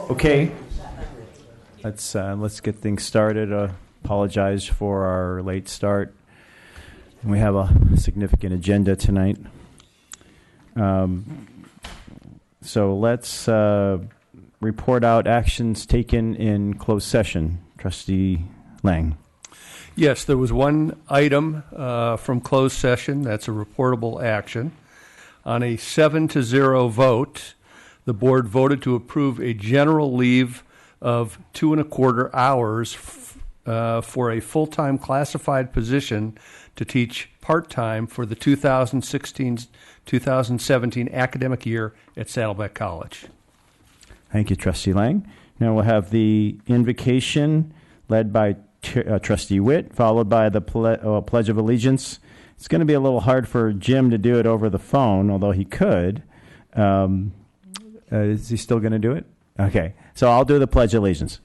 Okay, let's get things started. Apologize for our late start. We have a significant agenda tonight. So let's report out actions taken in closed session. Trustee Lang. Yes, there was one item from closed session that's a reportable action. On a 7-0 vote, the board voted to approve a general leave of 2.25 hours for a full-time classified position to teach part-time for the 2016-2017 academic year at Saddleback College. Thank you, Trustee Lang. Now we'll have the invocation led by Trustee Whitt, followed by the Pledge of Allegiance. It's going to be a little hard for Jim to do it over the phone, although he could. Is he still going to do it? Okay. So I'll do the Pledge of Allegiance.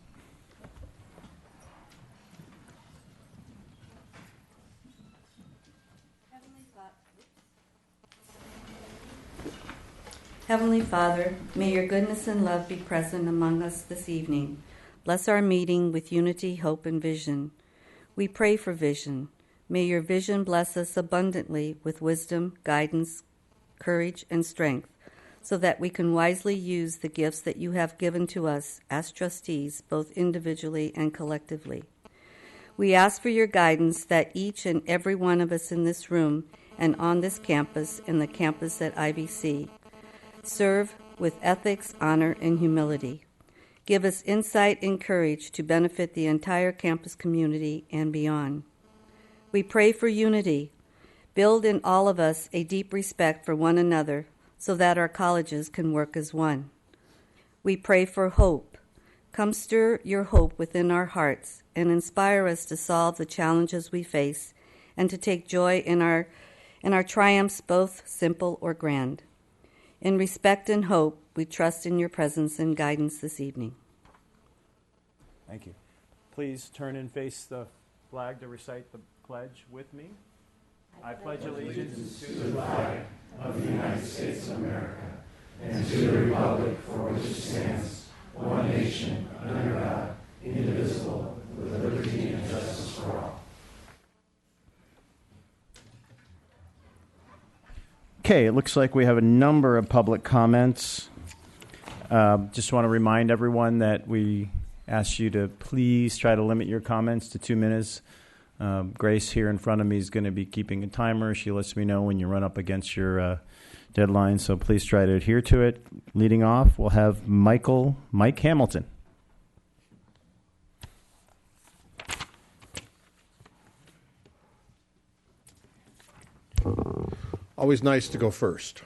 Heavenly Father, may your goodness and love be present among us this evening. Bless our meeting with unity, hope, and vision. We pray for vision. May your vision bless us abundantly with wisdom, guidance, courage, and strength, so that we can wisely use the gifts that you have given to us as trustees, both individually and collectively. We ask for your guidance that each and every one of us in this room and on this campus and the campus at IBC serve with ethics, honor, and humility. Give us insight and courage to benefit the entire campus community and beyond. We pray for unity. Build in all of us a deep respect for one another so that our colleges can work as one. We pray for hope. Come stir your hope within our hearts and inspire us to solve the challenges we face and to take joy in our triumphs, both simple or grand. In respect and hope, we trust in your presence and guidance this evening. Thank you. Please turn and face the flag to recite the pledge with me. I pledge allegiance to the flag of the United States of America and to the republic for which it stands, one nation, under God, indivisible, with liberty and justice for all. Okay, it looks like we have a number of public comments. Just want to remind everyone that we ask you to please try to limit your comments to 2 minutes. Grace here in front of me is going to be keeping a timer. She lets me know when you run up against your deadline, so please try to adhere to it. Leading off, we'll have Mike Hamilton. Always nice to go first.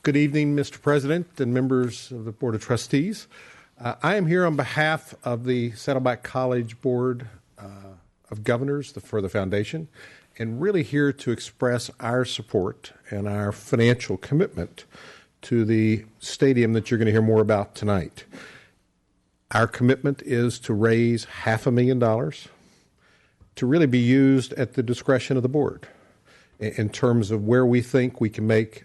Good evening, Mr. President and members of the Board of Trustees. I am here on behalf of the Saddleback College Board of Governors for the Foundation, and really here to express our support and our financial commitment to the stadium that you're going to hear more about tonight. Our commitment is to raise $500,000 to really be used at the discretion of the board in terms of where we think we can make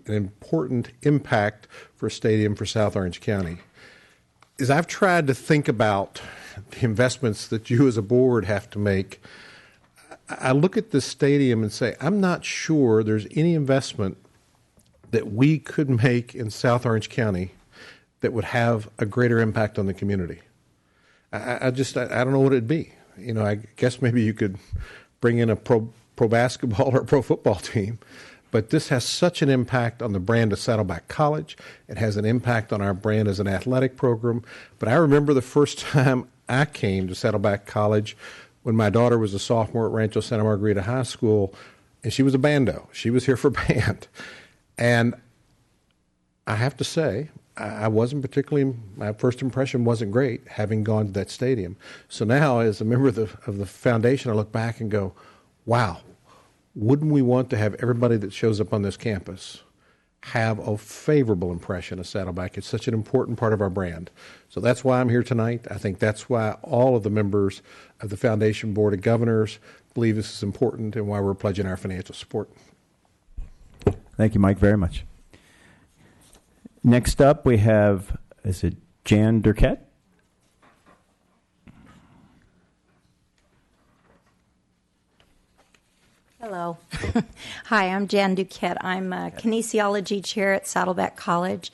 an important impact for a stadium for South Orange County. As I've tried to think about the investments that you as a board have to make, I look at this stadium and say, I'm not sure there's any investment that we could make in South Orange County that would have a greater impact on the community. I don't know what it'd be. You know, I guess maybe you could bring in a pro basketball or pro football team, but this has such an impact on the brand of Saddleback College. It has an impact on our brand as an athletic program. But I remember the first time I came to Saddleback College when my daughter was a sophomore at Rancho Santa Margarita High School, and she was a bando. She was here for band. And I have to say, I wasn't particularly, my first impression wasn't great having gone to that stadium. So now as a member of the foundation, I look back and go, wow, wouldn't we want to have everybody that shows up on this campus have a favorable impression of Saddleback? It's such an important part of our brand. So that's why I'm here tonight. I think that's why all of the members of the Foundation Board of Governors believe this is important and why we're pledging our financial support. Thank you, Mike, very much. Next up, we have is it Jan Durkett? Hello. Hi, I'm Jan Duquette. I'm a kinesiology chair at Saddleback College,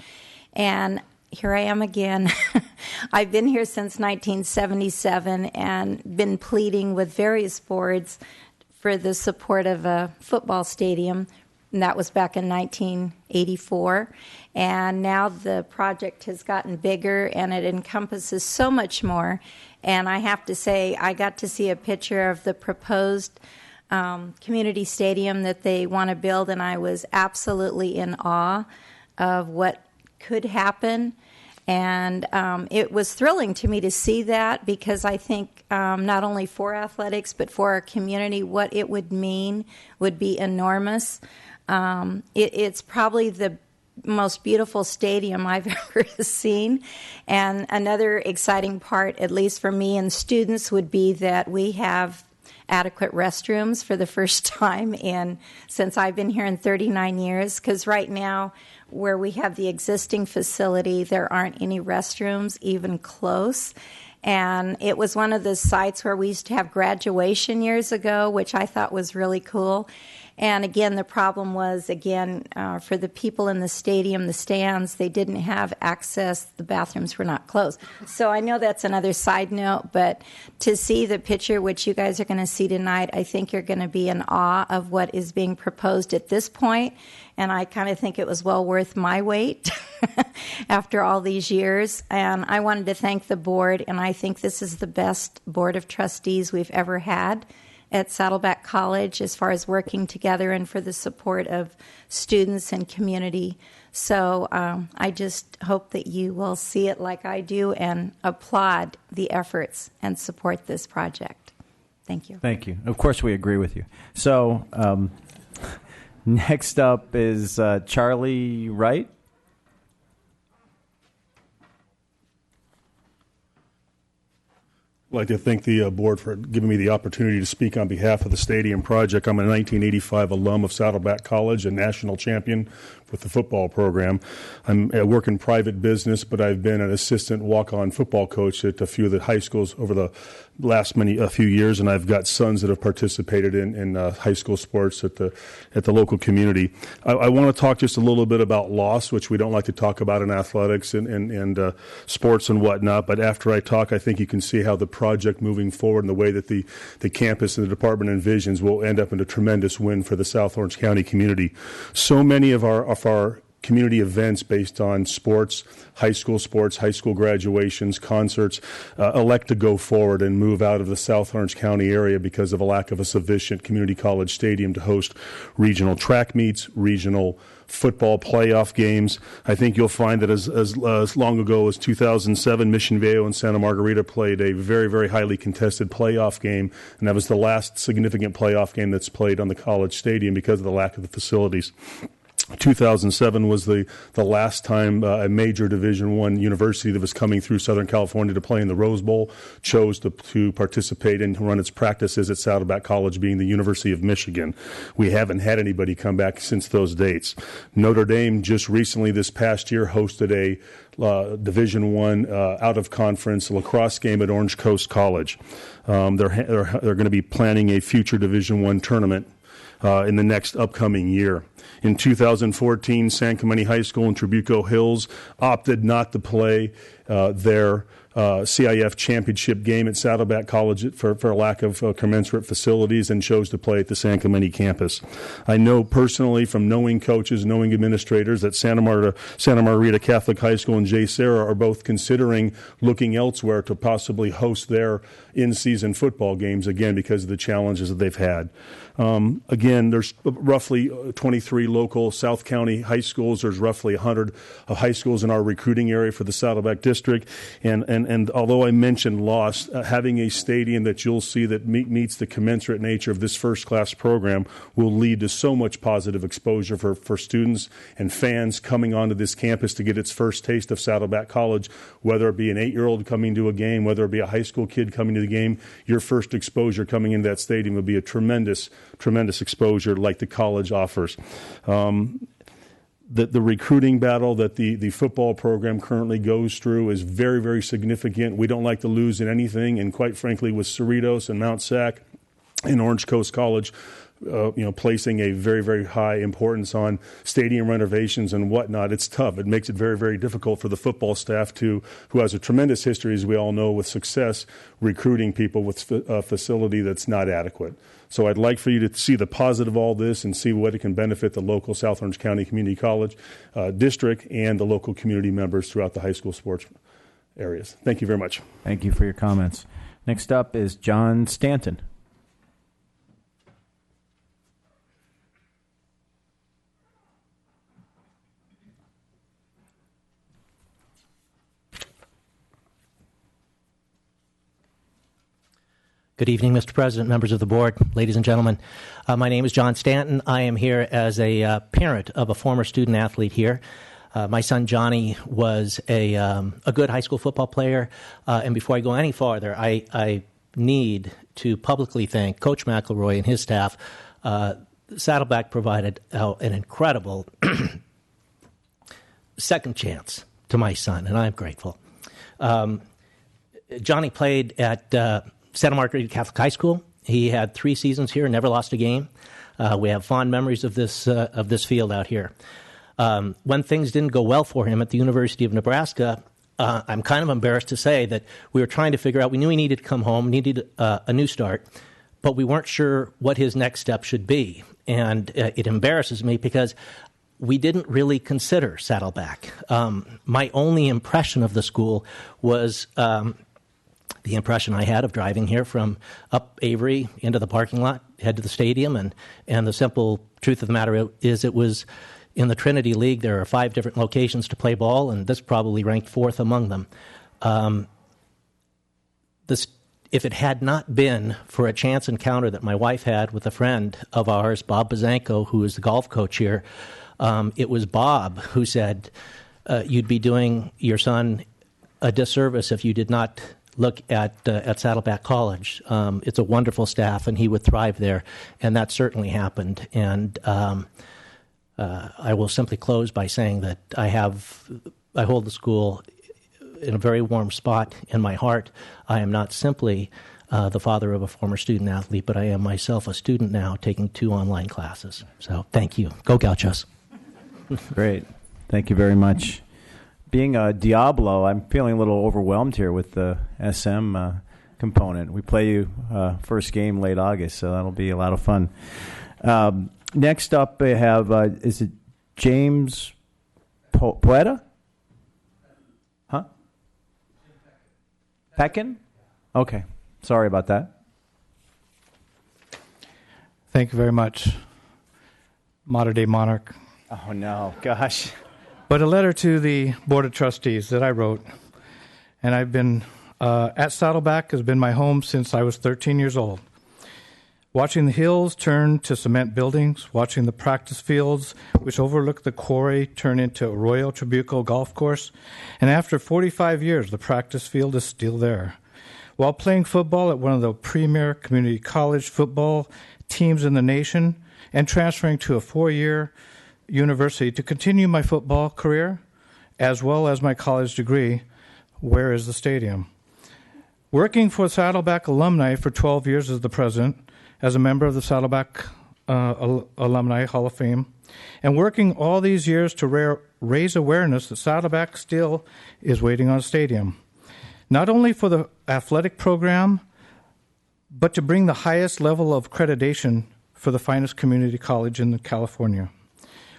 and here I am again. I've been here since 1977 and been pleading with various boards for the support of a football stadium, and that was back in 1984. And now the project has gotten bigger, and it encompasses so much more. And I have to say, I got to see a picture of the proposed community stadium that they want to build, and I was absolutely in awe of what could happen. And it was thrilling to me to see that, because I think not only for athletics but for our community, what it would mean would be enormous. It's probably the most beautiful stadium I've ever seen. And another exciting part, at least for me and students, would be that we have adequate restrooms for the first time since I've been here in 39 years, because right now where we have the existing facility, there aren't any restrooms even close. And it was one of the sites where we used to have graduation years ago, which I thought was really cool. And again, the problem was, for the people in the stadium, the stands, they didn't have access. The bathrooms were not closed. So I know that's another side note, but to see the picture, which you guys are going to see tonight, I think you're going to be in awe of what is being proposed at this point. And I kind of think it was well worth my wait after all these years. And I wanted to thank the board, and I think this is the best board of trustees we've ever had at Saddleback College as far as working together and for the support of students and community. So I just hope that you will see it like I do and applaud the efforts and support this project. Thank you. Thank you. Of course, we agree with you. So next up is Charlie Wright. I'd like to thank the board for giving me the opportunity to speak on behalf of the stadium project. I'm a 1985 alum of Saddleback College, a national champion with the football program. I work in private business, but I've been an assistant walk-on football coach at a few of the high schools over the last few years, and I've got sons that have participated in high school sports at the local community. I want to talk just a little bit about loss, which we don't like to talk about in athletics and sports and whatnot, but after I talk, I think you can see how the project moving forward and the way that the campus and the department envisions will end up in a tremendous win for the South Orange County community. So many of our community events based on sports, high school graduations, concerts, elect to go forward and move out of the South Orange County area because of a lack of a sufficient community college stadium to host regional track meets, regional football playoff games. I think you'll find that as long ago as 2007, Mission Viejo and Santa Margarita played a very, very highly contested playoff game, and that was the last significant playoff game that's played on the college stadium because of the lack of the facilities. 2007 was the last time a major Division I university that was coming through Southern California to play in the Rose Bowl chose to participate and to run its practices at Saddleback College, being the University of Michigan. We haven't had anybody come back since those dates. Notre Dame just recently this past year hosted a Division I out-of-conference lacrosse game at Orange Coast College. They're going to be planning a future Division I tournament in the next upcoming year. In 2014, San Clemente High School in Trabuco Hills opted not to play their CIF championship game at Saddleback College for lack of commensurate facilities and chose to play at the San Clemente campus. I know personally from knowing coaches, knowing administrators that Santa Margarita Catholic High School and J. Sarah are both considering looking elsewhere to possibly host their in-season football games, again, because of the challenges that they've had. Again, there's roughly 23 local South County high schools. There's roughly 100 high schools in our recruiting area for the Saddleback District. And although I mentioned loss, having a stadium that you'll see that meets the commensurate nature of this first-class program will lead to so much positive exposure for students and fans coming onto this campus to get its first taste of Saddleback College, whether it be an 8-year-old coming to a game, whether it be a high school kid coming to the game. Your first exposure coming into that stadium will be a tremendous exposure like the college offers. the recruiting battle that the football program currently goes through is very, very significant. We don't like to lose in anything, and quite frankly, with Cerritos and Mount Sac and Orange Coast College, placing a very, very high importance on stadium renovations and whatnot, it's tough. It makes it very, very difficult for the football staff who has a tremendous history, as we all know, with success recruiting people with a facility that's not adequate. So I'd like for you to see the positive of all this and see what it can benefit the local South Orange County Community College district and the local community members throughout the high school sports areas. Thank you very much. Thank you for your comments. Next up is John Stanton. Good evening, Mr. President, members of the board, ladies and gentlemen. My name is John Stanton. I am here as a parent of a former student athlete here. My son Johnny was a good high school football player. And before I go any farther, I need to publicly thank Coach McElroy and his staff. Saddleback provided an incredible second chance to my son, and I'm grateful. Johnny played at Santa Margarita Catholic High School. He had 3 seasons here, never lost a game. We have fond memories of this field out here. When things didn't go well for him at the University of Nebraska, I'm kind of embarrassed to say that we were trying to figure out, we knew he needed to come home, needed a new start, but we weren't sure what his next step should be. And it embarrasses me because we didn't really consider Saddleback. My only impression of the school was the impression I had of driving here from up Avery into the parking lot, head to the stadium, and the simple truth of the matter is it was in the Trinity League. There are 5 different locations to play ball, and this probably ranked 4th among them. If it had not been for a chance encounter that my wife had with a friend of ours, Bob Bazanko, who is the golf coach here, it was Bob who said, you'd be doing your son a disservice if you did not look at Saddleback College. It's a wonderful staff, and he would thrive there, and that certainly happened. And I will simply close by saying that I hold the school in a very warm spot in my heart. I am not simply the father of a former student athlete, but I am myself a student now taking 2 online classes. So thank you. Go Gauchos. Great. Thank you very much. Being a Diablo, I'm feeling a little overwhelmed here with the SM component. We play you first game late August, so that'll be a lot of fun. Next up, I have, is it James Poeta? Huh? Peckin? Okay. Sorry about that. Thank you very much, Modern Day Monarch. Oh, no. Gosh. But a letter to the Board of Trustees that I wrote, and I've been at Saddleback has been my home since I was 13 years old. Watching the hills turn to cement buildings, watching the practice fields, which overlook the quarry, turn into a Royal Trabuco golf course, and after 45 years, the practice field is still there. While playing football at one of the premier community college football teams in the nation, and transferring to a 4-year university to continue my football career, as well as my college degree, where is the stadium? Working for Saddleback alumni for 12 years as the president, as a member of the Saddleback Alumni Hall of Fame, and working all these years to raise awareness that Saddleback still is waiting on a stadium, not only for the athletic program, but to bring the highest level of accreditation for the finest community college in California.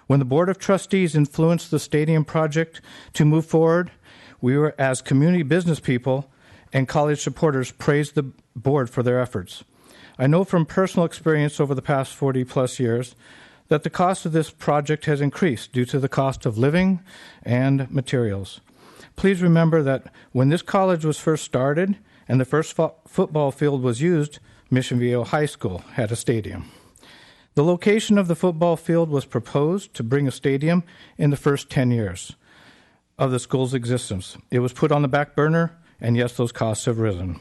When the Board of Trustees influenced the stadium project to move forward, we were, as community business people and college supporters, praised the board for their efforts. I know from personal experience over the past 40-plus years that the cost of this project has increased due to the cost of living and materials. Please remember that when this college was first started and the first football field was used, Mission Viejo High School had a stadium. The location of the football field was proposed to bring a stadium in the first 10 years of the school's existence. It was put on the back burner, and yes, those costs have risen.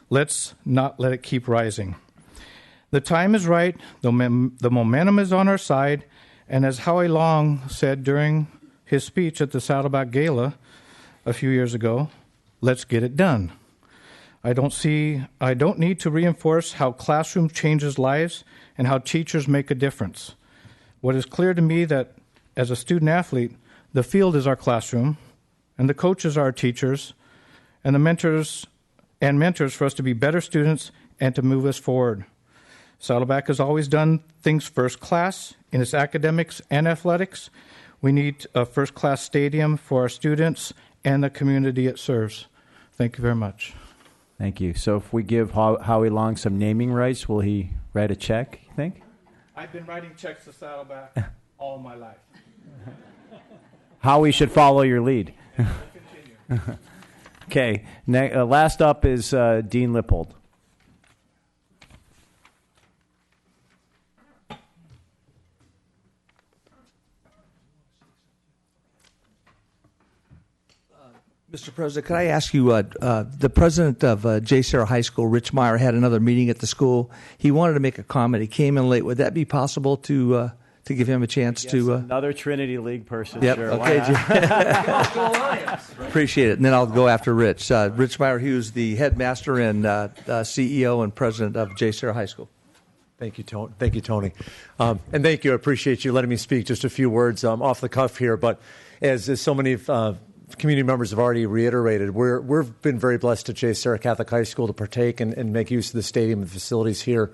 Let's not let it keep rising. The time is right, the momentum is on our side, And as Howie Long said during his speech at the Saddleback Gala a few years ago, let's get it done. I don't need to reinforce how classroom changes lives and how teachers make a difference. What is clear to me that as a student athlete, the field is our classroom, and the coaches are our teachers, and the mentors for us to be better students and to move us forward. Saddleback has always done things first class in its academics and athletics. We need a first-class stadium for our students and the community it serves. Thank you very much. Thank you. So if we give Howie Long some naming rights, will he write a check, you think? I've been writing checks to Saddleback all my life. Howie should follow your lead. Okay. Last up is Dean Lippold. Mr. President, could I ask you, the president of J. Sarah High School, Rich Meyer, had another meeting at the school. He wanted to make a comment. He came in late. Would that be possible to give him a chance to? Another Trinity League person. Yep. Sure. Okay. Appreciate it. And then I'll go after Rich. Rich Meyer, who's the headmaster and CEO and president of J. Sarah High School. Thank you, Tony. And thank you. I appreciate you letting me speak just a few words off the cuff here. But as so many community members have already reiterated, we've been very blessed at J. Sarah Catholic High School to partake and make use of the stadium and facilities here.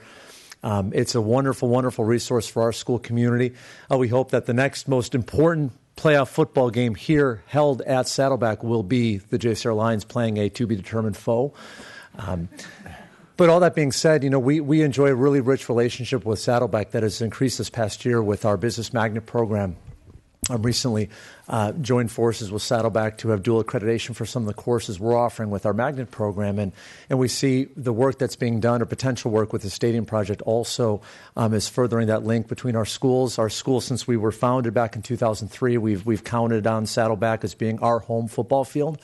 It's a wonderful, wonderful resource for our school community. We hope that the next most important playoff football game here held at Saddleback will be the J. Sarah Lions playing a to-be-determined foe. But all that being said, we enjoy a really rich relationship with Saddleback that has increased this past year with our business magnet program. Recently joined forces with Saddleback to have dual accreditation for some of the courses we're offering with our magnet program. And we see the work that's being done, or potential work with the stadium project, also is furthering that link between our schools. Our school, since we were founded back in 2003, we've counted on Saddleback as being our home football field.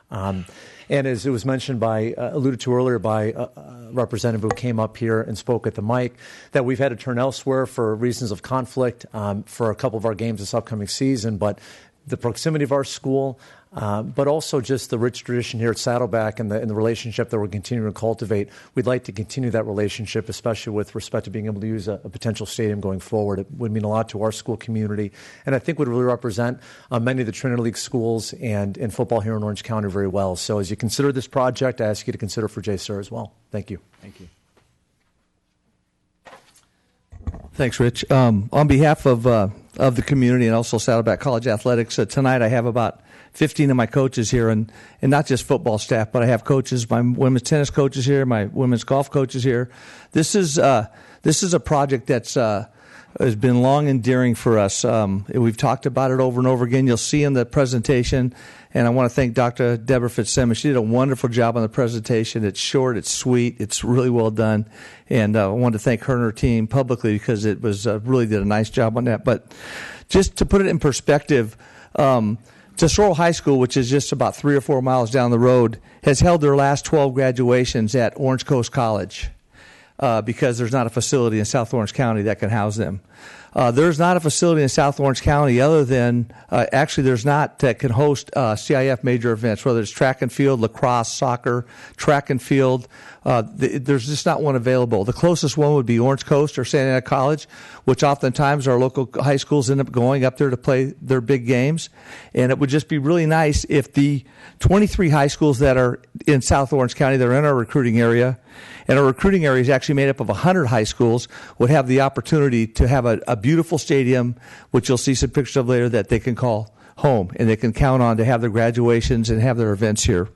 And as it was mentioned alluded to earlier by a representative who came up here and spoke at the mic, that we've had to turn elsewhere for reasons of conflict for a couple of our games this upcoming season. But the proximity of our school, but also just the rich tradition here at Saddleback and the relationship that we're continuing to cultivate, we'd like to continue that relationship, especially with respect to being able to use a potential stadium going forward. It would mean a lot to our school community, and I think would really represent many of the Trinity League schools and football here in Orange County very well. So as you consider this project, I ask you to consider for JSER as well. Thank you. Thank you. Thanks, Rich. On behalf of the community and also Saddleback College Athletics, tonight I have about 15 of my coaches here, and not just football staff, but I have coaches, my women's tennis coaches here, my women's golf coaches here. This is a project that's has been long endearing for us. We've talked about it over and over again. You'll see in the presentation, and I want to thank Dr. Deborah Fitzsimmons. She did a wonderful job on the presentation. It's short, it's sweet, it's really well done, and I want to thank her and her team publicly because it was really did a nice job on that. But just to put it in perspective, Tesoro High School, which is just about 3 or 4 miles down the road, has held their last 12 graduations at Orange Coast College because there's not a facility in South Orange County that can house them. There's not a facility in South Orange County other than, there's not, that can host CIF major events, whether it's track and field, lacrosse, soccer, track and field. There's just not one available. The closest one would be Orange Coast or Santa Ana College, which oftentimes our local high schools end up going up there to play their big games. And it would just be really nice if the 23 high schools that are in South Orange County that are in our recruiting area, and our recruiting area is actually made up of 100 high schools, would have the opportunity to have a beautiful stadium, which you'll see some pictures of later, that they can call home and they can count on to have their graduations and have their events here.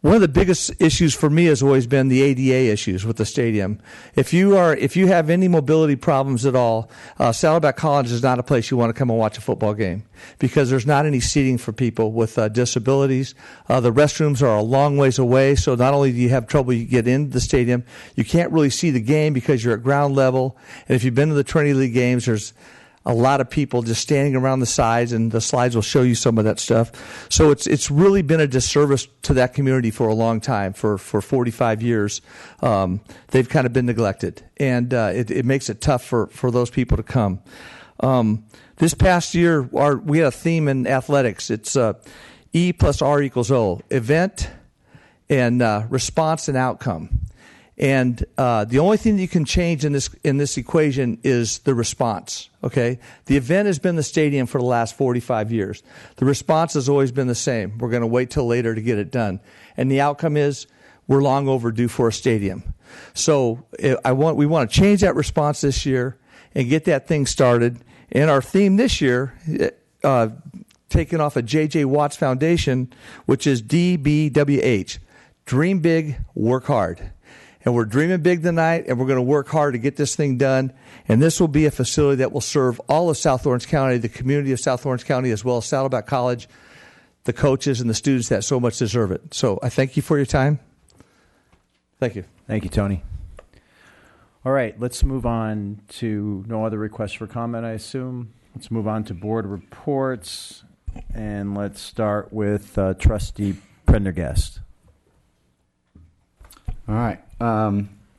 One of the biggest issues for me has always been the ADA issues with the stadium. If you have any mobility problems at all, Saddleback College is not a place you want to come and watch a football game because there's not any seating for people with disabilities. The restrooms are a long ways away, so not only do you have trouble you get into the stadium, you can't really see the game because you're at ground level. And if you've been to the Trinity League games, there's a lot of people just standing around the sides, and the slides will show you some of that stuff. So it's really been a disservice to that community for a long time. For 45 years, they've kind of been neglected, and it makes it tough for those people to come. This past year, we had a theme in athletics. It's E plus R equals O, event and response and outcome. And the only thing that you can change in this equation is the response. Okay, the event has been the stadium for the last 45 years. The response has always been the same. We're going to wait till later to get it done, and the outcome is we're long overdue for a stadium. So we want to change that response this year and get that thing started. And our theme this year, taken off of J.J. Watt's Foundation, which is DBWH, Dream Big, Work Hard. And we're dreaming big tonight, and we're going to work hard to get this thing done. And this will be a facility that will serve all of South Orange County, the community of South Orange County, as well as Saddleback College, the coaches and the students that so much deserve it. So I thank you for your time. Thank you. Thank you, Tony. All right, let's move on to no other requests for comment, I assume. Let's move on to board reports, and let's start with Trustee Prendergast. All right.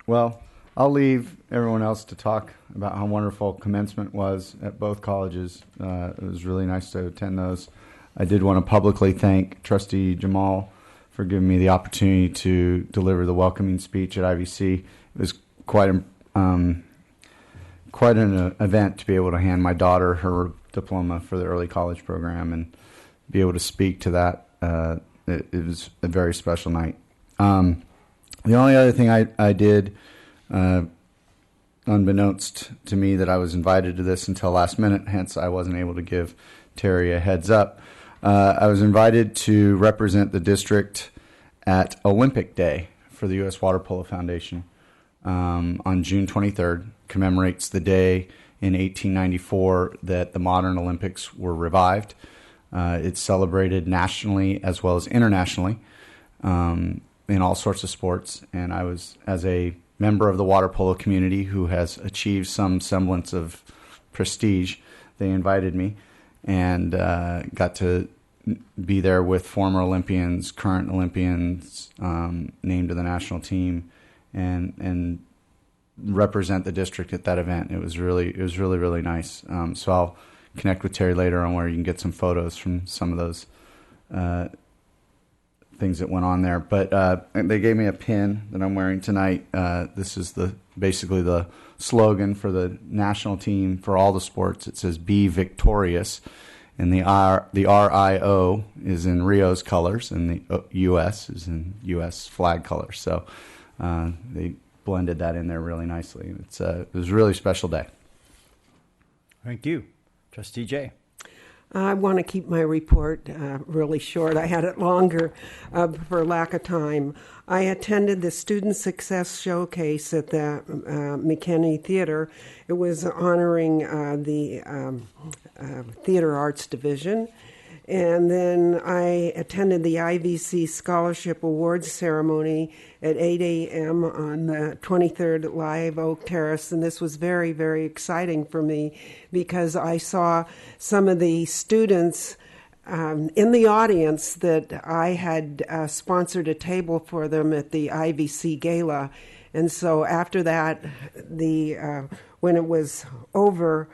Well, I'll leave everyone else to talk about how wonderful commencement was at both colleges. It was really nice to attend those. I did want to publicly thank Trustee Jamal for giving me the opportunity to deliver the welcoming speech at IVC. It was quite an event to be able to hand my daughter her diploma for the early college program and be able to speak to that. It was a very special night. The only other thing I did, unbeknownst to me, that I was invited to this until last minute, hence I wasn't able to give Terri a heads up. I was invited to represent the district at Olympic Day for the U.S. Water Polo Foundation on June 23rd. Commemorates the day in 1894 that the modern Olympics were revived. It's celebrated nationally as well as internationally. In all sorts of sports, and I was, as a member of the water polo community who has achieved some semblance of prestige, they invited me and got to be there with former Olympians, current Olympians, named to the national team, and represent the district at that event. It was really nice. So I'll connect with Terri later on where you can get some photos from some of those things that went on there, but they gave me a pin that I'm wearing tonight. This is basically the slogan for the national team for all the sports. It says "Be Victorious," and the RIO is in Rio's colors, and the US is in US flag colors. So they blended that in there really nicely. It was a really special day. Thank you, Trustee Jay. I want to keep my report really short. I had it longer for lack of time. I attended the Student Success Showcase at the McKinney Theater. It was honoring the Theater Arts Division. And then I attended the IVC Scholarship Awards ceremony at 8 a.m. on the 23rd Live Oak Terrace. And this was very, very exciting for me because I saw some of the students in the audience that I had sponsored a table for them at the IVC Gala. And so after that, when it was over,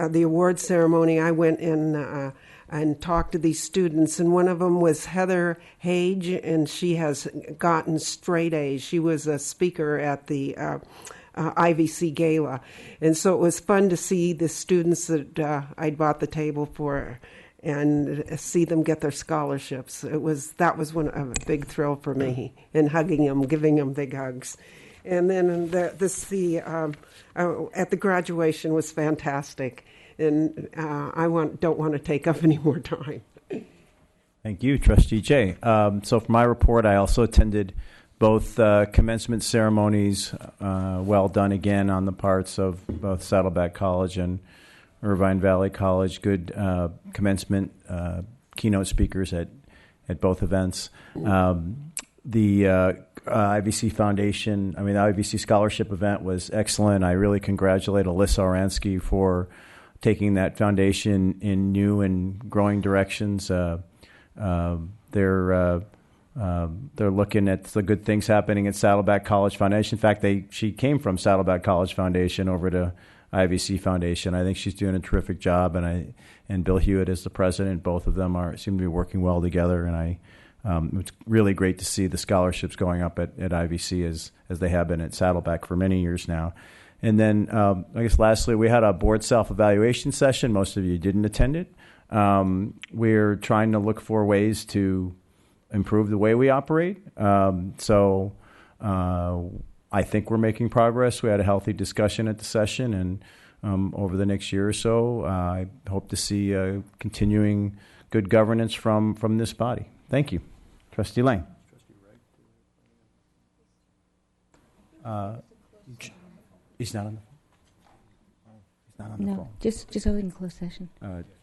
the award ceremony, I went in and talked to these students, and one of them was Heather Hage, and she has gotten straight A's. She was a speaker at the IVC Gala, and so it was fun to see the students that I'd bought the table for and see them get their scholarships. That was a big thrill for me, and hugging them, giving them big hugs. And then at the graduation was fantastic. And I don't want to take up any more time. Thank you, Trustee Jay. So for my report, I also attended both commencement ceremonies. Well done again on the parts of both Saddleback College and Irvine Valley College. Good commencement keynote speakers at both events. The IVC Foundation, the IVC Scholarship event was excellent. I really congratulate Alyssa Oransky for taking that foundation in new and growing directions. They're looking at the good things happening at Saddleback College Foundation. In fact, she came from Saddleback College Foundation over to IVC Foundation. I think she's doing a terrific job, and Bill Hewitt is the president. Both of them seem to be working well together, and it's really great to see the scholarships going up at IVC as they have been at Saddleback for many years now. And then I guess lastly, we had a board self-evaluation session. Most of you didn't attend it. We're trying to look for ways to improve the way we operate. So I think we're making progress. We had a healthy discussion at the session, and over the next year or so, I hope to see continuing good governance from this body. Thank you. Trustee Lang. He's not on the phone. He's not on the phone. Just holding closed session.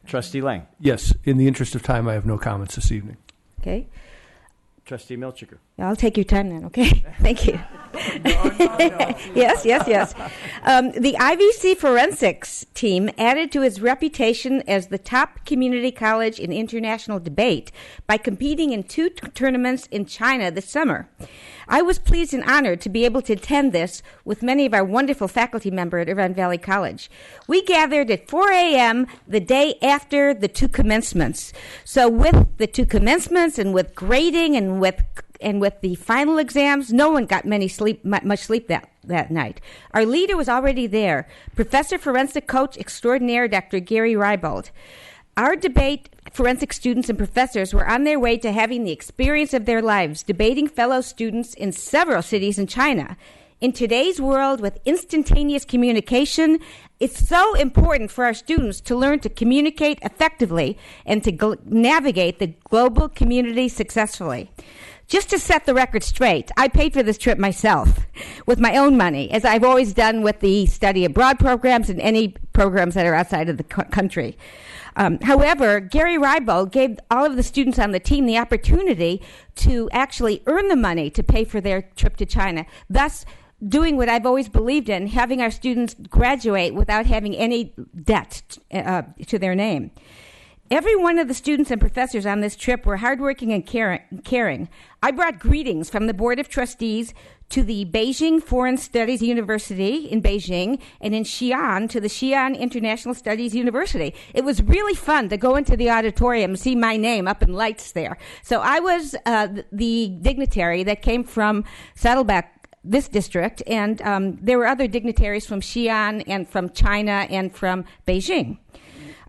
Trustee Lang. Yes, in the interest of time, I have no comments this evening. Okay. Trustee Milchiker. I'll take your time then, okay? Thank you. No. Yes. The IVC forensics team added to its reputation as the top community college in international debate by competing in 2 tournaments in China this summer. I was pleased and honored to be able to attend this with many of our wonderful faculty members at Irvine Valley College. We gathered at 4 a.m. the day after the 2 commencements. So with the 2 commencements and with grading and with the final exams, no one got much sleep that night. Our leader was already there, Professor Forensic Coach Extraordinaire Dr. Gary Reibold. Our debate forensic students and professors were on their way to having the experience of their lives, debating fellow students in several cities in China. In today's world with instantaneous communication, it's so important for our students to learn to communicate effectively and to navigate the global community successfully. Just to set the record straight, I paid for this trip myself with my own money, as I've always done with the study abroad programs and any programs that are outside of the country. However, Gary Reibold gave all of the students on the team the opportunity to actually earn the money to pay for their trip to China, thus doing what I've always believed in, having our students graduate without having any debt to their name. Every one of the students and professors on this trip were hardworking and caring. I brought greetings from the Board of Trustees to the Beijing Foreign Studies University in Beijing and in Xi'an to the Xi'an International Studies University. It was really fun to go into the auditorium and see my name up in lights there. So I was the dignitary that came from Saddleback, this district, and there were other dignitaries from Xi'an and from China and from Beijing.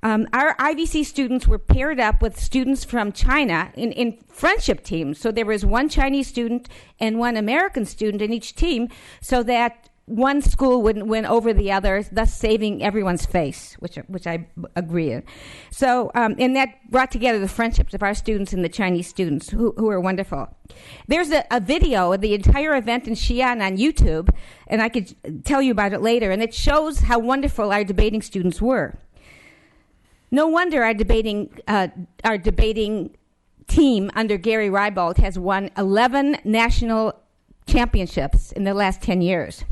Our IVC students were paired up with students from China in friendship teams. So there was one Chinese student and one American student in each team so that one school wouldn't win over the other, thus saving everyone's face, which I agree in. So, and that brought together the friendships of our students and the Chinese students, who are wonderful. There's a video of the entire event in Xi'an on YouTube, and I could tell you about it later, and it shows how wonderful our debating students were. No wonder our debating team under Gary Reibold has won 11 national championships in the last 10 years.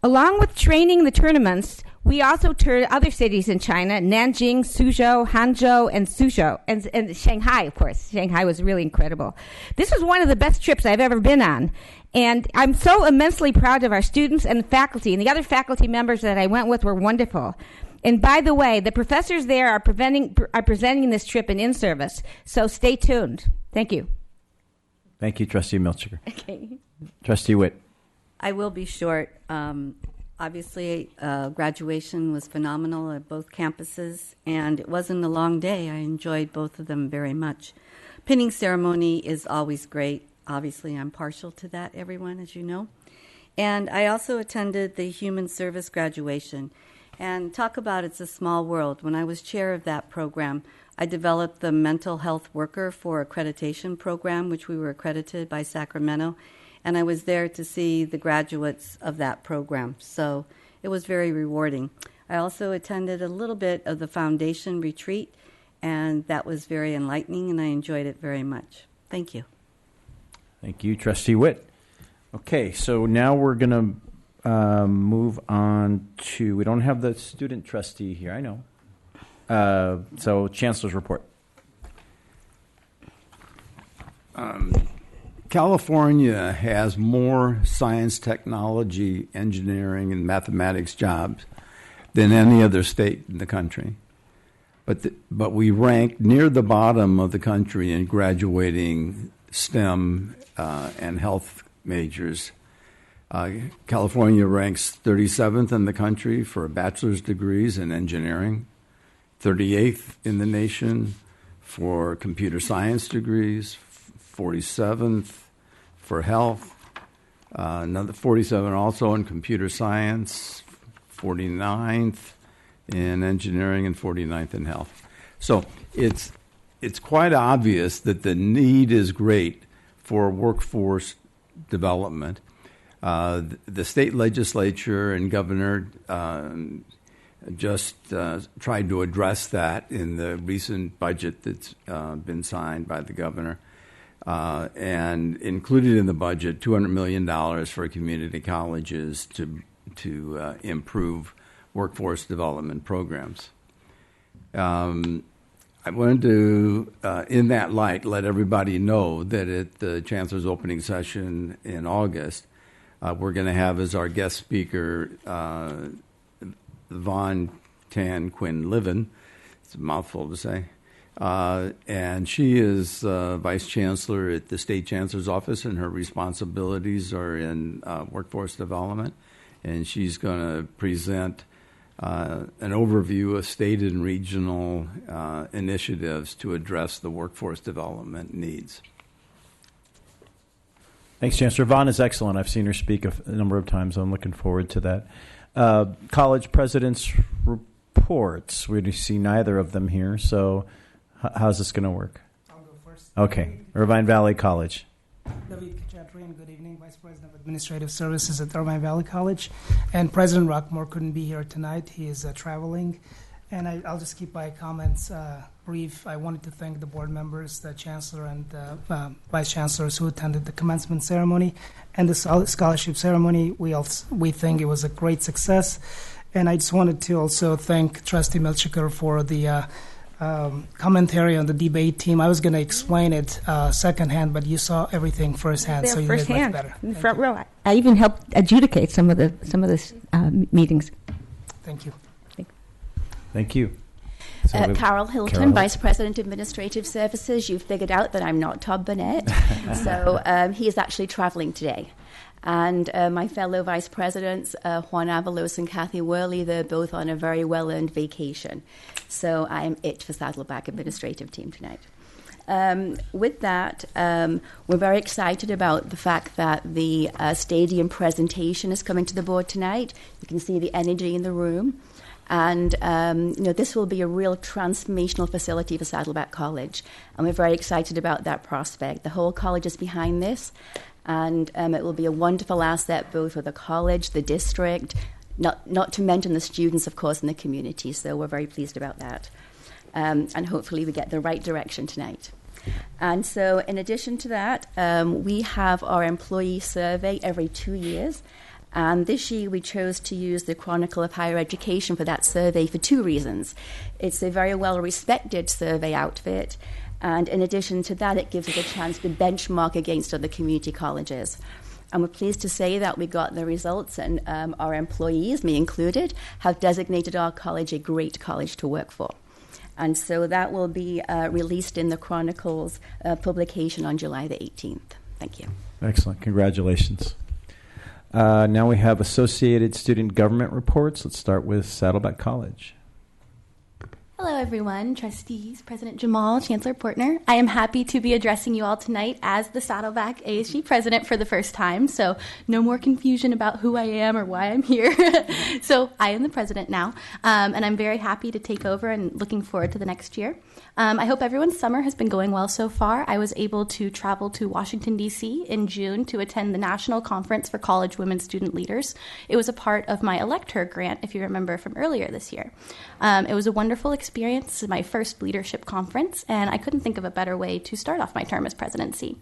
Along with training the tournaments, we also toured other cities in China: Nanjing, Suzhou, Hangzhou, and Suzhou, and Shanghai, of course. Shanghai was really incredible. This was one of the best trips I've ever been on. And I'm so immensely proud of our students and the faculty, and the other faculty members that I went with were wonderful. And by the way, the professors there are presenting this trip in service, so stay tuned. Thank you. Thank you, Trustee Milchiker. Okay. Trustee Whitt. I will be short. Obviously, graduation was phenomenal at both campuses, and it wasn't a long day. I enjoyed both of them very much. Pinning ceremony is always great. Obviously, I'm partial to that, everyone, as you know. And I also attended the human service graduation. And talk about it's a small world. When I was chair of that program, I developed the Mental Health Worker for Accreditation program, which we were accredited by Sacramento. And I was there to see the graduates of that program. So it was very rewarding. I also attended a little bit of the foundation retreat, and that was very enlightening, and I enjoyed it very much. Thank you. Thank you, Trustee Whitt. Okay, so now we're going to move on to, we don't have the student trustee here, I know. So Chancellor's report. California has more science, technology, engineering, and mathematics jobs than any other state in the country. But we rank near the bottom of the country in graduating STEM and health majors. California ranks 37th in the country for bachelor's degrees in engineering, 38th in the nation for computer science degrees, 47th for health, another 47 also in computer science, 49th in engineering, and 49th in health. So it's quite obvious that the need is great for workforce development. The state legislature and governor just tried to address that in the recent budget that's been signed by the governor. And included in the budget, $200 million for community colleges to improve workforce development programs. I wanted to, in that light, let everybody know that at the Chancellor's opening session in August, we're going to have as our guest speaker Von Tan Quinn Livin. It's a mouthful to say. And she is Vice Chancellor at the State Chancellor's Office, and her responsibilities are in workforce development. And she's going to present an overview of state and regional initiatives to address the workforce development needs. Thanks, Chancellor. Vaughn is excellent. I've seen her speak a number of times. I'm looking forward to that. College presidents' reports. We see neither of them here, so how's this going to work? I'll go first. Okay. Irvine Valley College. David Kachatri, good evening, Vice President of Administrative Services at Irvine Valley College. And President Rockmore couldn't be here tonight. He is traveling. And I'll just keep my comments brief. I wanted to thank the board members, the Chancellor and the Vice Chancellors who attended the commencement ceremony and the scholarship ceremony. We think it was a great success. And I just wanted to also thank Trustee Milchiker for the commentary on the debate team. I was going to explain it secondhand, but you saw everything firsthand, so you did much better. In the front row. I even helped adjudicate some of the meetings. Thank you. Thank you. Carol Hilton, Vice President Administrative Services. You've figured out that I'm not Todd Burnett. So he is actually traveling today. And my fellow Vice Presidents, Juan Avalos and Kathy Worley, they're both on a very well-earned vacation. So I'm it for Saddleback Administrative Team tonight. With that, we're very excited about the fact that the stadium presentation is coming to the board tonight. You can see the energy in the room. And, this will be a real transformational facility for Saddleback College. And we're very excited about that prospect. The whole college is behind this. And it will be a wonderful asset both for the college, the district, not to mention the students, of course, in the community. So we're very pleased about that. And hopefully we get the right direction tonight. And so in addition to that, we have our employee survey every 2 years. And this year we chose to use the Chronicle of Higher Education for that survey for two reasons. It's a very well-respected survey outfit, and in addition to that, it gives us a chance to benchmark against other community colleges. And we're pleased to say that we got the results, and our employees, me included, have designated our college a great college to work for. And so that will be released in the Chronicle's publication on July the 18th. Thank you. Excellent. Congratulations. Now we have Associated Student Government Reports. Let's start with Saddleback College. Hello, everyone. Trustees, President Jamal, Chancellor Portner. I am happy to be addressing you all tonight as the Saddleback ASG president for the first time, so no more confusion about who I am or why I'm here. So I am the president now, and I'm very happy to take over and looking forward to the next year. I hope everyone's summer has been going well so far. I was able to travel to Washington, D.C. in June to attend the National Conference for College Women Student Leaders. It was a part of my Elect Her grant, if you remember from earlier this year. It was a wonderful experience experience. This is my first leadership conference, and I couldn't think of a better way to start off my term as presidency.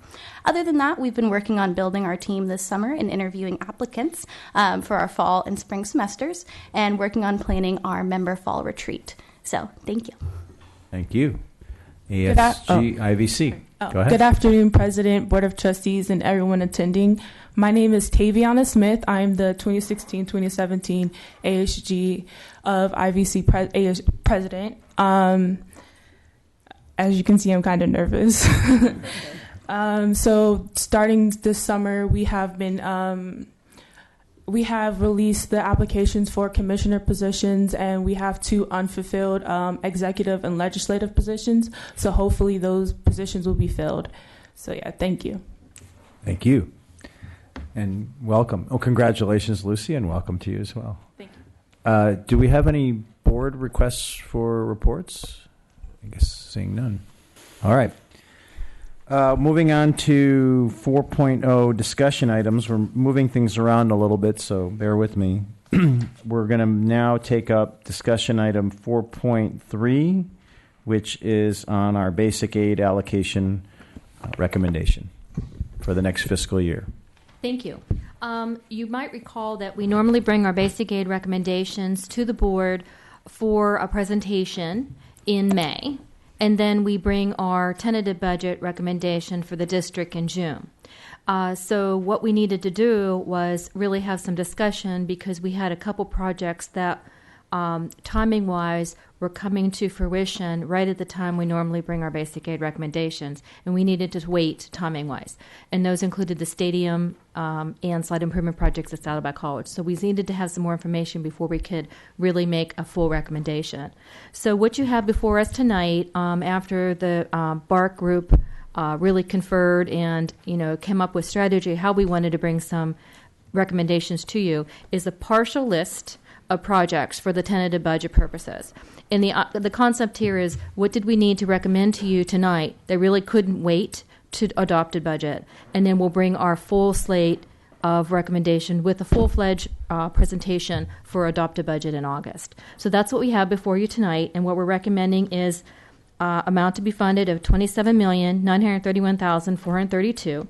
Other than that, we've been working on building our team this summer and interviewing applicants for our fall and spring semesters, and working on planning our member fall retreat. So, thank you. Thank you. ASG IVC. Go ahead. Good afternoon, President, Board of Trustees, and everyone attending. My name is Taviana Smith. I'm the 2016-2017 ASG of IVC President. As you can see, I'm kind of nervous. So starting this summer, we have released the applications for commissioner positions, and we have 2 unfulfilled executive and legislative positions. So hopefully those positions will be filled. So yeah, thank you. Thank you. And welcome. Oh, congratulations, Lucy, and welcome to you as well. Thank you. Do we have any board requests for reports? I guess seeing none. All right. Moving on to 4.0 discussion items. We're moving things around a little bit, so bear with me. We're going to now take up discussion item 4.3, which is on our basic aid allocation recommendation for the next fiscal year. Thank you. You might recall that we normally bring our basic aid recommendations to the board for a presentation in May, and then we bring our tentative budget recommendation for the district in June. So what we needed to do was really have some discussion, because we had a couple projects that timing-wise were coming to fruition right at the time we normally bring our basic aid recommendations, and we needed to wait timing-wise. And those included the stadium and site improvement projects at Saddleback College. So we needed to have some more information before we could really make a full recommendation. So what you have before us tonight, after the BARC group really conferred and came up with strategy how we wanted to bring some recommendations to you, is a partial list of projects for the tentative budget purposes. And the concept here is, what did we need to recommend to you tonight that really couldn't wait to adopt a budget? And then we'll bring our full slate of recommendation with a full-fledged presentation for adopted budget in August. So that's what we have before you tonight, and what we're recommending is amount to be funded of $27,931,432,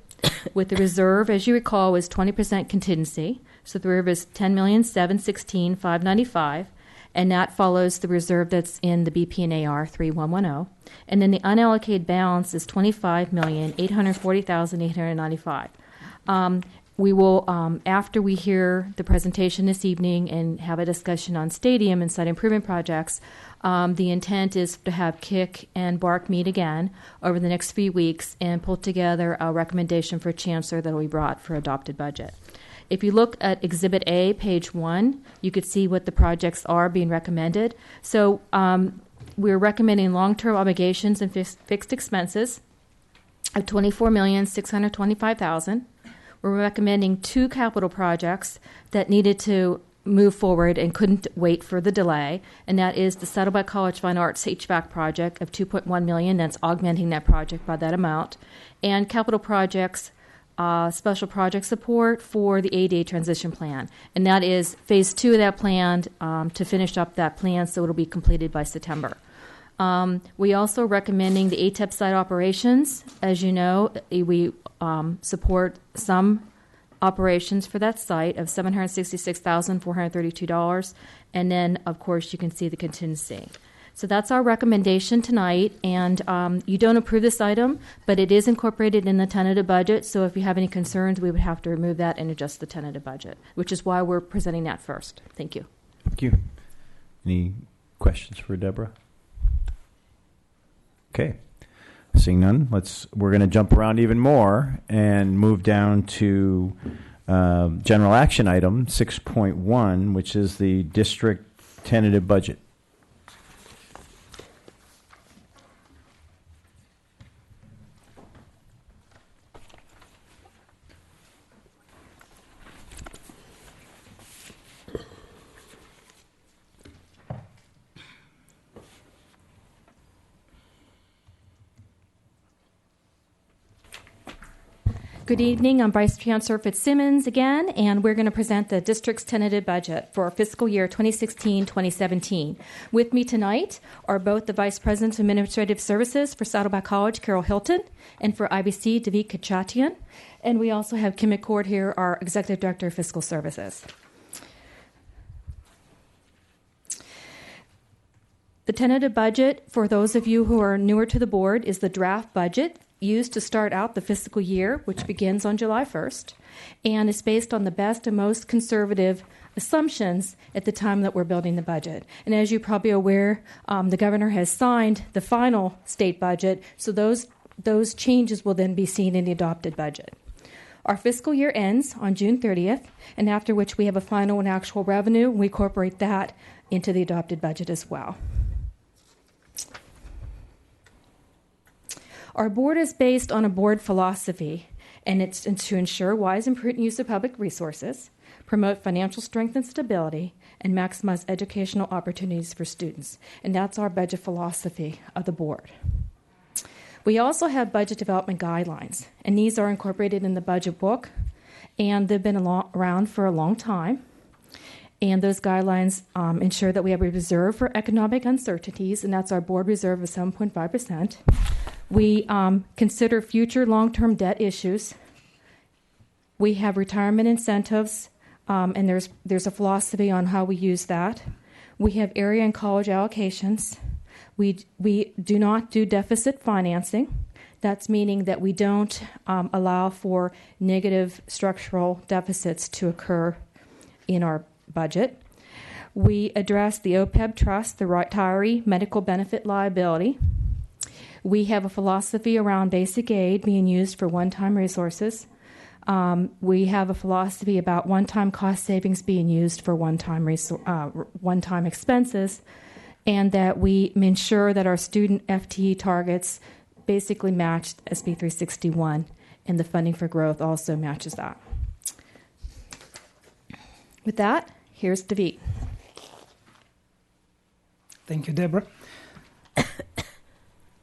with the reserve, as you recall, was 20% contingency. So the reserve is $10,716,595, and that follows the reserve that's in the BP&AR 3110. And then the unallocated balance is $25,840,895. We will, after we hear the presentation this evening and have a discussion on stadium and site improvement projects, the intent is to have KIC and BARC meet again over the next few weeks and pull together a recommendation for Chancellor that will be brought for adopted budget. If you look at Exhibit A, page 1, you could see what the projects are being recommended. So we're recommending long-term obligations and fixed expenses of $24,625,000. We're recommending 2 capital projects that needed to move forward and couldn't wait for the delay, and that is the Saddleback College Fine Arts HVAC project of $2.1 million. That's augmenting that project by that amount, and capital projects, special project support for the ADA transition plan, and that is phase 2 of that plan to finish up that plan, so it'll be completed by September. We also recommending the ATEP site operations. As you know, we support some operations for that site of $766,432, and then, of course, you can see the contingency. So that's our recommendation tonight, and you don't approve this item, but it is incorporated in the tentative budget, so if you have any concerns, we would have to remove that and adjust the tentative budget, which is why we're presenting that first. Thank you. Thank you. Any questions for Deborah? Okay. Seeing none, we're going to jump around even more and move down to general action item 6.1, which is the district tentative budget. Good evening. I'm Vice Chancellor Fitzsimmons again, and we're going to present the district's tentative budget for fiscal year 2016-2017. With me tonight are both the Vice President of Administrative Services for Saddleback College, Carol Hilton, and for IBC, Davik Kachatian. And we also have Kim McCord here, our Executive Director of Fiscal Services. The tentative budget, for those of you who are newer to the board, is the draft budget used to start out the fiscal year, which begins on July 1st, and is based on the best and most conservative assumptions at the time that we're building the budget. And as you're probably aware, the governor has signed the final state budget, so those changes will then be seen in the adopted budget. Our fiscal year ends on June 30th, and after which we have a final and actual revenue. We incorporate that into the adopted budget as well. Our board is based on a board philosophy, and it's to ensure wise and prudent use of public resources, promote financial strength and stability, and maximize educational opportunities for students. And that's our budget philosophy of the board. We also have budget development guidelines, and these are incorporated in the budget book, and they've been around for a long time. And those guidelines ensure that we have a reserve for economic uncertainties, and that's our board reserve of 7.5%. We consider future long-term debt issues. We have retirement incentives, and there's a philosophy on how we use that. We have area and college allocations. We do not do deficit financing. That's meaning that we don't allow for negative structural deficits to occur in our budget. We address the OPEB trust, the retiree medical benefit liability. We have a philosophy around basic aid being used for one-time resources. We have a philosophy about one-time cost savings being used for one-time expenses, and that we ensure that our student FTE targets basically match SB 361, and the funding for growth also matches that. With that, here's Davik. Thank you, Deborah.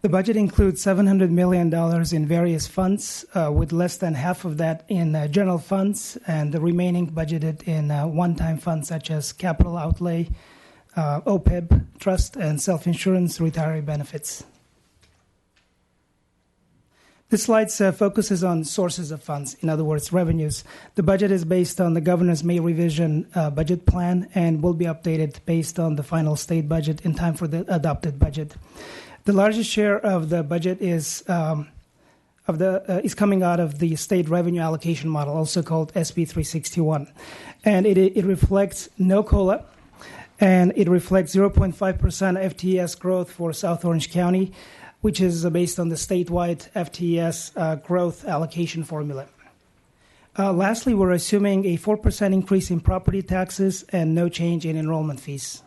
The budget includes $700 million in various funds, with less than half of that in general funds, and the remaining budgeted in one-time funds such as capital outlay, OPEB, trust, and self-insurance retiree benefits. This slide focuses on sources of funds, in other words, revenues. The budget is based on the governor's May revision budget plan and will be updated based on the final state budget in time for the adopted budget. The largest share of the budget is coming out of the state revenue allocation model, also called SB 361, and it reflects no COLA, and it reflects 0.5% FTES growth for South Orange County, which is based on the statewide FTES growth allocation formula. Lastly, we're assuming a 4% increase in property taxes and no change in enrollment fees.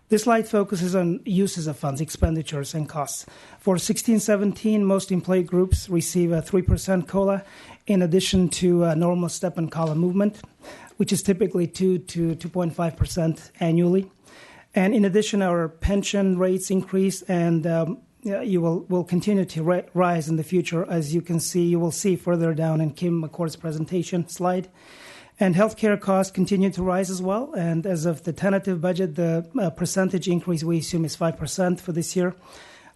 This slide focuses on uses of funds, expenditures, and costs. For 16-17, most employee groups receive a 3% COLA in addition to a normal step and column movement, which is typically 2 to 2.5% annually. And in addition, our pension rates increase, and you will continue to rise in the future, as you will see further down in Kim McCord's presentation slide. And healthcare costs continue to rise as well. And as of the tentative budget, the percentage increase we assume is 5% for this year.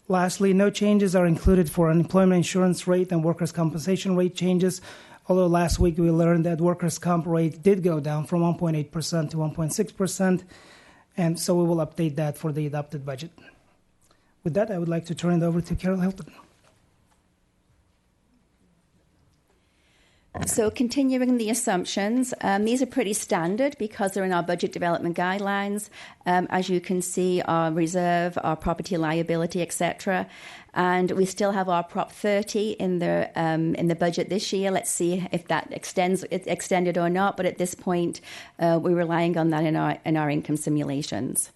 Lastly, no changes are included for unemployment insurance rate and workers' compensation rate changes, although last week we learned that workers' comp rate did go down from 1.8% to 1.6%, and so we will update that for the adopted budget. With that, I would like to turn it over to Carol Hilton. So continuing the assumptions, these are pretty standard because they're in our budget development guidelines. As you can see, our reserve, our property liability, etc. And we still have our Prop 30 in the budget this year. Let's see if that extended or not. But at this point, we're relying on that in our income simulations.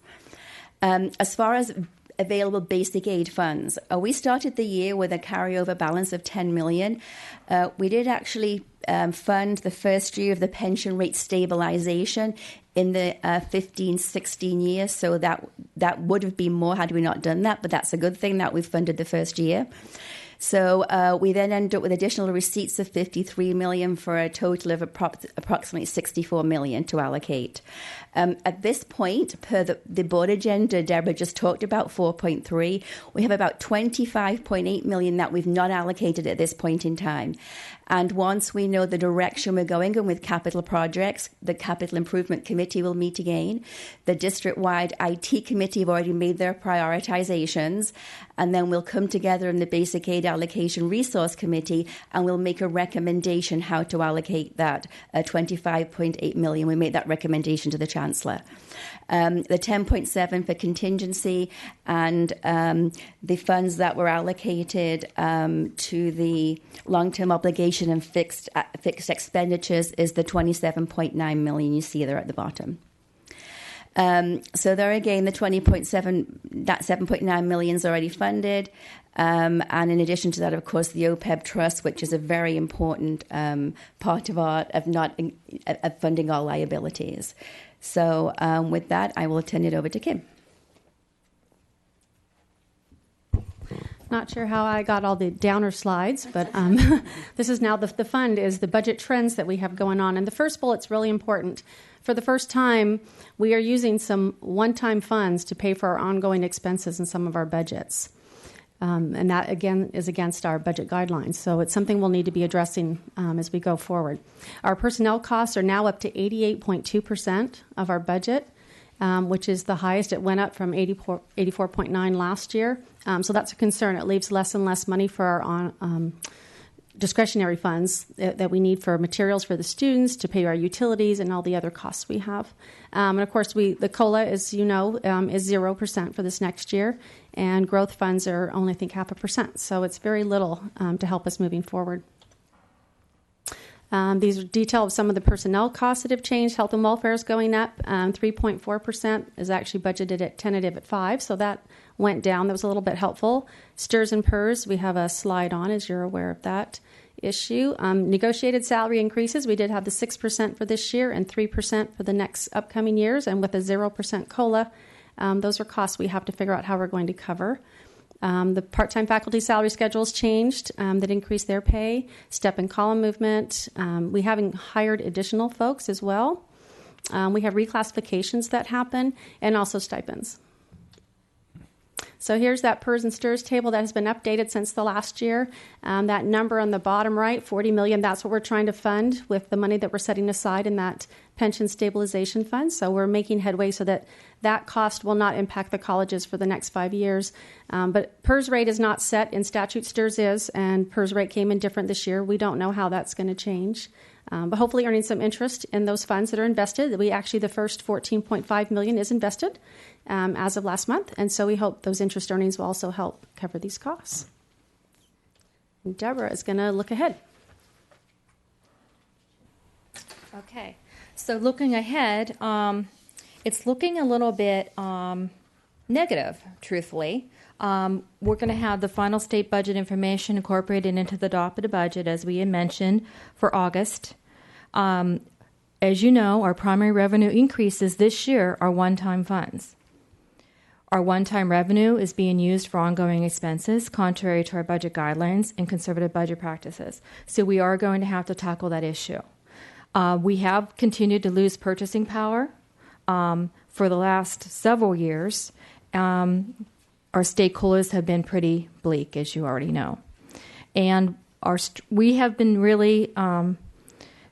As far as available basic aid funds, we started the year with a carryover balance of $10 million. We did actually fund the first year of the pension rate stabilization in the 15-16 years, so that would have been more had we not done that, but that's a good thing that we've funded the first year. So we then end up with additional receipts of $53 million for a total of approximately $64 million to allocate. At this point, per the board agenda, Deborah just talked about 4.3. We have about $25.8 million that we've not allocated at this point in time. And once we know the direction we're going in with capital projects, the Capital Improvement Committee will meet again. The district-wide IT committee have already made their prioritizations. And then we'll come together in the Basic Aid Allocation Resource Committee and we'll make a recommendation how to allocate that $25.8 million. We make that recommendation to the Chancellor. The 10.7 for contingency and the funds that were allocated to the long-term obligation and fixed expenditures is the $27.9 million you see there at the bottom. So there again, the 20.7, that 7.9 million is already funded. And in addition to that, of course, the OPEB trust, which is a very important part of funding our liabilities. So with that, I will turn it over to Kim. Not sure how I got all the downer slides, but this is now the fund is the budget trends that we have going on. And the first bullet's really important. For the first time, we are using some one-time funds to pay for our ongoing expenses in some of our budgets. And that, again, is against our budget guidelines. So it's something we'll need to be addressing as we go forward. Our personnel costs are now up to 88.2% of our budget, which is the highest. It went up from 84.9 last year. So that's a concern. It leaves less and less money for our discretionary funds that we need for materials for the students, to pay our utilities, and all the other costs we have. And of course, the COLA, as you know, is 0% for this next year, and growth funds are only, I think, 0.5%. So it's very little to help us moving forward. These are detail of some of the personnel costs that have changed. Health and welfare is going up. 3.4% is actually budgeted at tentative at 5%, so that went down. That was a little bit helpful. STIRS and PERS, we have a slide on, as you're aware of that issue. Negotiated salary increases, we did have the 6% for this year and 3% for the next upcoming years, and with a 0% COLA, those are costs we have to figure out how we're going to cover. The part-time faculty salary schedules changed that increased their pay. Step and column movement. We haven't hired additional folks as well. We have reclassifications that happen, and also stipends. So here's that PERS and STIRS table that has been updated since the last year. That number on the bottom right, $40 million, that's what we're trying to fund with the money that we're setting aside in that pension stabilization fund. So we're making headway so that that cost will not impact the colleges for the next 5 years. But PERS rate is not set in statute. STIRS is, and PERS rate came in different this year. We don't know how that's going to change. But hopefully earning some interest in those funds that are invested. The first $14.5 million is invested as of last month, and so we hope those interest earnings will also help cover these costs. And Deborah is going to look ahead. Okay, so looking ahead, it's looking a little bit negative, truthfully. We're going to have the final state budget information incorporated into the adopted budget, as we had mentioned, for August. As you know, our primary revenue increases this year are one-time funds. Our one-time revenue is being used for ongoing expenses, contrary to our budget guidelines and conservative budget practices. So we are going to have to tackle that issue. We have continued to lose purchasing power for the last several years. Our stakeholders have been pretty bleak, as you already know. And we have been really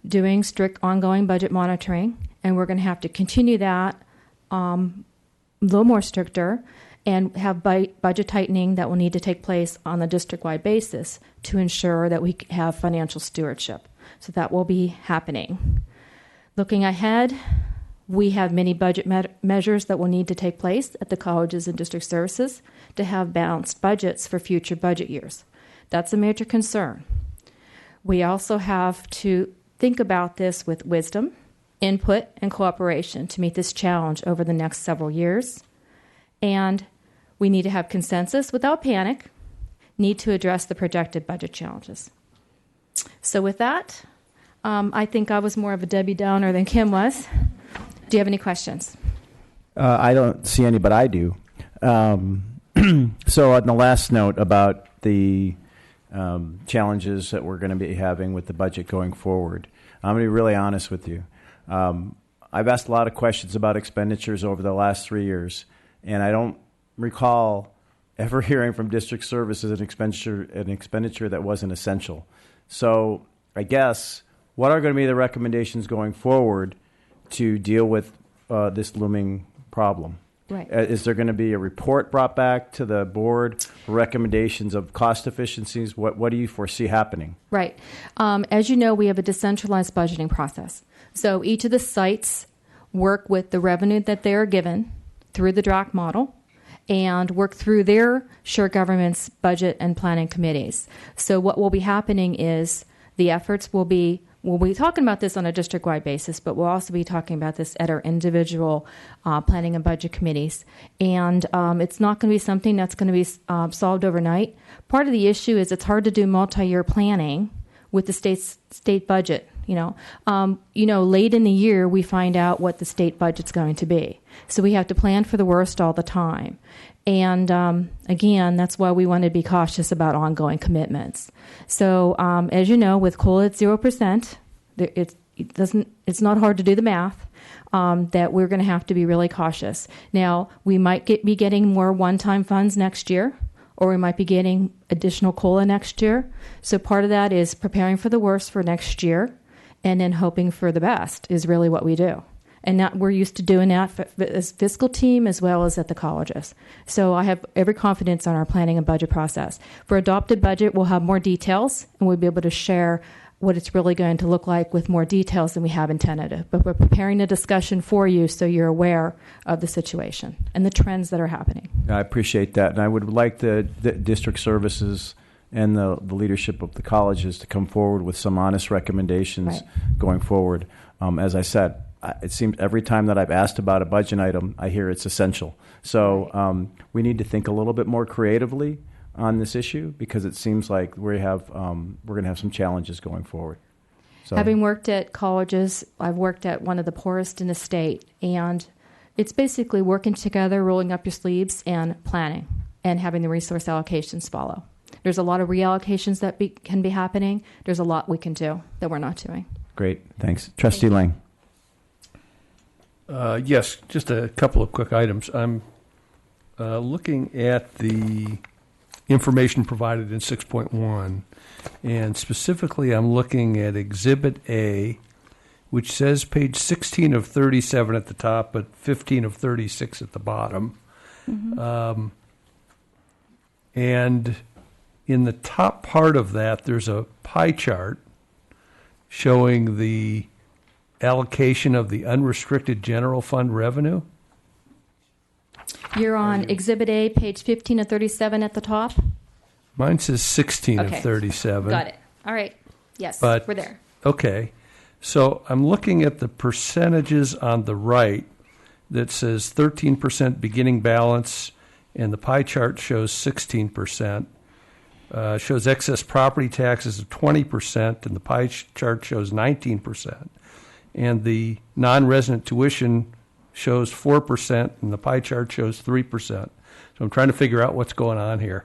doing strict ongoing budget monitoring, and we're going to have to continue that a little more stricter and have budget tightening that will need to take place on a district-wide basis to ensure that we have financial stewardship. So that will be happening. Looking ahead, we have many budget measures that will need to take place at the colleges and district services to have balanced budgets for future budget years. That's a major concern. We also have to think about this with wisdom, input, and cooperation to meet this challenge over the next several years. And we need to have consensus without panic, need to address the projected budget challenges. So with that, I think I was more of a Debbie Downer than Kim was. Do you have any questions? I don't see any, but I do. So on the last note about the challenges that we're going to be having with the budget going forward. I'm going to be really honest with you. I've asked a lot of questions about expenditures over the last 3 years, and I don't recall ever hearing from district services an expenditure that wasn't essential. So I guess what are going to be the recommendations going forward to deal with this looming problem? Right. Is there going to be a report brought back to the board, recommendations of cost efficiencies? What do you foresee happening? Right. As you know, we have a decentralized budgeting process. So each of the sites work with the revenue that they are given through the DRAC model and work through their shared government's budget and planning committees. So what will be happening is the efforts will be, we'll be talking about this on a district-wide basis, but we'll also be talking about this at our individual planning and budget committees. And it's not going to be something that's going to be solved overnight. Part of the issue is it's hard to do multi-year planning with the state budget. Late in the year, we find out what the state budget's going to be. So we have to plan for the worst all the time. And again, that's why we want to be cautious about ongoing commitments. So as you know, with COLA at 0%, it's not hard to do the math, that we're going to have to be really cautious. Now, we might be getting more one-time funds next year, or we might be getting additional COLA next year. So part of that is preparing for the worst for next year, and then hoping for the best is really what we do. And we're used to doing that as fiscal team as well as at the colleges. So I have every confidence on our planning and budget process. For adopted budget, we'll have more details, and we'll be able to share what it's really going to look like with more details than we have in tentative. But we're preparing a discussion for you so you're aware of the situation and the trends that are happening. I appreciate that. And I would like the district services and the leadership of the colleges to come forward with some honest recommendations going forward. As I said, it seems every time that I've asked about a budget item, I hear it's essential. So we need to think a little bit more creatively on this issue, because it seems like we're going to have some challenges going forward. So, having worked at colleges, I've worked at one of the poorest in the state, and it's basically working together, rolling up your sleeves, and planning, and having the resource allocations follow. There's a lot of reallocations that can be happening. There's a lot we can do that we're not doing. Great, thanks. Trustee Lang. Yes, just a couple of quick items. I'm looking at the information provided in 6.1, and specifically I'm looking at Exhibit A, which says page 16 of 37 at the top, but 15 of 36 at the bottom. Mm-hmm. And in the top part of that, there's a pie chart showing the allocation of the unrestricted general fund revenue. You're on Exhibit A, page 15 of 37 at the top? Mine says 16 of 37. Got it. All right. Yes, but, we're there. Okay. So I'm looking at the percentages on the right that says 13% beginning balance, and the pie chart shows 16%. Shows excess property taxes of 20%, and the pie chart shows 19%. And the non-resident tuition shows 4%, and the pie chart shows 3%. So I'm trying to figure out what's going on here.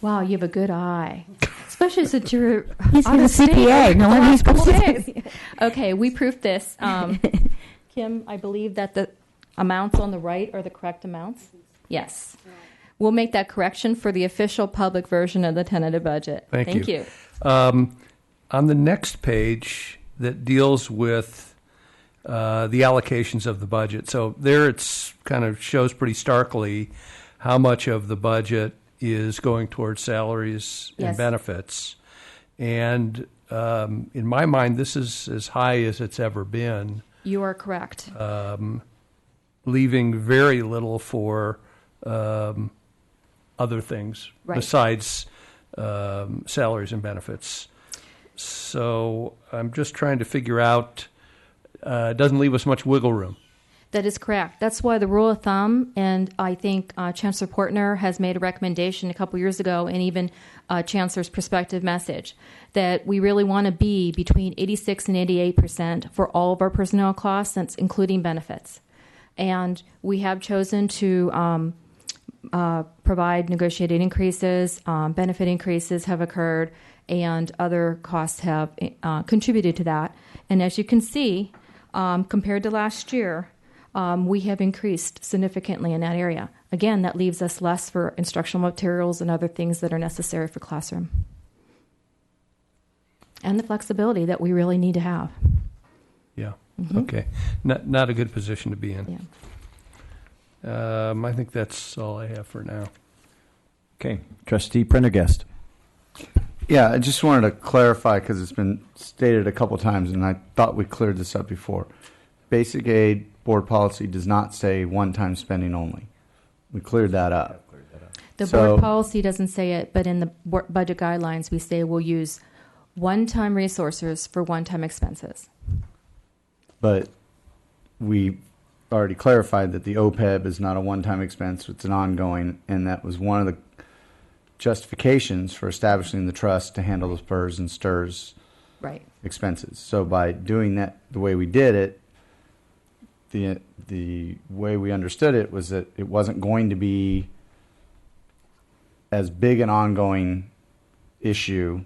Wow, you have a good eye, especially since you're he's on a CPA. No one needs to. Okay, we proofed this. Kim, I believe that the amounts on the right are the correct amounts. Yes. We'll make that correction for the official public version of the tentative budget. Thank you. On the next page that deals with the allocations of the budget. So there it's kind of shows pretty starkly how much of the budget is going towards salaries and benefits. And in my mind, this is as high as it's ever been. You are correct. Leaving very little for other things besides salaries and benefits. So I'm just trying to figure out, it doesn't leave us much wiggle room. That is correct. That's why the rule of thumb, and I think Chancellor Portner has made a recommendation a couple years ago, and even Chancellor's perspective message, that we really want to be between 86 and 88% for all of our personnel costs, that's including benefits. And we have chosen to provide negotiated increases, benefit increases have occurred, and other costs have contributed to that. And as you can see, compared to last year, we have increased significantly in that area. Again, that leaves us less for instructional materials and other things that are necessary for classroom. And the flexibility that we really need to have. Yeah. Mm-hmm. Okay. Not a good position to be in. Yeah. I think that's all I have for now. Okay. Trustee Prendergast. Yeah, I just wanted to clarify because it's been stated a couple times, and I thought we cleared this up before. Basic aid board policy does not say one-time spending only. We cleared that up. The board policy doesn't say it, but in the budget guidelines, we say we'll use one-time resources for one-time expenses. But we already clarified that the OPEB is not a one-time expense, it's an ongoing, and that was one of the justifications for establishing the trust to handle the spurs and stirs expenses. So by doing that the way we did it, the way we understood it was that it wasn't going to be as big an ongoing issue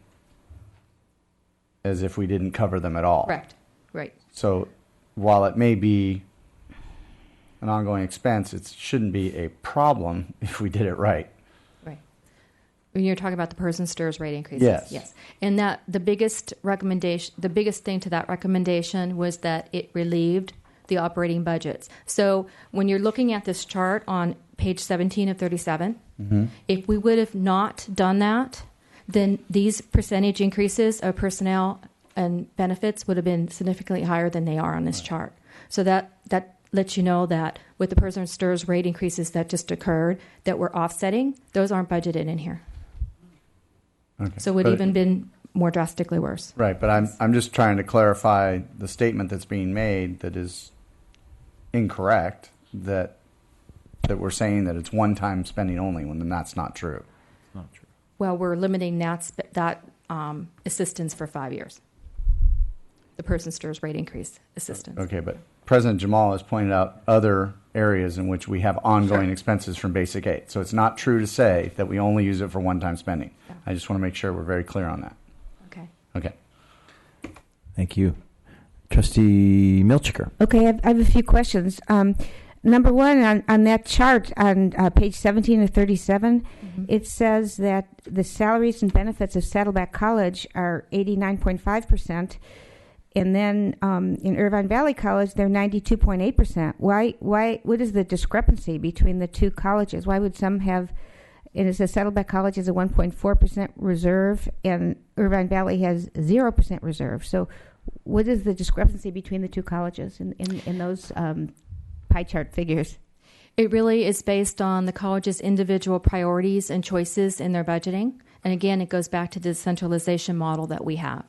as if we didn't cover them at all. Correct. Right. So while it may be an ongoing expense, it shouldn't be a problem if we did it right. Right. When you're talking about the PERS and STIRS rate increases. Yes. And that the biggest thing to that recommendation was that it relieved the operating budgets. So when you're looking at this chart on page 17 of 37, if we would have not done that, then these percentage increases of personnel and benefits would have been significantly higher than they are on this chart. So that lets you know that with the PERS and STIRS rate increases that just occurred that we're offsetting, those aren't budgeted in here. Okay. So it would even been more drastically worse. Right, but I'm just trying to clarify the statement that's being made that is incorrect, that we're saying that it's one-time spending only when that's not true. Not true. Well, we're limiting that assistance for 5 years. The PERS and STIRS rate increase assistance. Okay, but President Jamal has pointed out other areas in which we have ongoing expenses from basic aid. So it's not true to say that we only use it for one-time spending. Yeah. I just want to make sure we're very clear on that. Okay. Okay. Thank you. Trustee Milchiker. Okay, I have a few questions. Number one, on that chart on page 17 of 37, it says that the salaries and benefits of Saddleback College are 89.5%, and then in Irvine Valley College, they're 92.8%. Why? What is the discrepancy between the two colleges? Why would some have, and it says Saddleback College has a 1.4% reserve, and Irvine Valley has 0% reserve. So what is the discrepancy between the two colleges in those pie chart figures? It really is based on the college's individual priorities and choices in their budgeting. And again, it goes back to the centralization model that we have.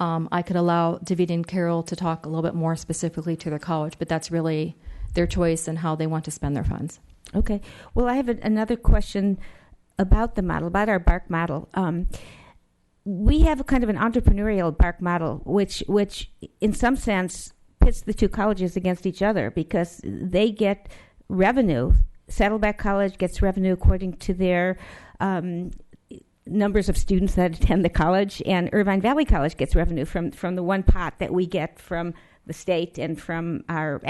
I could allow David and Carol to talk a little bit more specifically to their college, but that's really their choice and how they want to spend their funds. Okay. Well, I have another question about the model, about our BARC model. We have a kind of an entrepreneurial BARC model, which in some sense pits the two colleges against each other because they get revenue. Saddleback College gets revenue according to their numbers of students that attend the college, and Irvine Valley College gets revenue from the one pot that we get from the state and from our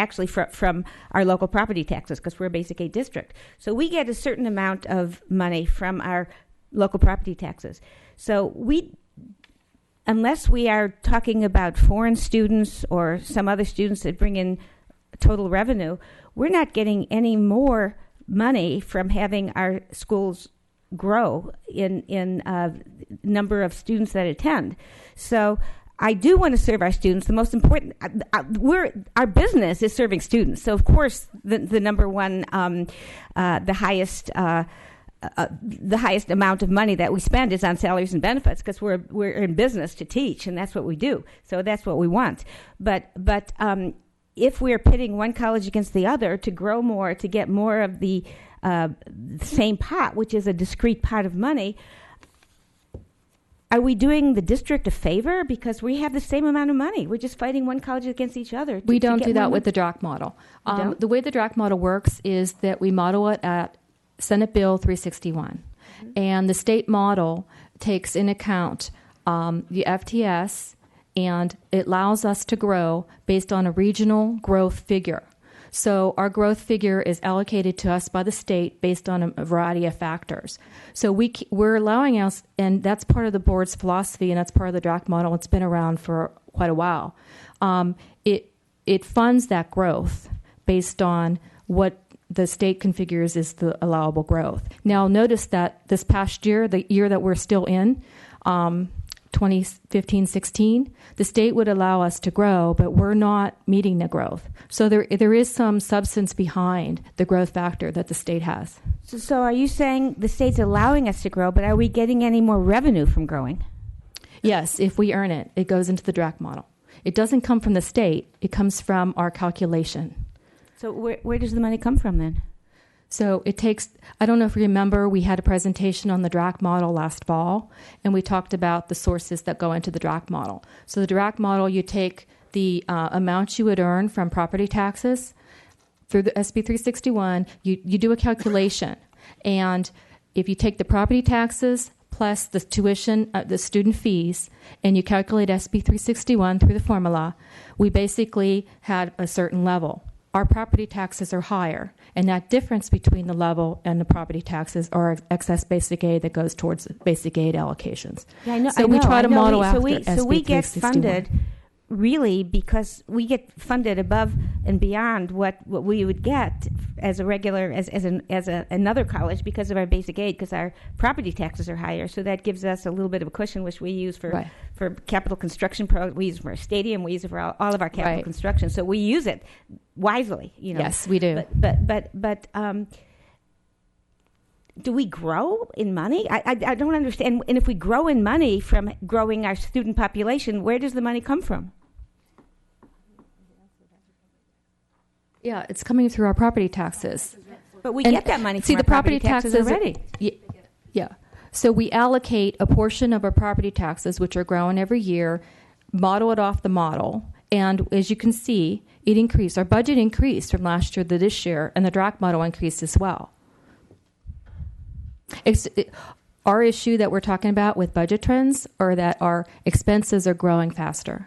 local property taxes because we're a basic aid district. So we get a certain amount of money from our local property taxes. So unless we are talking about foreign students or some other students that bring in total revenue, we're not getting any more money from having our schools grow in number of students that attend. So I do want to serve our students. The most important, our business is serving students. So of course, the number one, the highest amount of money that we spend is on salaries and benefits because we're in business to teach, and that's what we do. So that's what we want. But if we're pitting one college against the other to grow more, to get more of the same pot, which is a discrete pot of money, are we doing the district a favor because we have the same amount of money? We're just fighting one college against each other. We don't do that with the DRAC model. The way the DRAC model works is that we model it at Senate Bill 361. And the state model takes in account the FTS, and it allows us to grow based on a regional growth figure. So our growth figure is allocated to us by the state based on a variety of factors. So we're allowing us, and that's part of the board's philosophy, and that's part of the draft model. It's been around for quite a while. It funds that growth based on what the state configures is the allowable growth. Now, notice that this past year, the year that we're still in, 2015-16, the state would allow us to grow, but we're not meeting the growth. So there is some substance behind the growth factor that the state has. So are you saying the state's allowing us to grow, but are we getting any more revenue from growing? Yes, if we earn it, it goes into the DRAC model. It doesn't come from the state. It comes from our calculation. So where does the money come from then? So it takes, I don't know if you remember, we had a presentation on the DRAC model last fall, and we talked about the sources that go into the DRAC model. So the DRAC model, you take the amount you would earn from property taxes through the SB 361, you do a calculation. And if you take the property taxes plus the tuition, the student fees, and you calculate SB 361 through the formula, we basically had a certain level. Our property taxes are higher, and that difference between the level and the property taxes are excess basic aid that goes towards basic aid allocations. Yeah, I know. So we try to model after SB So we get 361. funded really because we get funded above and beyond what we would get as a regular as another college because of our basic aid, because our property taxes are higher. So that gives us a little bit of a cushion, which we use for capital construction. We use it for our stadium. We use it for all of our capital construction. So we use it wisely. Yes, we do. But do we grow in money? I don't understand. And if we grow in money from growing our student population, where does the money come from? Yeah, it's coming through our property taxes. But we get that money from the our property taxes already. Yeah. So we allocate a portion of our property taxes, which are growing every year, model it off the model, and as you can see, it increased. Our budget increased from last year to this year, and the DRAC model increased as well. Our issue that we're talking about with budget trends are that our expenses are growing faster.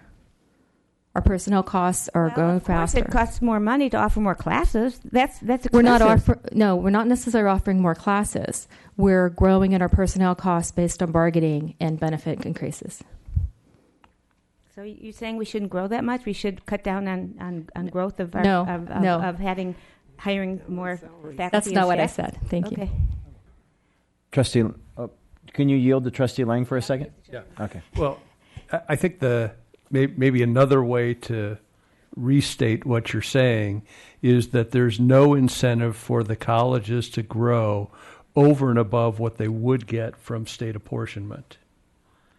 Our personnel costs are growing faster. It costs more money to offer more classes. That's expensive. We're not necessarily offering more classes. We're growing in our personnel costs based on bargaining and benefit increases. So you're saying we shouldn't grow that much? We should cut down on growth of our No. of hiring more faculty. That's not what I said. Thank you. Trustee, can you yield to Trustee Lang for a second? Yeah. Okay. Well, I think maybe another way to restate what you're saying is that there's no incentive for the colleges to grow over and above what they would get from state apportionment.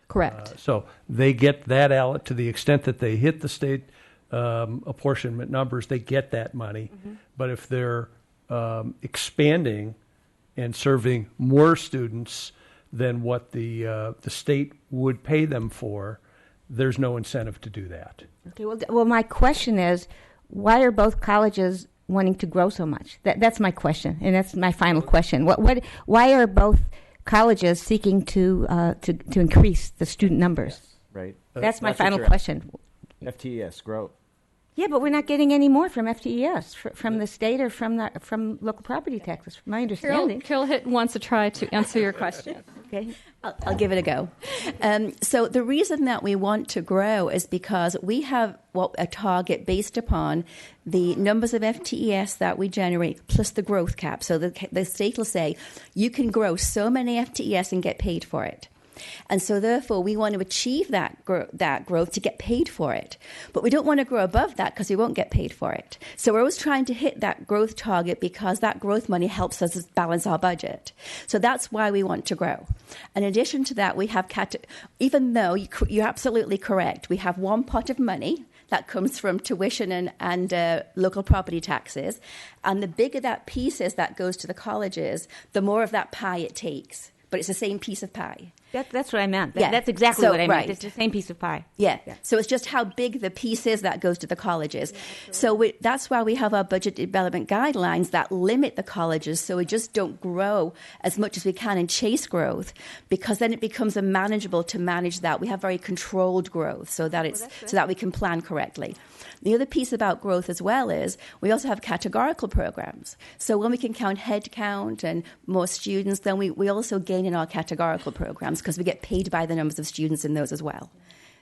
Correct. So they get that out to the extent that they hit the state apportionment numbers, they get that money. Mm-hmm. But if they're expanding and serving more students than what the state would pay them for, there's no incentive to do that. Okay. Well, my question is, why are both colleges wanting to grow so much? That's my question, and that's my final question. Why are both colleges seeking to increase the student numbers? Yes, right. That's my final question. FTES grow. Yeah, but we're not getting any more from FTES, from the state or from local property taxes, from my understanding. Carol Hitt wants to try to answer your question. Okay. I'll give it a go. So the reason that we want to grow is because we have a target based upon the numbers of FTES that we generate plus the growth cap. So the state will say, you can grow so many FTES and get paid for it. And so, therefore, we want to achieve that growth to get paid for it. But we don't want to grow above that because we won't get paid for it. So we're always trying to hit that growth target because that growth money helps us balance our budget. So that's why we want to grow. In addition to that, we have even though you're absolutely correct, we have one pot of money that comes from tuition and local property taxes. And the bigger that piece is that goes to the colleges, the more of that pie it takes. But it's the same piece of pie. That's what I meant. Yeah. That's exactly So, what I meant. right. It's the same piece of pie. Yeah. So it's just how big the piece is that goes to the colleges. So that's why we have our budget development guidelines that limit the colleges, so we just don't grow as much as we can and chase growth, because then it becomes manageable to manage that. We have very controlled growth so that so that we can plan correctly. The other piece about growth as well is we also have categorical programs. So when we can count head count and more students, then we also gain in our categorical programs because we get paid by the numbers of students in those as well.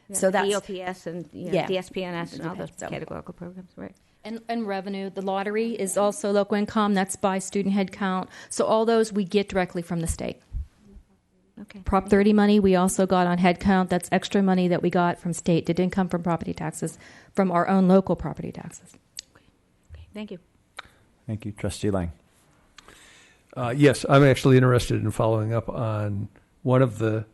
Yeah, so that's ELPS and DSPNS and all those categorical programs, right? And revenue. The lottery is also local income. That's by student head count. So all those we get directly from the state. Okay. Prop 30 money we also got on head count. That's extra money that we got from state. It didn't come from property taxes, from our own local property taxes. Okay. Thank you. Thank you. Trustee Lang. Yes, I'm actually interested in following up on one of the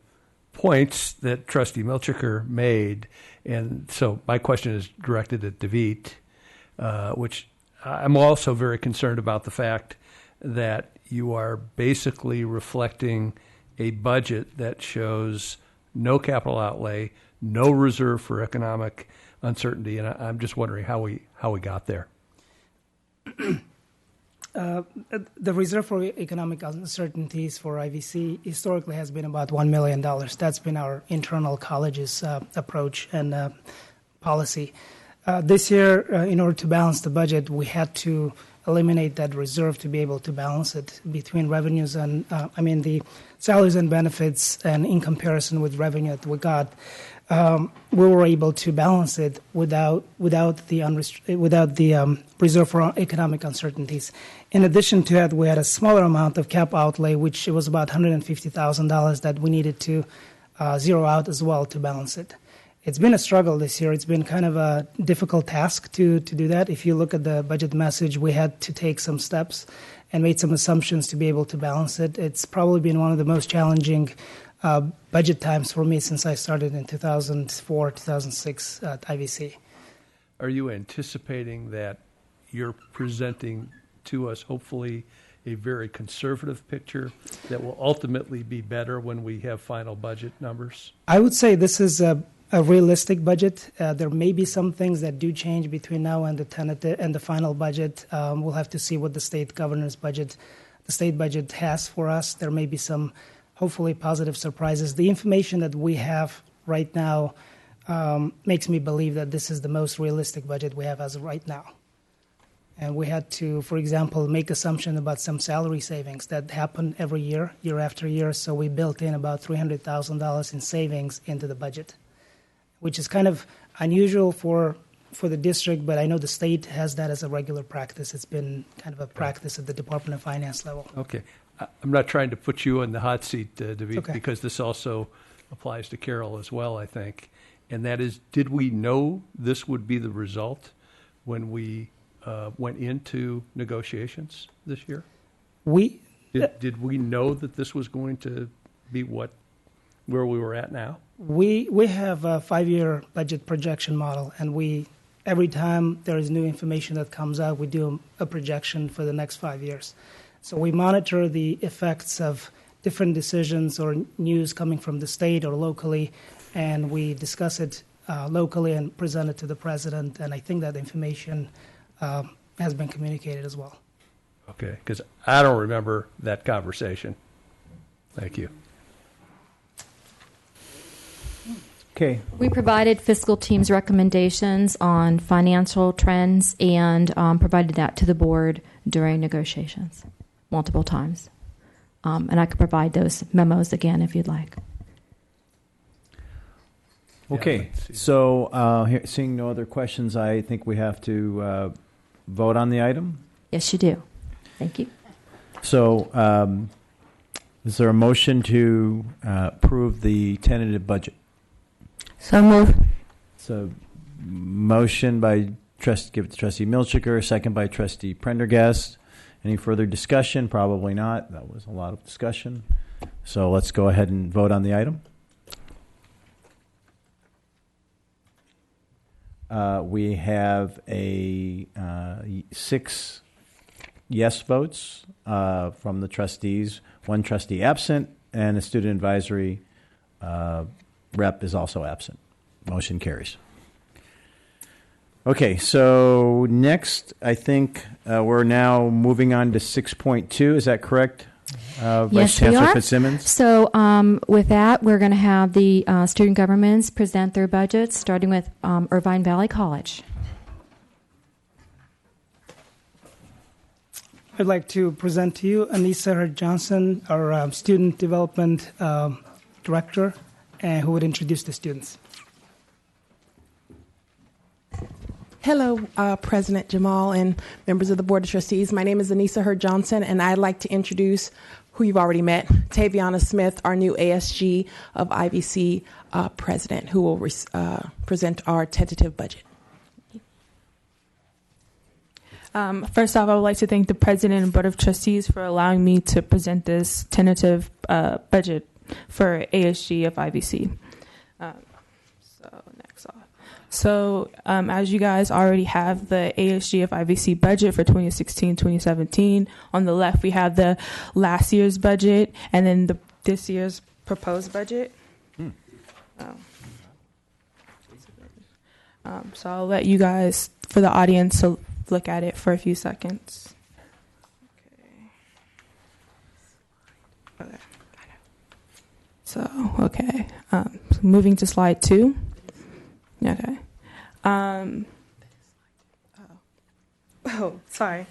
points that Trustee Milchiker made. And so my question is directed at David, which I'm also very concerned about the fact that you are basically reflecting a budget that shows no capital outlay, no reserve for economic uncertainty, and I'm just wondering how we got there. The reserve for economic uncertainties for IVC historically has been about $1 million. That's been our internal college's approach and policy. This year, in order to balance the budget, we had to eliminate that reserve to be able to balance it between revenues and, the salaries and benefits, and in comparison with revenue that we got. We were able to balance it without the reserve for economic uncertainties. In addition to that, we had a smaller amount of cap outlay, which was about $150,000 that we needed to zero out as well to balance it. It's been a struggle this year. It's been kind of a difficult task to do that. If you look at the budget message, we had to take some steps and made some assumptions to be able to balance it. It's probably been one of the most challenging budget times for me since I started in 2004, 2006 at IVC. Are you anticipating that you're presenting to us, hopefully, a very conservative picture that will ultimately be better when we have final budget numbers? I would say this is a realistic budget. There may be some things that do change between now and the tentative and the final budget. We'll have to see what the state governor's budget, the state budget has for us. There may be some, hopefully, positive surprises. The information that we have right now makes me believe that this is the most realistic budget we have as of right now. And we had to, for example, make assumption about some salary savings that happen every year, year after year. So we built in about $300,000 in savings into the budget, which is kind of unusual for the district, but I know the state has that as a regular practice. It's been kind of a practice at the Department of Finance level. Okay. I'm not trying to put you in the hot seat, David, okay, because this also applies to Carol as well, I think. And that is, did we know this would be the result when we went into negotiations this year? Did we know that this was going to be where we were at now? We have a 5-year budget projection model, and every time there is new information that comes out, we do a projection for the next 5 years. So we monitor the effects of different decisions or news coming from the state or locally, and we discuss it locally and present it to the president, and I think that information has been communicated as well. Okay, because I don't remember that conversation. Thank you. Okay. We provided fiscal team's recommendations on financial trends and provided that to the board during negotiations multiple times. And I could provide those memos again if you'd like. Okay. So seeing no other questions, I think we have to vote on the item. Yes, you do. Thank you. So is there a motion to approve the tentative budget? So moved. So motion by give it to Trustee Milchiker, second by Trustee Prendergast. Any further discussion? Probably not. That was a lot of discussion. So let's go ahead and vote on the item. We have a 6 yes votes from the trustees, 1 trustee absent, and a student advisory rep is also absent. Motion carries. Okay, so next, I think we're now moving on to 6.2. Is that correct, Vice Yes, Chancellor we are. Fitzsimmons? So with that, we're going to have the student governments present their budgets, starting with Irvine Valley College. I'd like to present to you Anissa Johnson, our Student Development Director, who would introduce the students. Hello, President Jamal and members of the Board of Trustees. My name is Anissa Hurd Johnson, and I'd like to introduce who you've already met, Taviana Smith, our new ASG of IVC President, who will present our tentative budget. First off, I would like to thank the President and Board of Trustees for allowing me to present this tentative budget for ASG of IVC. So as you guys already have the ASG of IVC budget for 2016-2017, on the left we have the last year's budget and then this year's proposed budget. So I'll let you guys, for the audience, to look at it for a few seconds. So moving to slide 2. Okay. Sorry.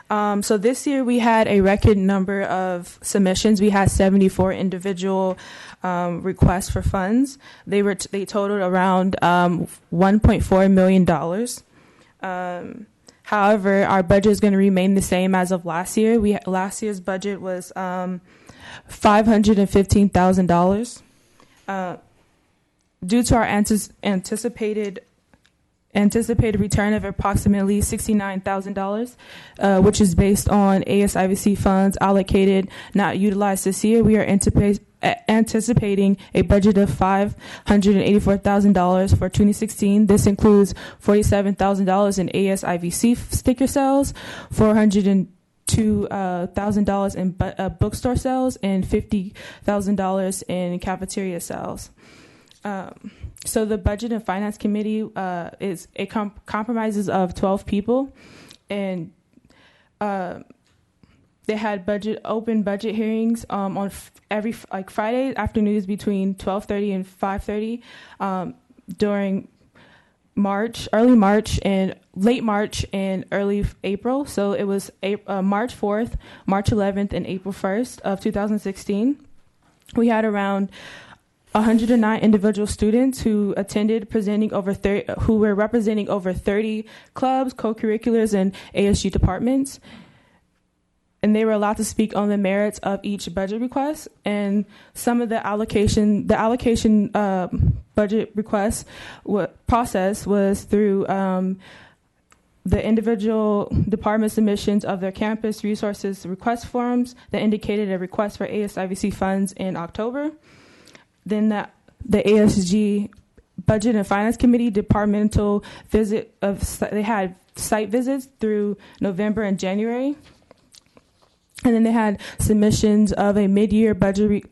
So this year we had a record number of submissions. We had 74 individual requests for funds. They totaled around $1.4 million. However, our budget is going to remain the same as of last year. Last year's budget was $515,000. Due to our anticipated return of approximately $69,000, which is based on ASIVC funds allocated not utilized this year, we are anticipating a budget of $584,000 for 2016. This includes $47,000 in ASIVC sticker sales, $402,000 in bookstore sales, and $50,000 in cafeteria sales. So the Budget and Finance Committee compromises of 12 people, and they had open budget hearings on every Friday afternoons between 12:30 and 5:30 during early March and late March and early April. So it was March 4th, March 11th, and April 1st of 2016. We had around 109 individual students who attended, who were representing over 30 clubs, co-curriculars, and ASG departments. And they were allowed to speak on the merits of each budget request. And some of the allocation budget request process was through the individual department submissions of their campus resources request forms that indicated a request for ASIVC funds in October. Then the ASG Budget and Finance Committee departmental they had site visits through November and January. And then they had submissions of a mid-year budget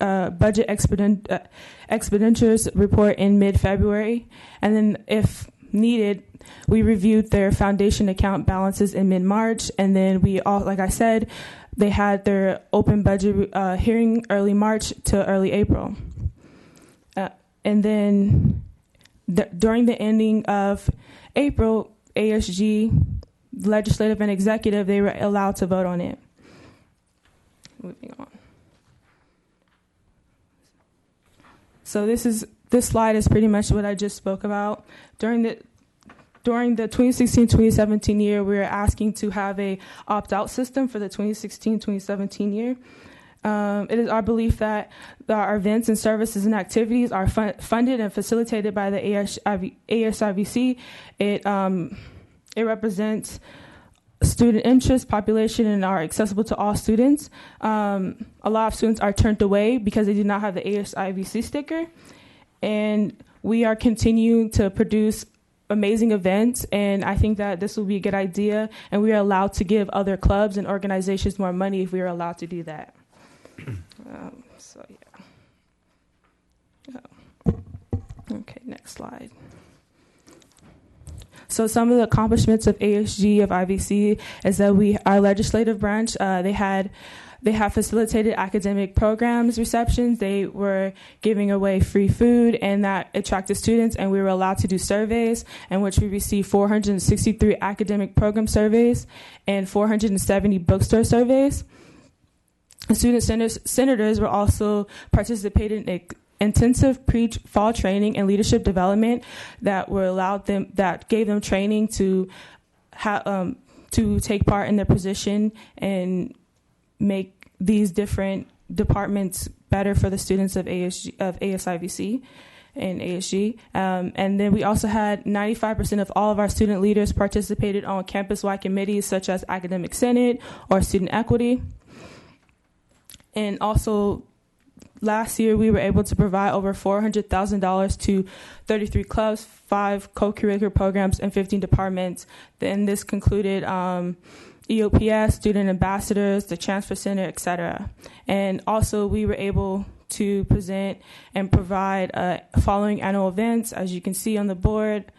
expenditures report in mid-February. And then if needed, we reviewed their foundation account balances in mid-March. And then like I said, they had their open budget hearing early March to early April. And then during the ending of April, ASG, legislative and executive, they were allowed to vote on it. Moving on. So this slide is pretty much what I just spoke about. During the 2016-2017 year, we were asking to have a opt-out system for the 2016-2017 year. It is our belief that our events and services and activities are funded and facilitated by the ASIVC. It represents student interest, population, and are accessible to all students. A lot of students are turned away because they do not have the ASIVC sticker. And we are continuing to produce amazing events, and I think that this will be a good idea, and we are allowed to give other clubs and organizations more money if we are allowed to do that. Okay, next slide. So some of the accomplishments of ASG of IVC is that our legislative branch, they have facilitated academic programs receptions. They were giving away free food, and that attracted students, and we were allowed to do surveys, in which we received 463 academic program surveys and 470 bookstore surveys. The student senators were also participating in intensive pre-fall training and leadership development that gave them training to take part in their position and make these different departments better for the students of ASIVC and ASG. And then we also had 95% of all of our student leaders participated on campus-wide committees such as Academic Senate or Student Equity. And also, last year, we were able to provide over $400,000 to 33 clubs, 5 co-curricular programs, and 15 departments. Then this concluded EOPS, student ambassadors, the transfer center, etc. And also, we were able to present and provide following annual events. As you can see on the board,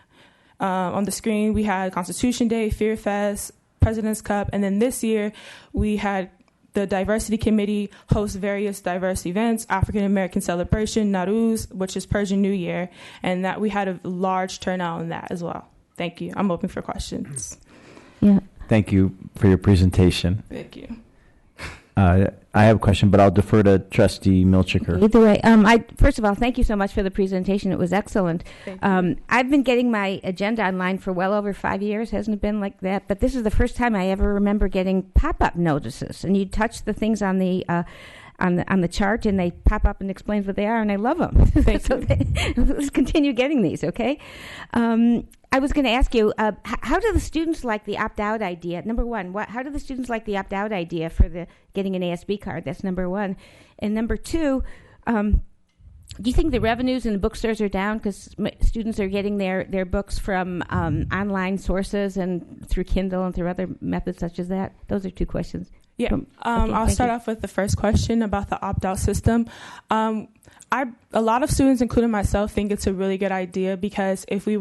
on the screen, we had Constitution Day, Fear Fest, President's Cup, and then this year, we had the Diversity Committee hosts various diverse events, African American Celebration, Nowruz, which is Persian New Year, and that we had a large turnout on that as well. Thank you. I'm open for questions. Yeah. Thank you for your presentation. Thank you. I have a question, but I'll defer to Trustee Milchiker. Either way, first of all, thank you so much for the presentation. It was excellent. I've been getting my agenda online for well over 5 years. Hasn't it been like that? But this is the first time I ever remember getting pop-up notices. And you touch the things on the chart, and they pop up and explains what they are, and I love them. Let's continue getting these, okay? I was going to ask you, how do the students like the opt-out idea? Number one, how do the students like the opt-out idea for getting an ASB card? That's number one. And number two, do you think the revenues in the bookstores are down because students are getting their books from online sources and through Kindle and through other methods such as that? Those are two questions. Yeah, I'll start off with the first question about the opt-out system. A lot of students, including myself, think it's a really good idea because if we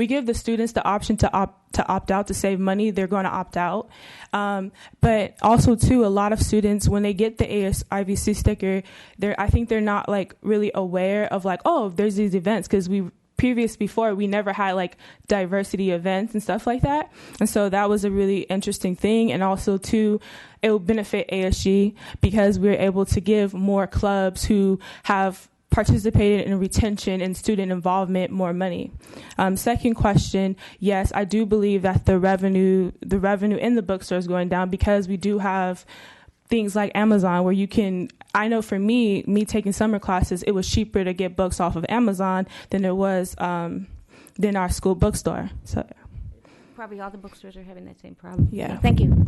give the students the option to opt out to save money, they're going to opt out. But also, too, a lot of students, when they get the ASIVC sticker, I think they're not really aware of there's these events because before we never had diversity events and stuff like that. And so that was a really interesting thing. And also too, it will benefit ASG because we're able to give more clubs who have participated in retention and student involvement more money. Second question, yes, I do believe that the revenue in the bookstore is going down because we do have things like Amazon where I know for me taking summer classes, it was cheaper to get books off of Amazon than it was than our school bookstore. So probably all the bookstores are having that same problem. Yeah. Thank you.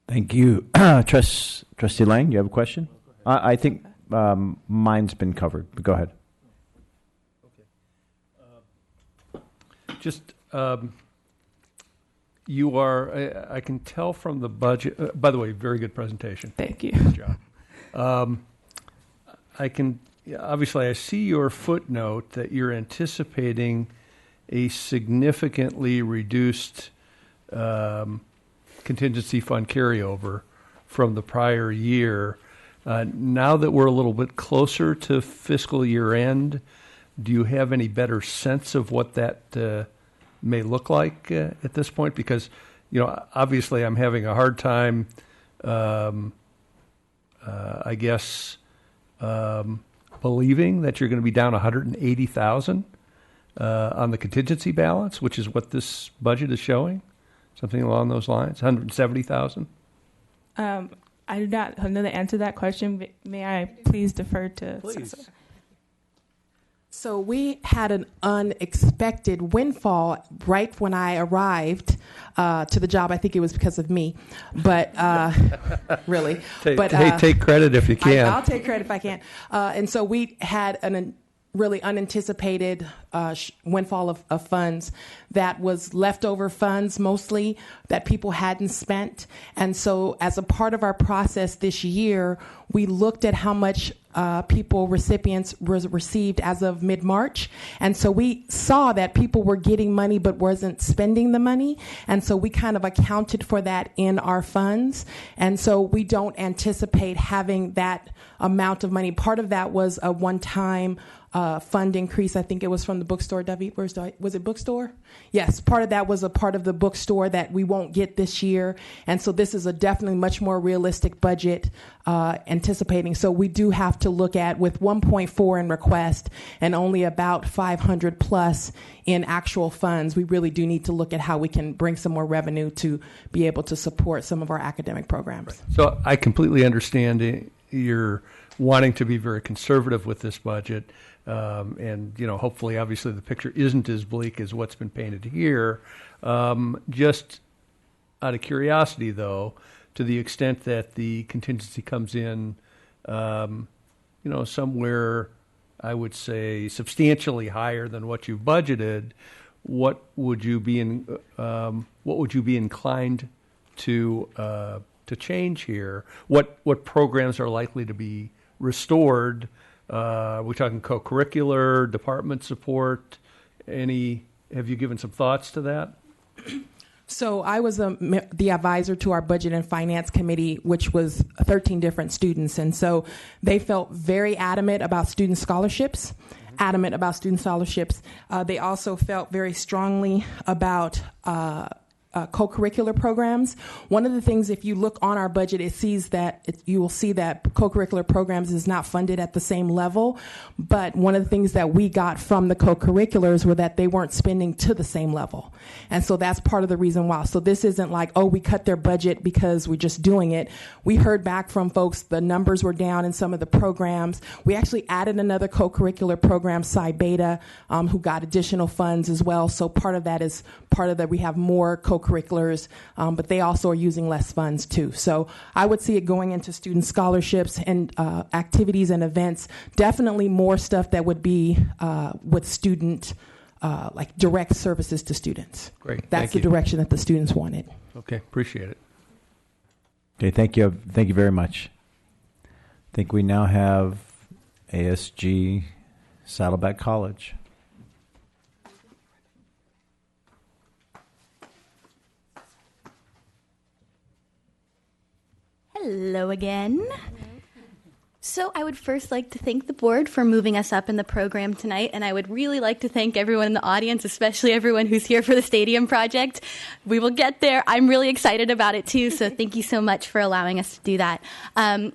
Thank you. Trustee Lang, you have a question? I think mine's been covered, but go ahead. Okay. You are, I can tell from the budget, by the way, very good presentation. Thank you. Good job. Obviously I see your footnote that you're anticipating a significantly reduced contingency fund carryover from the prior year. Now that we're a little bit closer to fiscal year end, do you have any better sense of what that may look like at this point? Because, obviously I'm having a hard time, believing that you're going to be down $180,000 on the contingency balance, which is what this budget is showing, something along those lines, $170,000. I do not know the answer to that question. May I please defer to Chancellor? So we had an unexpected windfall right when I arrived to the job. I think it was because of me, but really. Take credit if you can. I'll take credit if I can. And so we had a really unanticipated windfall of funds that was leftover funds mostly that people hadn't spent. And so as a part of our process this year, we looked at how much recipients was received as of mid-March. And so we saw that people were getting money but wasn't spending the money. And so we kind of accounted for that in our funds. And so we don't anticipate having that amount of money. Part of that was a one-time fund increase. I think it was from the bookstore. David, was it bookstore? Yes, part of that was a part of the bookstore that we won't get this year. And so this is a definitely much more realistic budget anticipating. So we do have to look at, with 1.4 in request and only about 500 plus in actual funds, we really do need to look at how we can bring some more revenue to be able to support some of our academic programs. So I completely understand you're wanting to be very conservative with this budget. And, hopefully, obviously, the picture isn't as bleak as what's been painted here. Just out of curiosity, though, to the extent that the contingency comes in, somewhere, I would say, substantially higher than what you budgeted, what would you be inclined to change here? What programs are likely to be restored? We're talking co-curricular, department support. Have you given some thoughts to that? So I was the advisor to our Budget and Finance Committee, which was 13 different students. And so they felt very adamant about student scholarships. They also felt very strongly about co-curricular programs. One of the things, if you look on our budget, you will see that co-curricular programs is not funded at the same level. But one of the things that we got from the co-curriculars were that they weren't spending to the same level. And so that's part of the reason why. So this isn't like, oh, we cut their budget because we're just doing it. We heard back from folks, the numbers were down in some of the programs. We actually added another co-curricular program, Psi Beta, who got additional funds as well. So part of that is we have more co-curriculars, but they also are using less funds too. So I would see it going into student scholarships and activities and events. Definitely more stuff that would be with student, like direct services to students. Great. That's the direction that the students wanted. Okay, appreciate it. Okay, thank you. Thank you very much. I think we now have ASG Saddleback College. Hello again. So I would first like to thank the board for moving us up in the program tonight, and I would really like to thank everyone in the audience, especially everyone who's here for the stadium project. We will get there. I'm really excited about it too, so thank you so much for allowing us to do that.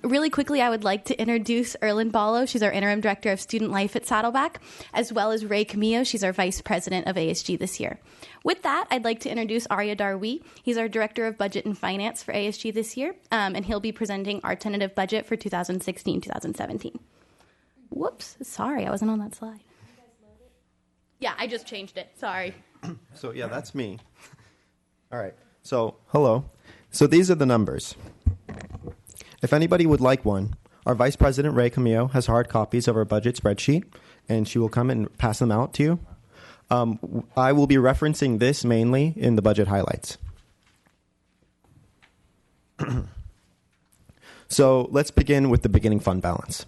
Really quickly, I would like to introduce Erlyn Ballo. She's our Interim Director of Student Life at Saddleback, as well as Ray Camillo. She's our Vice President of ASG this year. With that, I'd like to introduce Arya Darwi. He's our Director of Budget and Finance for ASG this year, and he'll be presenting our tentative budget for 2016-2017. Whoops, sorry, I wasn't on that slide. Yeah, I just changed it, sorry. So yeah, that's me. All right, so hello. So these are the numbers. If anybody would like one, our Vice President, Ray Camillo, has hard copies of our budget spreadsheet, and she will come and pass them out to you. I will be referencing this mainly in the budget highlights. So let's begin with the beginning fund balance.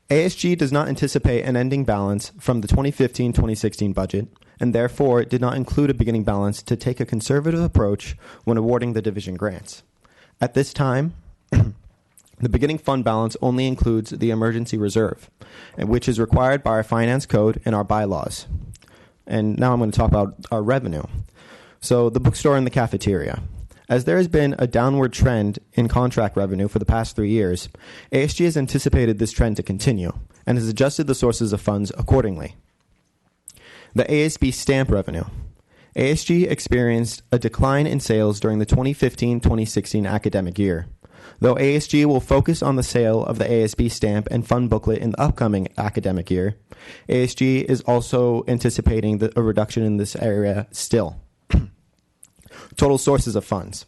ASG does not anticipate an ending balance from the 2015-2016 budget, and therefore it did not include a beginning balance to take a conservative approach when awarding the division grants. At this time, the beginning fund balance only includes the emergency reserve, which is required by our finance code and our bylaws. And now I'm going to talk about our revenue. So the bookstore and the cafeteria. As there has been a downward trend in contract revenue for the past 3 years, ASG has anticipated this trend to continue and has adjusted the sources of funds accordingly. The ASB stamp revenue. ASG experienced a decline in sales during the 2015-2016 academic year. Though ASG will focus on the sale of the ASB stamp and fund booklet in the upcoming academic year, ASG is also anticipating a reduction in this area still. Total sources of funds.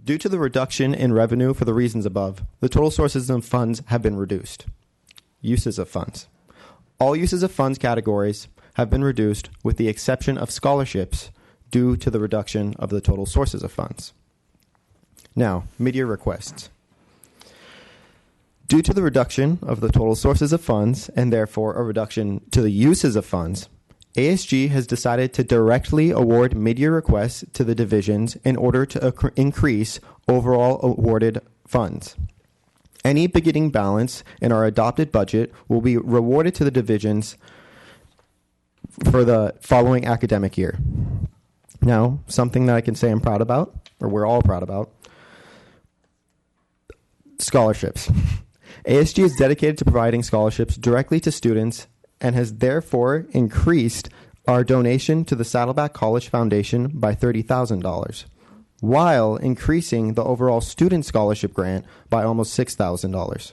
Due to the reduction in revenue for the reasons above, the total sources of funds have been reduced. Uses of funds. All uses of funds categories have been reduced with the exception of scholarships due to the reduction of the total sources of funds. Now, mid-year requests. Due to the reduction of the total sources of funds and therefore a reduction to the uses of funds, ASG has decided to directly award mid-year requests to the divisions in order to increase overall awarded funds. Any beginning balance in our adopted budget will be rewarded to the divisions for the following academic year. Now, something that I can say I'm proud about, or we're all proud about, scholarships. ASG is dedicated to providing scholarships directly to students and has therefore increased our donation to the Saddleback College Foundation by $30,000, while increasing the overall student scholarship grant by almost $6,000.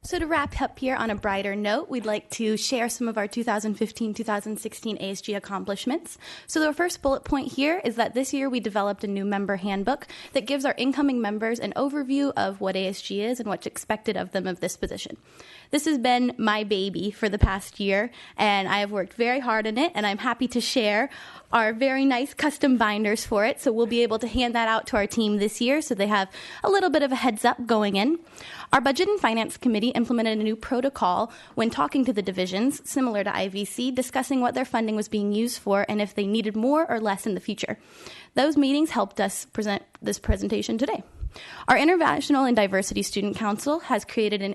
So to wrap up here on a brighter note, we'd like to share some of our 2015-2016 ASG accomplishments. So the first bullet point here is that this year we developed a new member handbook that gives our incoming members an overview of what ASG is and what's expected of them of this position. This has been my baby for the past year, and I have worked very hard on it, and I'm happy to share our very nice custom binders for it. So we'll be able to hand that out to our team this year so they have a little bit of a heads up going in. Our Budget and Finance Committee implemented a new protocol when talking to the divisions, similar to IVC, discussing what their funding was being used for and if they needed more or less in the future. Those meetings helped us present this presentation today. Our International and Diversity Student Council has created an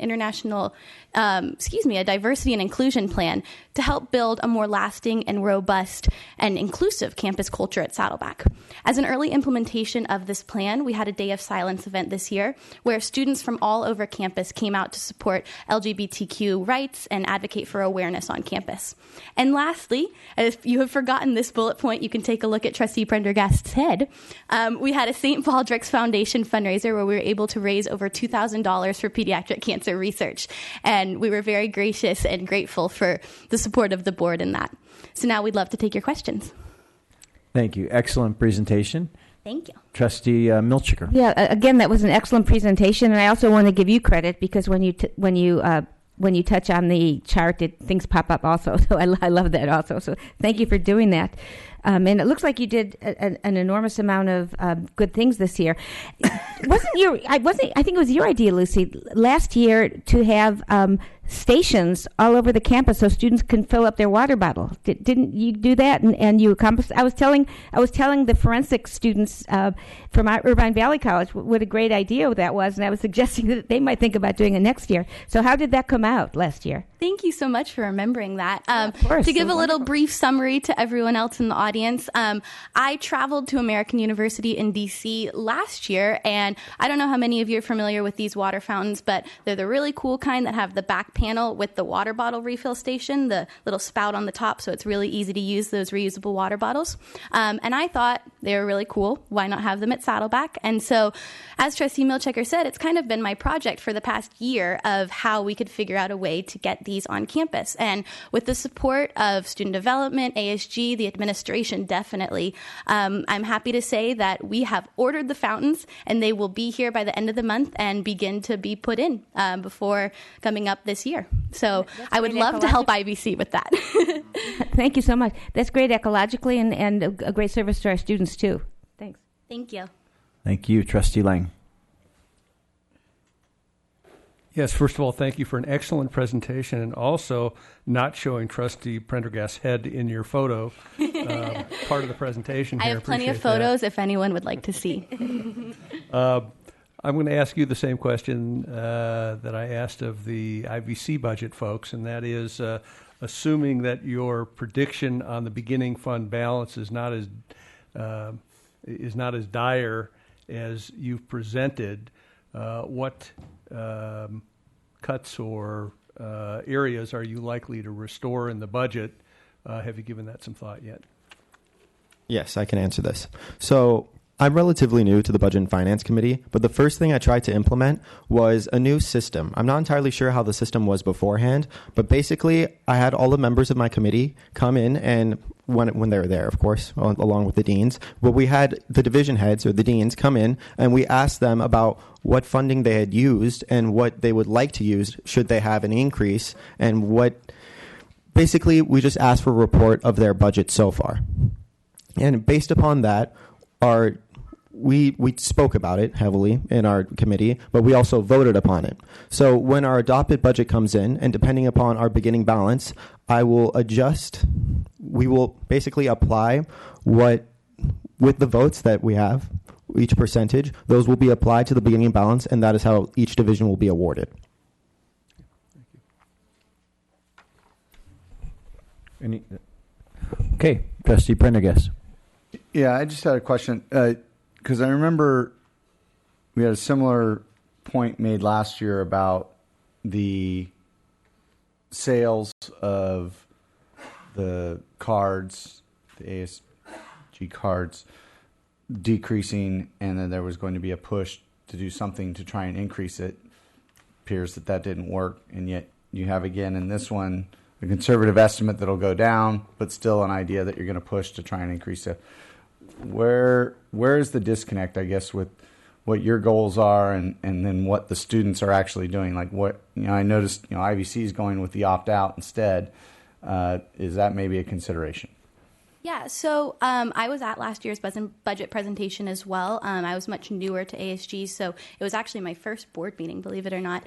a diversity and inclusion plan to help build a more lasting and robust and inclusive campus culture at Saddleback. As an early implementation of this plan, we had a Day of Silence event this year where students from all over campus came out to support LGBTQ rights and advocate for awareness on campus. And lastly, if you have forgotten this bullet point, you can take a look at Trustee Prendergast's head. We had a St. Baldrick's Foundation fundraiser where we were able to raise over $2,000 for pediatric cancer research. And we were very gracious and grateful for the support of the board in that. So now we'd love to take your questions. Thank you. Excellent presentation. Thank you. Trustee Milchiker. Yeah, again, that was an excellent presentation, and I also want to give you credit because when you touch on the chart, things pop up also. So I love that also. So thank you for doing that. And it looks like you did an enormous amount of good things this year. I think it was your idea, Lucy, last year to have stations all over the campus so students can fill up their water bottle. Didn't you do that? And you accomplished. I was telling the forensic students from Irvine Valley College what a great idea that was, and I was suggesting that they might think about doing it next year. So how did that come out last year? Thank you so much for remembering that. Of course. To give a little brief summary to everyone else in the audience, I traveled to American University in D.C. last year, and I don't know how many of you are familiar with these water fountains, but they're the really cool kind that have the back panel with the water bottle refill station, the little spout on the top, so it's really easy to use those reusable water bottles. And I thought they were really cool. Why not have them at Saddleback? And so, as Trustee Milchiker said, it's kind of been my project for the past year of how we could figure out a way to get these on campus. And with the support of student development, ASG, the administration, definitely, I'm happy to say that we have ordered the fountains, and they will be here by the end of the month and begin to be put in before coming up this year. So I would love to help IVC with that. Thank you so much. That's great ecologically and a great service to our students, too. Thanks. Thank you. Thank you, Trustee Lang. Yes, first of all, thank you for an excellent presentation and also not showing Trustee Prendergast's head in your photo, part of the presentation here. I have plenty of photos if anyone would like to see. I'm going to ask you the same question that I asked of the IVC budget folks, and that is, assuming that your prediction on the beginning fund balance is not as dire as you've presented, what cuts or areas are you likely to restore in the budget? Have you given that some thought yet? Yes, I can answer this. So I'm relatively new to the Budget and Finance Committee, but the first thing I tried to implement was a new system. I'm not entirely sure how the system was beforehand, but basically I had all the members of my committee come in, and when they were there, of course, along with the deans, but we had the division heads or the deans come in, and we asked them about what funding they had used and what they would like to use should they have an increase, and basically we just asked for a report of their budget so far. And based upon that, we spoke about it heavily in our committee, but we also voted upon it. So when our adopted budget comes in, and depending upon our beginning balance, I will adjust. We will basically apply what, with the votes that we have, each percentage, those will be applied to the beginning balance, and that is how each division will be awarded. Okay, Trustee Prendergast. Yeah, I just had a question because I remember we had a similar point made last year about the sales of the cards, the ASG cards, decreasing, and then there was going to be a push to do something to try and increase it. Appears that didn't work, and yet you have again in this one a conservative estimate that'll go down, but still an idea that you're going to push to try and increase it. Where is the disconnect, I guess, with what your goals are and then what the students are actually doing? Like what, I noticed, IVC is going with the opt-out instead. Is that maybe a consideration? Yeah, so I was at last year's budget presentation as well. I was much newer to ASG, so it was actually my first board meeting, believe it or not.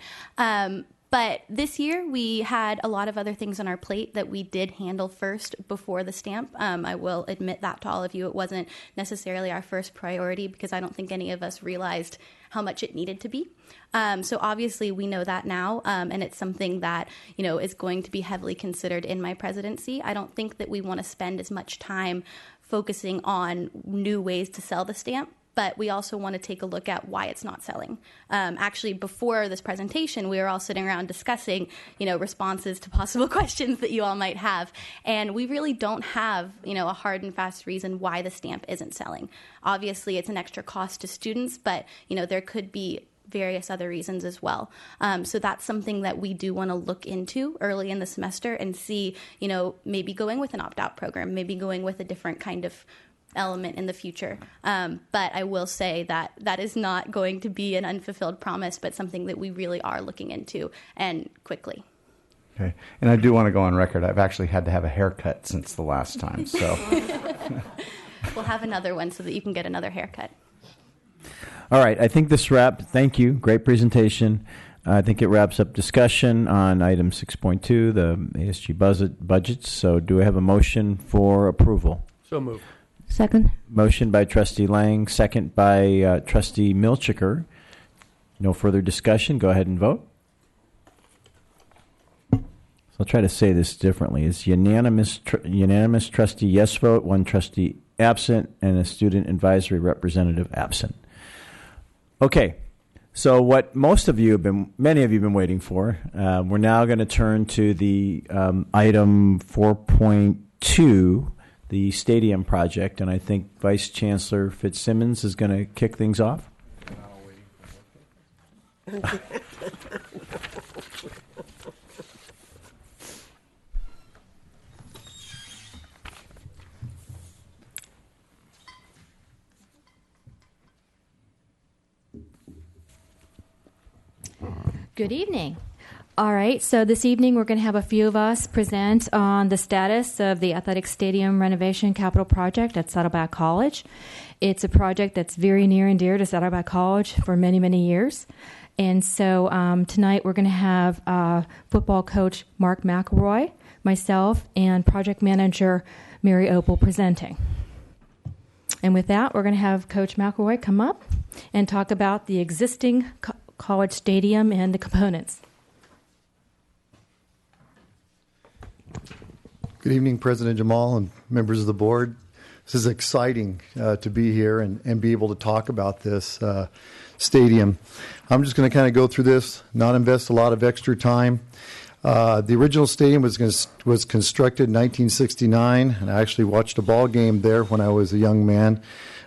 But this year we had a lot of other things on our plate that we did handle first before the stamp. I will admit that to all of you. It wasn't necessarily our first priority because I don't think any of us realized how much it needed to be. So obviously we know that now, and it's something that, is going to be heavily considered in my presidency. I don't think that we want to spend as much time focusing on new ways to sell the stamp, but we also want to take a look at why it's not selling. Actually, before this presentation, we were all sitting around discussing, responses to possible questions that you all might have. And we really don't have, a hard and fast reason why the stamp isn't selling. Obviously, it's an extra cost to students, but, there could be various other reasons as well. So that's something that we do want to look into early in the semester and see, maybe going with an opt-out program, maybe going with a different kind of element in the future. But I will say that is not going to be an unfulfilled promise, but something that we really are looking into and quickly. Okay. And I do want to go on record. I've actually had to have a haircut since the last time. So we'll have another one so that you can get another haircut. All right. I think this thank you. Great presentation. I think it wraps up discussion on item 6.2, the ASG budgets. So do I have a motion for approval? So moved. Second. Motion by Trustee Lang, second by Trustee Milchiker. No further discussion. Go ahead and vote. So I'll try to say this differently. It's unanimous trustee yes vote, one trustee absent, and a student advisory representative absent. Okay. So what many of you have been waiting for, we're now going to turn to the item 4.2, the stadium project, and I think Vice Chancellor Fitzsimmons is going to kick things off. Good evening. All right, so this evening we're going to have a few of us present on the status of the athletic stadium renovation capital project at Saddleback College. It's a project that's very near and dear to Saddleback College for many, many years. And so tonight we're going to have football coach Mark McElroy, myself, and project manager Mary Opal presenting. And with that, we're going to have Coach McElroy come up and talk about the existing college stadium and the components. Good evening, President Jamal and members of the board. This is exciting to be here and be able to talk about this stadium. I'm just going to kind of go through this, not invest a lot of extra time. The original stadium was constructed in 1969, and I actually watched a ball game there when I was a young man.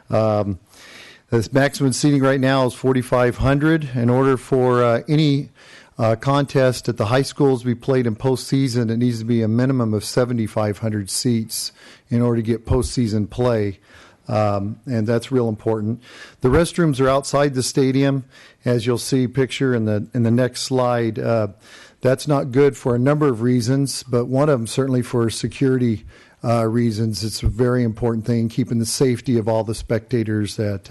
The maximum seating right now is 4,500. In order for any contest at the high schools be played in postseason, it needs to be a minimum of 7,500 seats in order to get postseason play, and that's real important. The restrooms are outside the stadium, as you'll see picture in the next slide. That's not good for a number of reasons, but one of them certainly for security reasons. It's a very important thing, keeping the safety of all the spectators at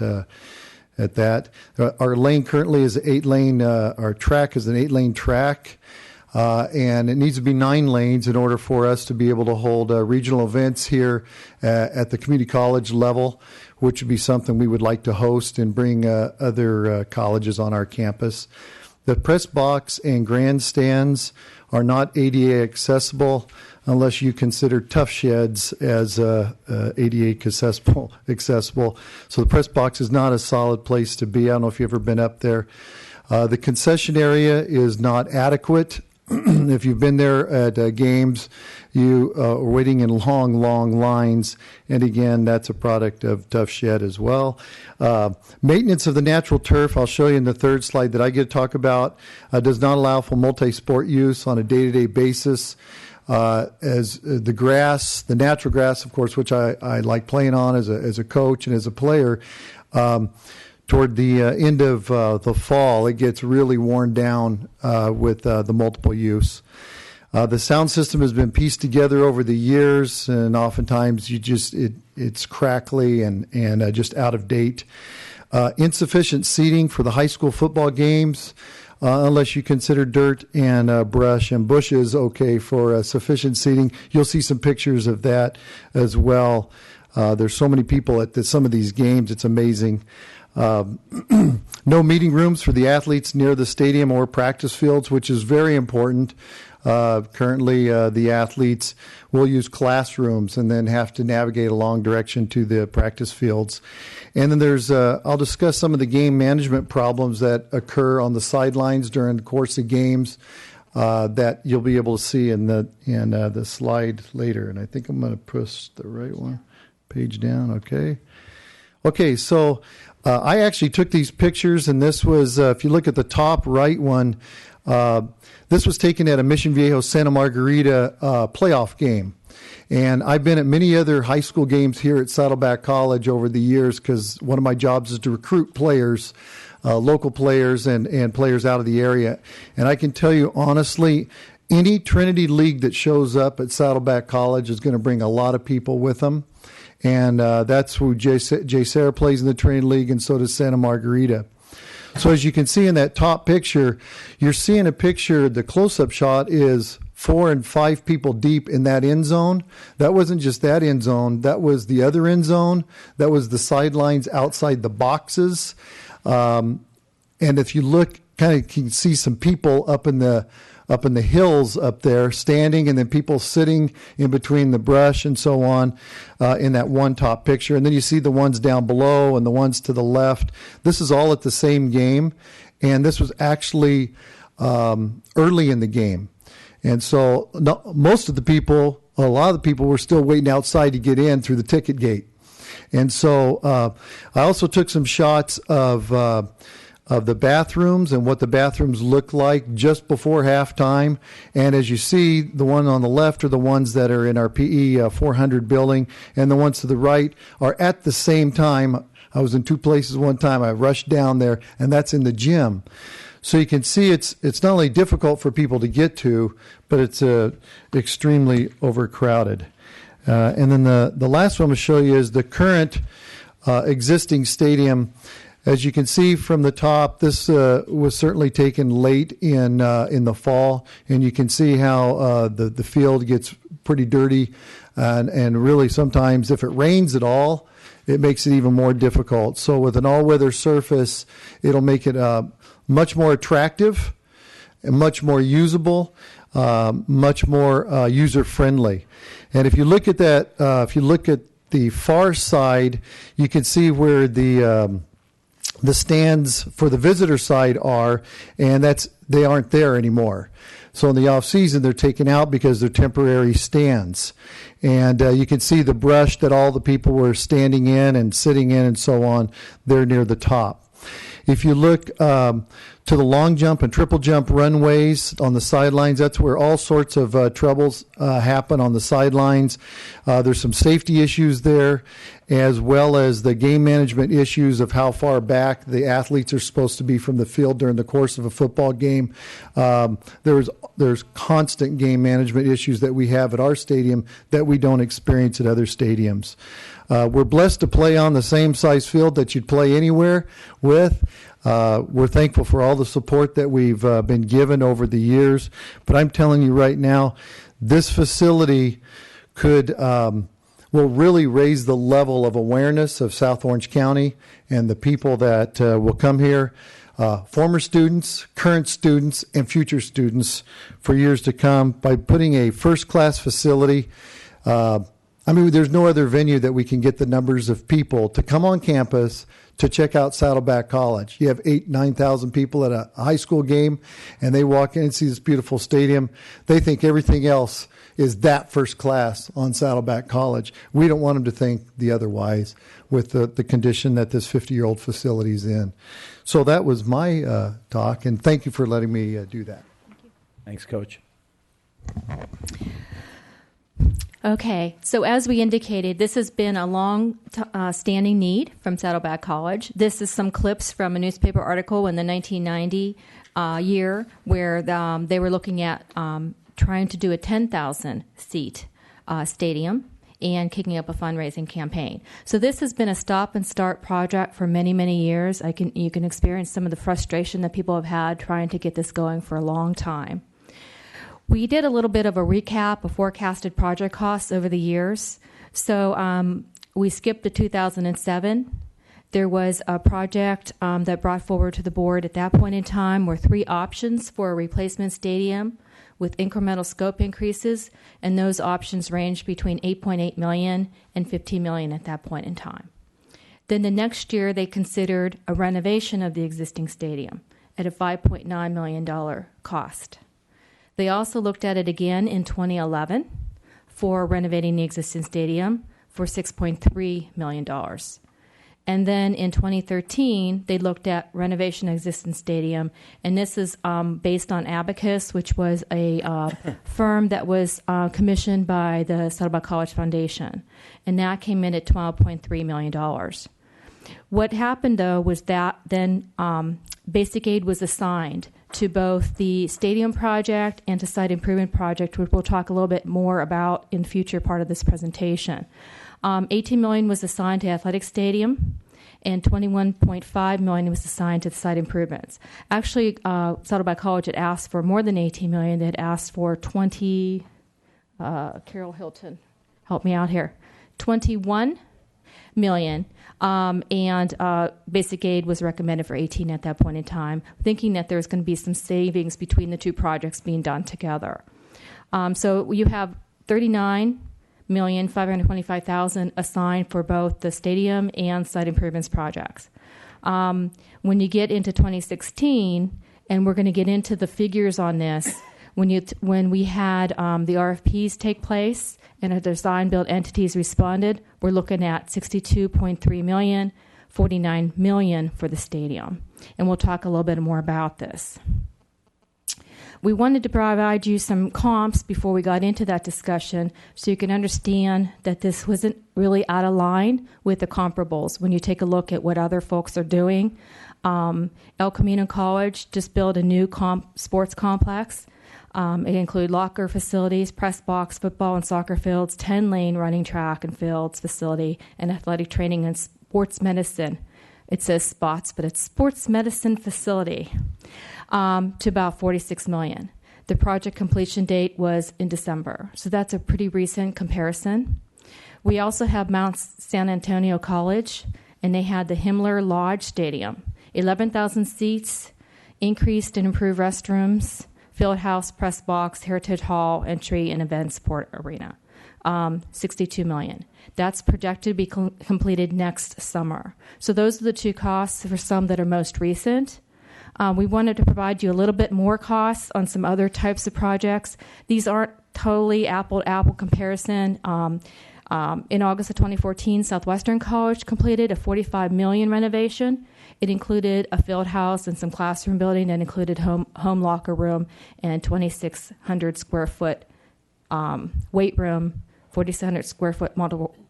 that. Our lane currently is an 8-lane, our track is an 8-lane track, and it needs to be 9 lanes in order for us to be able to hold regional events here at the community college level, which would be something we would like to host and bring other colleges on our campus. The press box and grandstands are not ADA accessible unless you consider tough sheds as ADA accessible. So the press box is not a solid place to be. I don't know if you've ever been up there. The concession area is not adequate. If you've been there at games, you are waiting in long, long lines. And again, that's a product of tough shed as well. Maintenance of the natural turf, I'll show you in the third slide that I get to talk about, does not allow for multi-sport use on a day-to-day basis. As the grass, the natural grass, of course, which I like playing on as a coach and as a player, toward the end of the fall, it gets really worn down with the multiple use. The sound system has been pieced together over the years, and oftentimes it's crackly and just out of date. Insufficient seating for the high school football games, unless you consider dirt and brush and bushes okay for sufficient seating. You'll see some pictures of that as well. There's so many people at some of these games, it's amazing. No meeting rooms for the athletes near the stadium or practice fields, which is very important. Currently, the athletes will use classrooms and then have to navigate a long direction to the practice fields. And then there's, I'll discuss some of the game management problems that occur on the sidelines during the course of games that you'll be able to see in the slide later. And I think I'm going to push the right one, page down, okay? Okay, so I actually took these pictures, and this was, if you look at the top right one, this was taken at a Mission Viejo Santa Margarita playoff game. And I've been at many other high school games here at Saddleback College over the years because one of my jobs is to recruit players, local players and players out of the area. And I can tell you honestly, any Trinity League that shows up at Saddleback College is going to bring a lot of people with them. And that's who Jay Sarah plays in the Trinity League, and so does Santa Margarita. So as you can see in that top picture, you're seeing a picture, the close-up shot is 4 and 5 people deep in that end zone. That wasn't just that end zone. That was the other end zone. That was the sidelines outside the boxes. And if you look, kind of can see some people up in the hills up there standing, and then people sitting in between the brush and so on in that one top picture. And then you see the ones down below and the ones to the left. This is all at the same game, and this was actually early in the game. And so most of the people, a lot of the people were still waiting outside to get in through the ticket gate. And so I also took some shots of the bathrooms and what the bathrooms look like just before halftime. And as you see, the one on the left are the ones that are in our PE 400 building, and the ones to the right are at the same time. I was in 2 places one time. I rushed down there, and that's in the gym. So you can see it's not only difficult for people to get to, but it's extremely overcrowded. And then the last one I'm going to show you is the current existing stadium. As you can see from the top, this was certainly taken late in the fall, and you can see how the field gets pretty dirty, and really sometimes if it rains at all, it makes it even more difficult. So with an all-weather surface, it'll make it much more attractive, and much more usable, much more user-friendly. And if you look at that, if you look at the far side, you can see where the stands for the visitor side are, and they aren't there anymore. So in the off season, they're taken out because they're temporary stands. And you can see the brush that all the people were standing in and sitting in and so on. They're near the top. If you look to to the long jump and triple jump runways on the sidelines. That's where all sorts of troubles happen on the sidelines. There's some safety issues there, as well as the game management issues of how far back the athletes are supposed to be from the field during the course of a football game. There's constant game management issues that we have at our stadium that we don't experience at other stadiums. We're blessed to play on the same size field that you'd play anywhere with. We're thankful for all the support that we've been given over the years. But I'm telling you right now, this facility will really raise the level of awareness of South Orange County and the people that will come here, former students, current students, and future students for years to come by putting a first-class facility. There's no other venue that we can get the numbers of people to come on campus to check out Saddleback College. You have 8,000-9,000 people at a high school game, and they walk in and see this beautiful stadium. They think everything else is that first class on Saddleback College. We don't want them to think the otherwise with the condition that this 50-year-old facility is in. So that was my talk, and thank you for letting me do that. Thank you. Thanks, Coach. Okay, so as we indicated, this has been a long-standing need from Saddleback College. This is some clips from a newspaper article in the 1990 year where they were looking at trying to do a 10,000-seat stadium and kicking up a fundraising campaign. So this has been a stop-and-start project for many, many years. You can experience some of the frustration that people have had trying to get this going for a long time. We did a little bit of a recap of forecasted project costs over the years. So we skipped to 2007. There was a project that brought forward to the board at that point in time were 3 options for a replacement stadium with incremental scope increases, and those options ranged between $8.8 million and $15 million at that point in time. Then the next year, they considered a renovation of the existing stadium at a $5.9 million cost. They also looked at it again in 2011 for renovating the existing stadium for $6.3 million. And then in 2013, they looked at renovation of existing stadium, and this is based on Abacus, which was a firm that was commissioned by the Saddleback College Foundation, and that came in at $12.3 million. What happened, though, was that then basic aid was assigned to both the stadium project and to site improvement project, which we'll talk a little bit more about in the future part of this presentation. $18 million was assigned to athletic stadium, and $21.5 million was assigned to the site improvements. Actually, Saddleback College had asked for more than $18 million. They had asked for Carol Hilton, help me out here, $21 million, and basic aid was recommended for 18 at that point in time, thinking that there was going to be some savings between the two projects being done together. So you have $39,525,000 assigned for both the stadium and site improvements projects. When you get into 2016, and we're going to get into the figures on this, when we had the RFPs take place and the design build entities responded, we're looking at $62.3 million, $49 million for the stadium. And we'll talk a little bit more about this. We wanted to provide you some comps before we got into that discussion so you can understand that this wasn't really out of line with the comparables when you take a look at what other folks are doing. El Camino College just built a new sports complex. It includes locker facilities, press box, football and soccer fields, 10-lane running track and fields facility, and athletic training and sports medicine. It says spots, but it's sports medicine facility. To about $46 million. The project completion date was in December, so that's a pretty recent comparison. We also have Mount San Antonio College, and they had the Himmler Lodge Stadium, 11,000 seats, increased and improved restrooms, field house, press box, heritage hall, entry, and event sport arena, $62 million. That's projected to be completed next summer. So those are the two costs for some that are most recent. We wanted to provide you a little bit more costs on some other types of projects. These aren't totally apple-to-apple comparison. In August of 2014, Southwestern College completed a $45 million renovation, It included a field house and some classroom building, and included home locker room and 2,600 square foot weight room, 4,600 square foot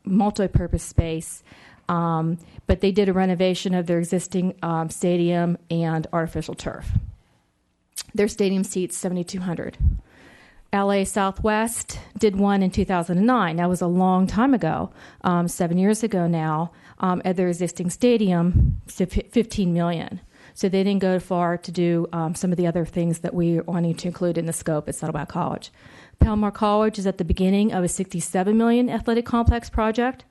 multi-purpose space. But they did a renovation of their existing stadium and artificial turf. Their stadium seats 7,200. LA Southwest did one in 2009. That was a long time ago, 7 years ago now, at their existing stadium, $15 million. So they didn't go far to do some of the other things that we wanted to include in the scope at Saddleback College. Palomar College is at the beginning of a $67 million athletic complex project,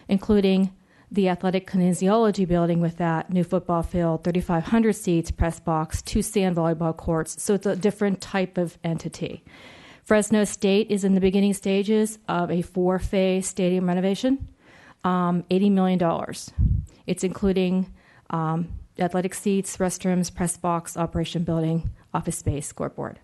including the athletic kinesiology building with that new football field, 3,500 seats, press box, 2 sand volleyball courts. So it's a different type of entity. Fresno State is in the beginning stages of a 4-phase stadium renovation, $80 million. It's including athletic seats, restrooms, press box, operation building, office space, scoreboard.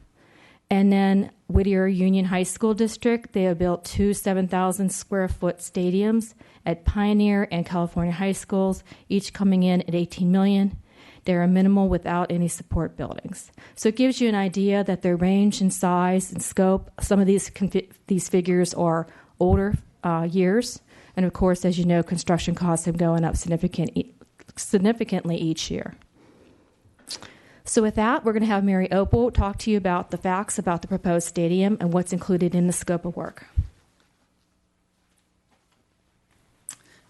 And then Whittier Union High School District, they have built 2 7,000 square foot stadiums at Pioneer and California high schools, each coming in at $18 million. They're minimal without any support buildings. So it gives you an idea that their range in size and scope. Some of these figures are older years. And of course, as you know, construction costs have gone up significantly each year. So with that, we're going to have Mary Opal talk to you about the facts about the proposed stadium and what's included in the scope of work.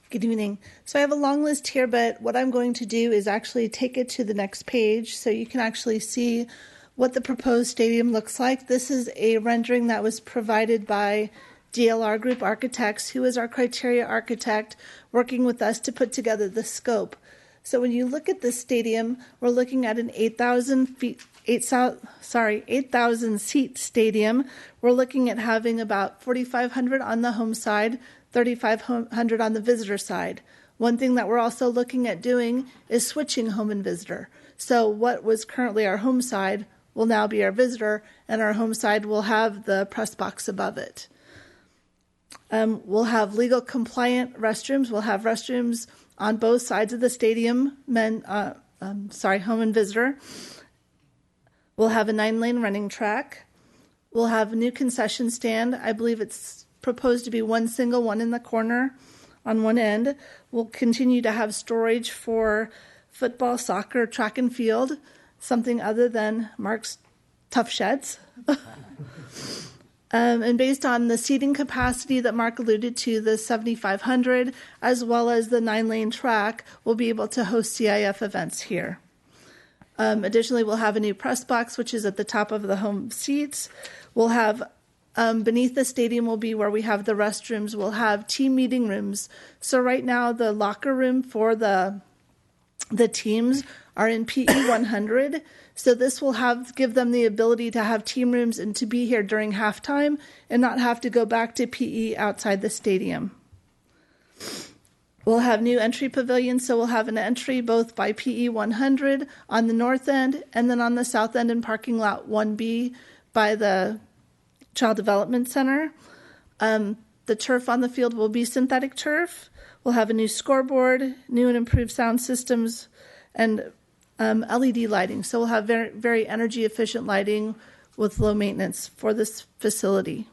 Good evening. So I have a long list here, but what I'm going to do is actually take it to the next page so you can actually see what the proposed stadium looks like. This is a rendering that was provided by DLR Group Architects, who is our criteria architect, working with us to put together the scope. So when you look at this stadium, we're looking at an 8,000 seat stadium. We're looking at having about 4,500 on the home side, 3,500 on the visitor side. One thing that we're also looking at doing is switching home and visitor. So what was currently our home side will now be our visitor, and our home side will have the press box above it. We'll have legal compliant restrooms. We'll have restrooms on both sides of the stadium, home and visitor. We'll have a 9-lane running track. We'll have a new concession stand. I believe it's proposed to be one single one in the corner on one end. We'll continue to have storage for football, soccer, track and field, something other than Mark's tough sheds. And based on the seating capacity that Mark alluded to, the 7,500, as well as the 9-lane track, we'll be able to host CIF events here. Additionally, we'll have a new press box, which is at the top of the home seats. We'll have, beneath the stadium will be where we have the restrooms. We'll have team meeting rooms. So right now, the locker room for the teams are in PE 100. So this will give them the ability to have team rooms and to be here during halftime and not have to go back to PE outside the stadium. We'll have new entry pavilions, so we'll have an entry both by PE 100 on the north end and then on the south end in parking lot 1B by the Child Development Center. The turf on the field will be synthetic turf. We'll have a new scoreboard, new and improved sound systems, and LED lighting. So we'll have very, very energy efficient lighting with low maintenance for this facility.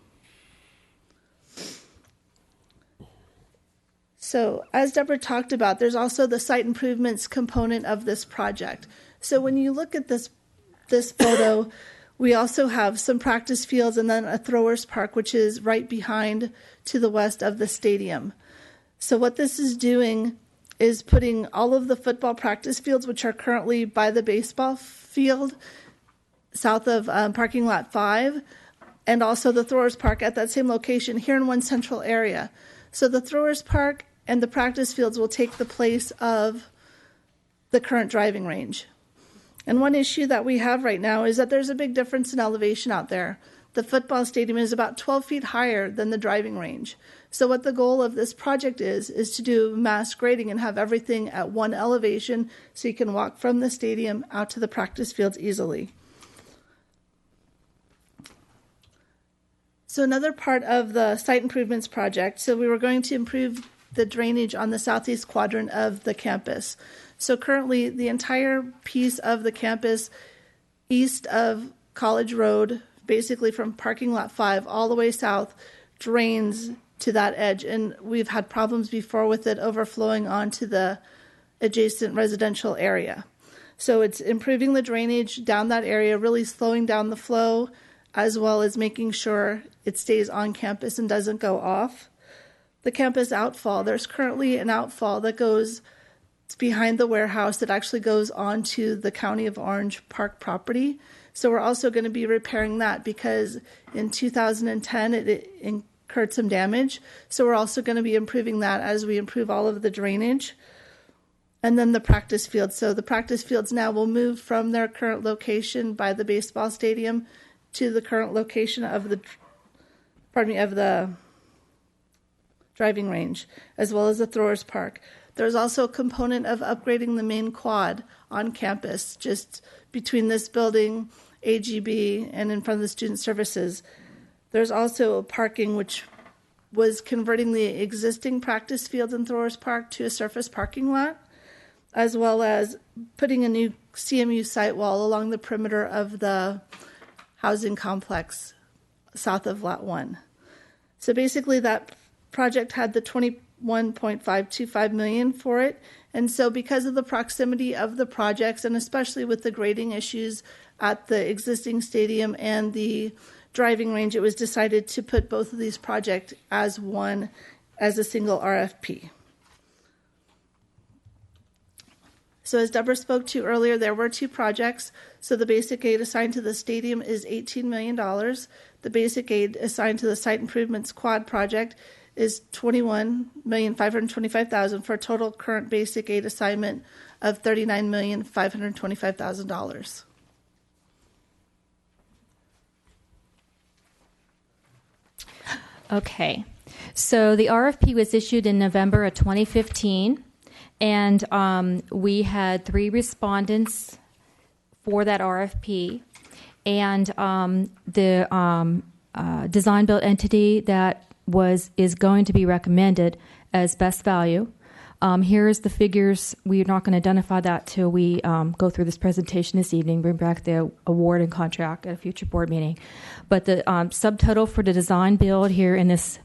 So as Deborah talked about, there's also the site improvements component of this project. So when you look at this photo, we also have some practice fields and then a throwers park, which is right behind to the west of the stadium. So what this is doing is putting all of the football practice fields, which are currently by the baseball field, south of parking lot 5, and also the throwers park at that same location here in one central area. So the throwers park and the practice fields will take the place of the current driving range. And one issue that we have right now is that there's a big difference in elevation out there. The football stadium is about 12 feet higher than the driving range. So what the goal of this project is to do mass grading and have everything at one elevation so you can walk from the stadium out to the practice fields easily. So another part of the site improvements project, so we were going to improve the drainage on the southeast quadrant of the campus. So currently, the entire piece of the campus east of College Road, basically from parking lot 5 all the way south, drains to that edge. And we've had problems before with it overflowing onto the adjacent residential area. So it's improving the drainage down that area, really slowing down the flow, as well as making sure it stays on campus and doesn't go off. The campus outfall, there's currently an outfall that goes behind the warehouse that actually goes onto the County of Orange Park property. So we're also going to be repairing that because in 2010 it incurred some damage. So we're also going to be improving that as we improve all of the drainage. And then the practice fields. So the practice fields now will move from their current location by the baseball stadium to the current location of the driving range, as well as the throwers park. There's also a component of upgrading the main quad on campus, just between this building, AGB, and in front of the student services. There's also a parking which was converting the existing practice fields and throwers park to a surface parking lot, as well as putting a new CMU site wall along the perimeter of the housing complex south of Lot 1. So basically that project had the $21.525 million for it. And so because of the proximity of the projects, and especially with the grading issues at the existing stadium and the driving range, it was decided to put both of these projects as a single RFP. So as Deborah spoke to earlier, there were 2 projects. So the basic aid assigned to the stadium is $18 million. The basic aid assigned to the site improvements quad project is $21,525,000 for a total current basic aid assignment of $39,525,000. Okay, so the RFP was issued in November of 2015, and we had 3 respondents for that RFP, and the design build entity that is going to be recommended as best value. Here's the figures. We're not going to identify that till we go through this presentation this evening, bring back the award and contract at a future board meeting. But the subtotal for the design build here in this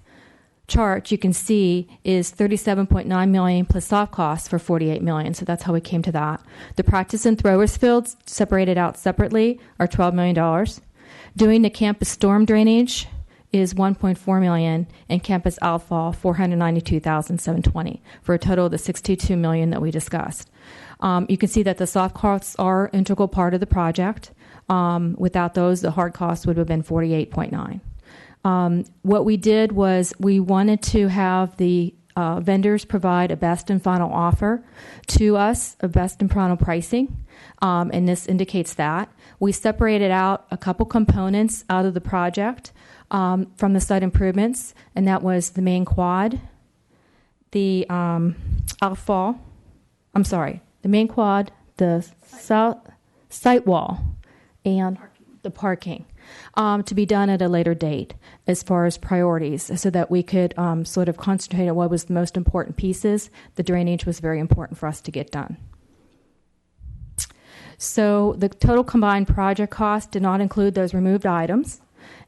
chart, you can see, is $37.9 million plus soft costs for $48 million. So that's how we came to that. The practice and throwers fields separated out separately are $12 million. Doing the campus storm drainage is $1.4 million, and campus outfall $492,720 for a total of the $62 million that we discussed. You can see that the soft costs are an integral part of the project. Without those, the hard costs would have been $48.9. What we did was we wanted to have the vendors provide a best and final offer to us, a best and final pricing, and this indicates that. We separated out a couple components out of the project from the site improvements, and that was the main quad, the outfall, the main quad, the site wall, and the parking, to be done at a later date as far as priorities, so that we could sort of concentrate on what was the most important pieces. The drainage was very important for us to get done. So the total combined project cost did not include those removed items.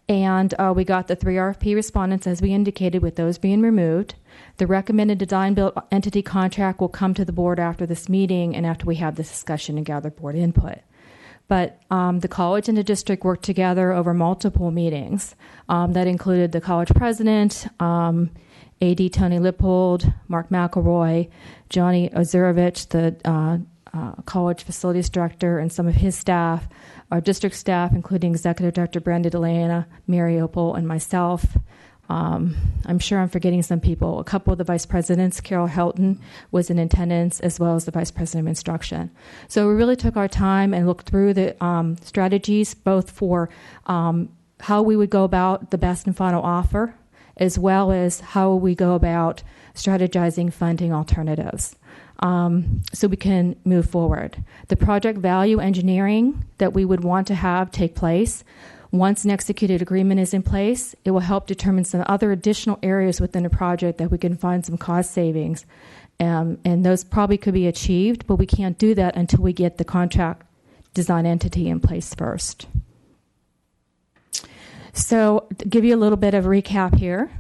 And we got the 3 RFP respondents, as we indicated, with those being removed. The recommended design-build entity contract will come to the board after this meeting and after we have this discussion and gather board input. But the college and the district worked together over multiple meetings. That included the college president, AD Tony Lippold, Mark McElroy, Johnny Ozurovich, the college facilities director, and some of his staff, our district staff, including Executive Director Brenda DeLana, Mary Opal, and myself. I'm sure I'm forgetting some people. A couple of the vice presidents, Carol Helton, was in attendance, as well as the vice president of instruction. So we really took our time and looked through the strategies, both for how we would go about the best and final offer, as well as how we go about strategizing funding alternatives. So we can move forward. The project value engineering that we would want to have take place. Once an executed agreement is in place, it will help determine some other additional areas within the project that we can find some cost savings And those probably could be achieved, but we can't do that until we get the contract design entity in place first. So to give you a little bit of a recap here,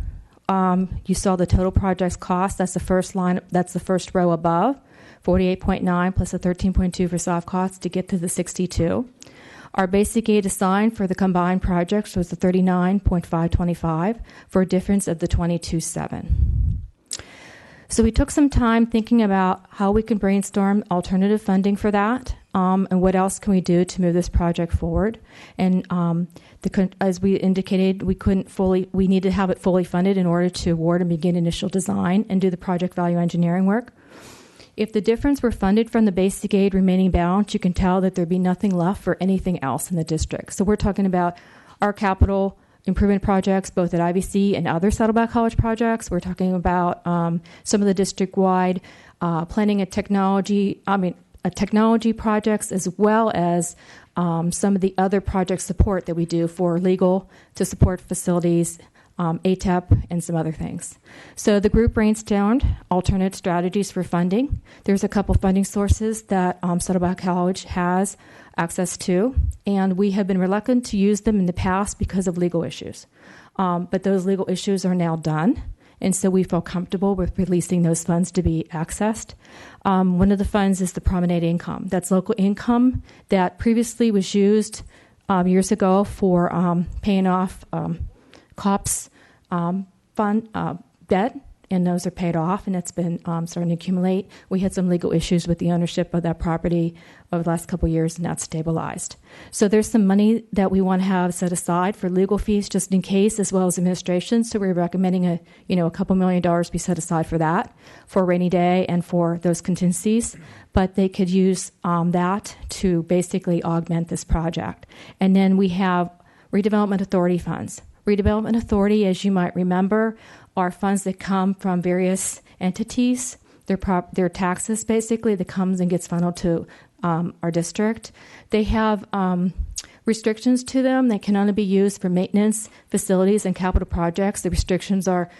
you saw the total project's cost. That's the first line. That's the first row above, 48.9 plus a 13.2 for soft costs to get to the 62. Our basic aid assigned for the combined projects was the 39.525 for a difference of the 22.7. So we took some time thinking about how we can brainstorm alternative funding for that, and what else can we do to move this project forward. And as we indicated, we need to have it fully funded in order to award and begin initial design and do the project value engineering work. If the difference were funded from the basic aid remaining balance, you can tell that there'd be nothing left for anything else in the district. So we're talking about our capital improvement projects, both at IVC and other Saddleback College projects. We're talking about some of the district-wide planning and technology projects, as well as some of the other project support that we do for legal to support facilities, ATEP, and some other things. So the group brainstormed alternate strategies for funding. There's a couple funding sources that Saddleback College has access to, and we have been reluctant to use them in the past because of legal issues. But those legal issues are now done, and so we feel comfortable with releasing those funds to be accessed. One of the funds is the promenade income. That's local income that previously was used years ago for paying off COPS fund debt, and those are paid off, and it's been starting to accumulate. We had some legal issues with the ownership of that property over the last couple of years, and that's stabilized. So there's some money that we want to have set aside for legal fees just in case, as well as administration. So we're recommending a couple $1 million be set aside for that, for a rainy day and for those contingencies. But they could use that to basically augment this project. And then we have redevelopment authority funds. Redevelopment authority, as you might remember, are funds that come from various entities. They're taxes, basically, that comes and gets funneled to our district. They have restrictions to them. They can only be used for maintenance, facilities, and capital projects. The restrictions are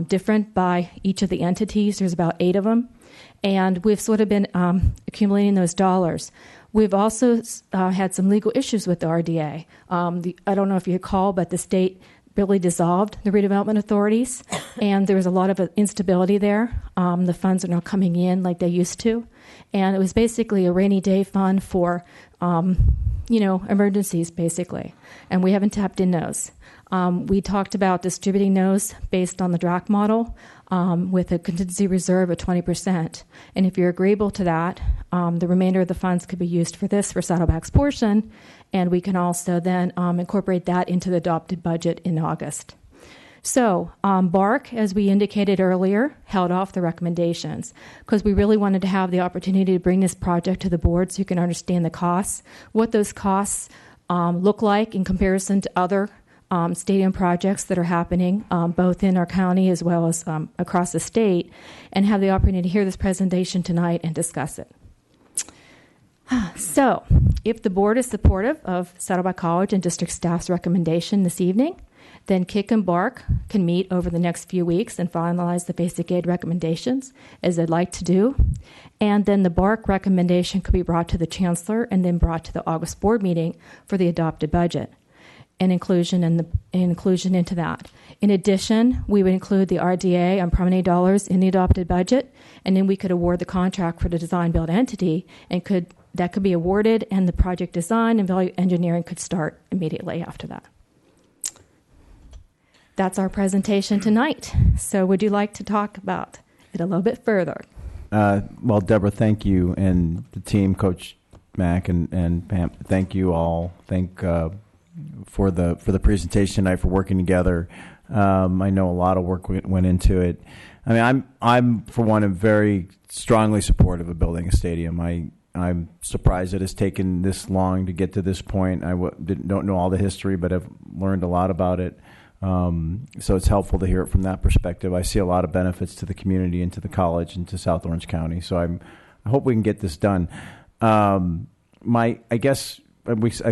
different by each of the entities. There's about 8 of them. And we've sort of been accumulating those dollars. We've also had some legal issues with the RDA. I don't know if you recall, but the state really dissolved the redevelopment authorities, and there was a lot of instability there. The funds are not coming in like they used to, and it was basically a rainy day fund for, emergencies, basically, and we haven't tapped in those. We talked about distributing those based on the DRAC model with a contingency reserve of 20%. And if you're agreeable to that, the remainder of the funds could be used for this, for Saddleback's portion, and we can also then incorporate that into the adopted budget in August. So BARC, as we indicated earlier, held off the recommendations because we really wanted to have the opportunity to bring this project to the board so you can understand the costs, what those costs look like in comparison to other stadium projects that are happening both in our county as well as across the state, and have the opportunity to hear this presentation tonight and discuss it. So, if the board is supportive of Saddleback College and district staff's recommendation this evening, then KIC and BARC can meet over the next few weeks and finalize the basic aid recommendations as they'd like to do. And then the BARC recommendation could be brought to the Chancellor and then brought to the August board meeting for the adopted budget and inclusion into that. In addition, we would include the RDA on promenade dollars in the adopted budget, and then we could award the contract for the design build entity, and that could be awarded, and the project design and value engineering could start immediately after that. That's our presentation tonight. So would you like to talk about it a little bit further? Well, Deborah, thank you, and the team, Coach Mack and Pam, thank you all. For the presentation tonight, for working together. I know a lot of work went into it. I mean, I'm for one, am very strongly supportive of building a stadium. I'm surprised it has taken this long to get to this point. I don't know all the history, but I've learned a lot about it. So it's helpful to hear it from that perspective. I see a lot of benefits to the community and to the college and to South Orange County. So I hope we can get this done. I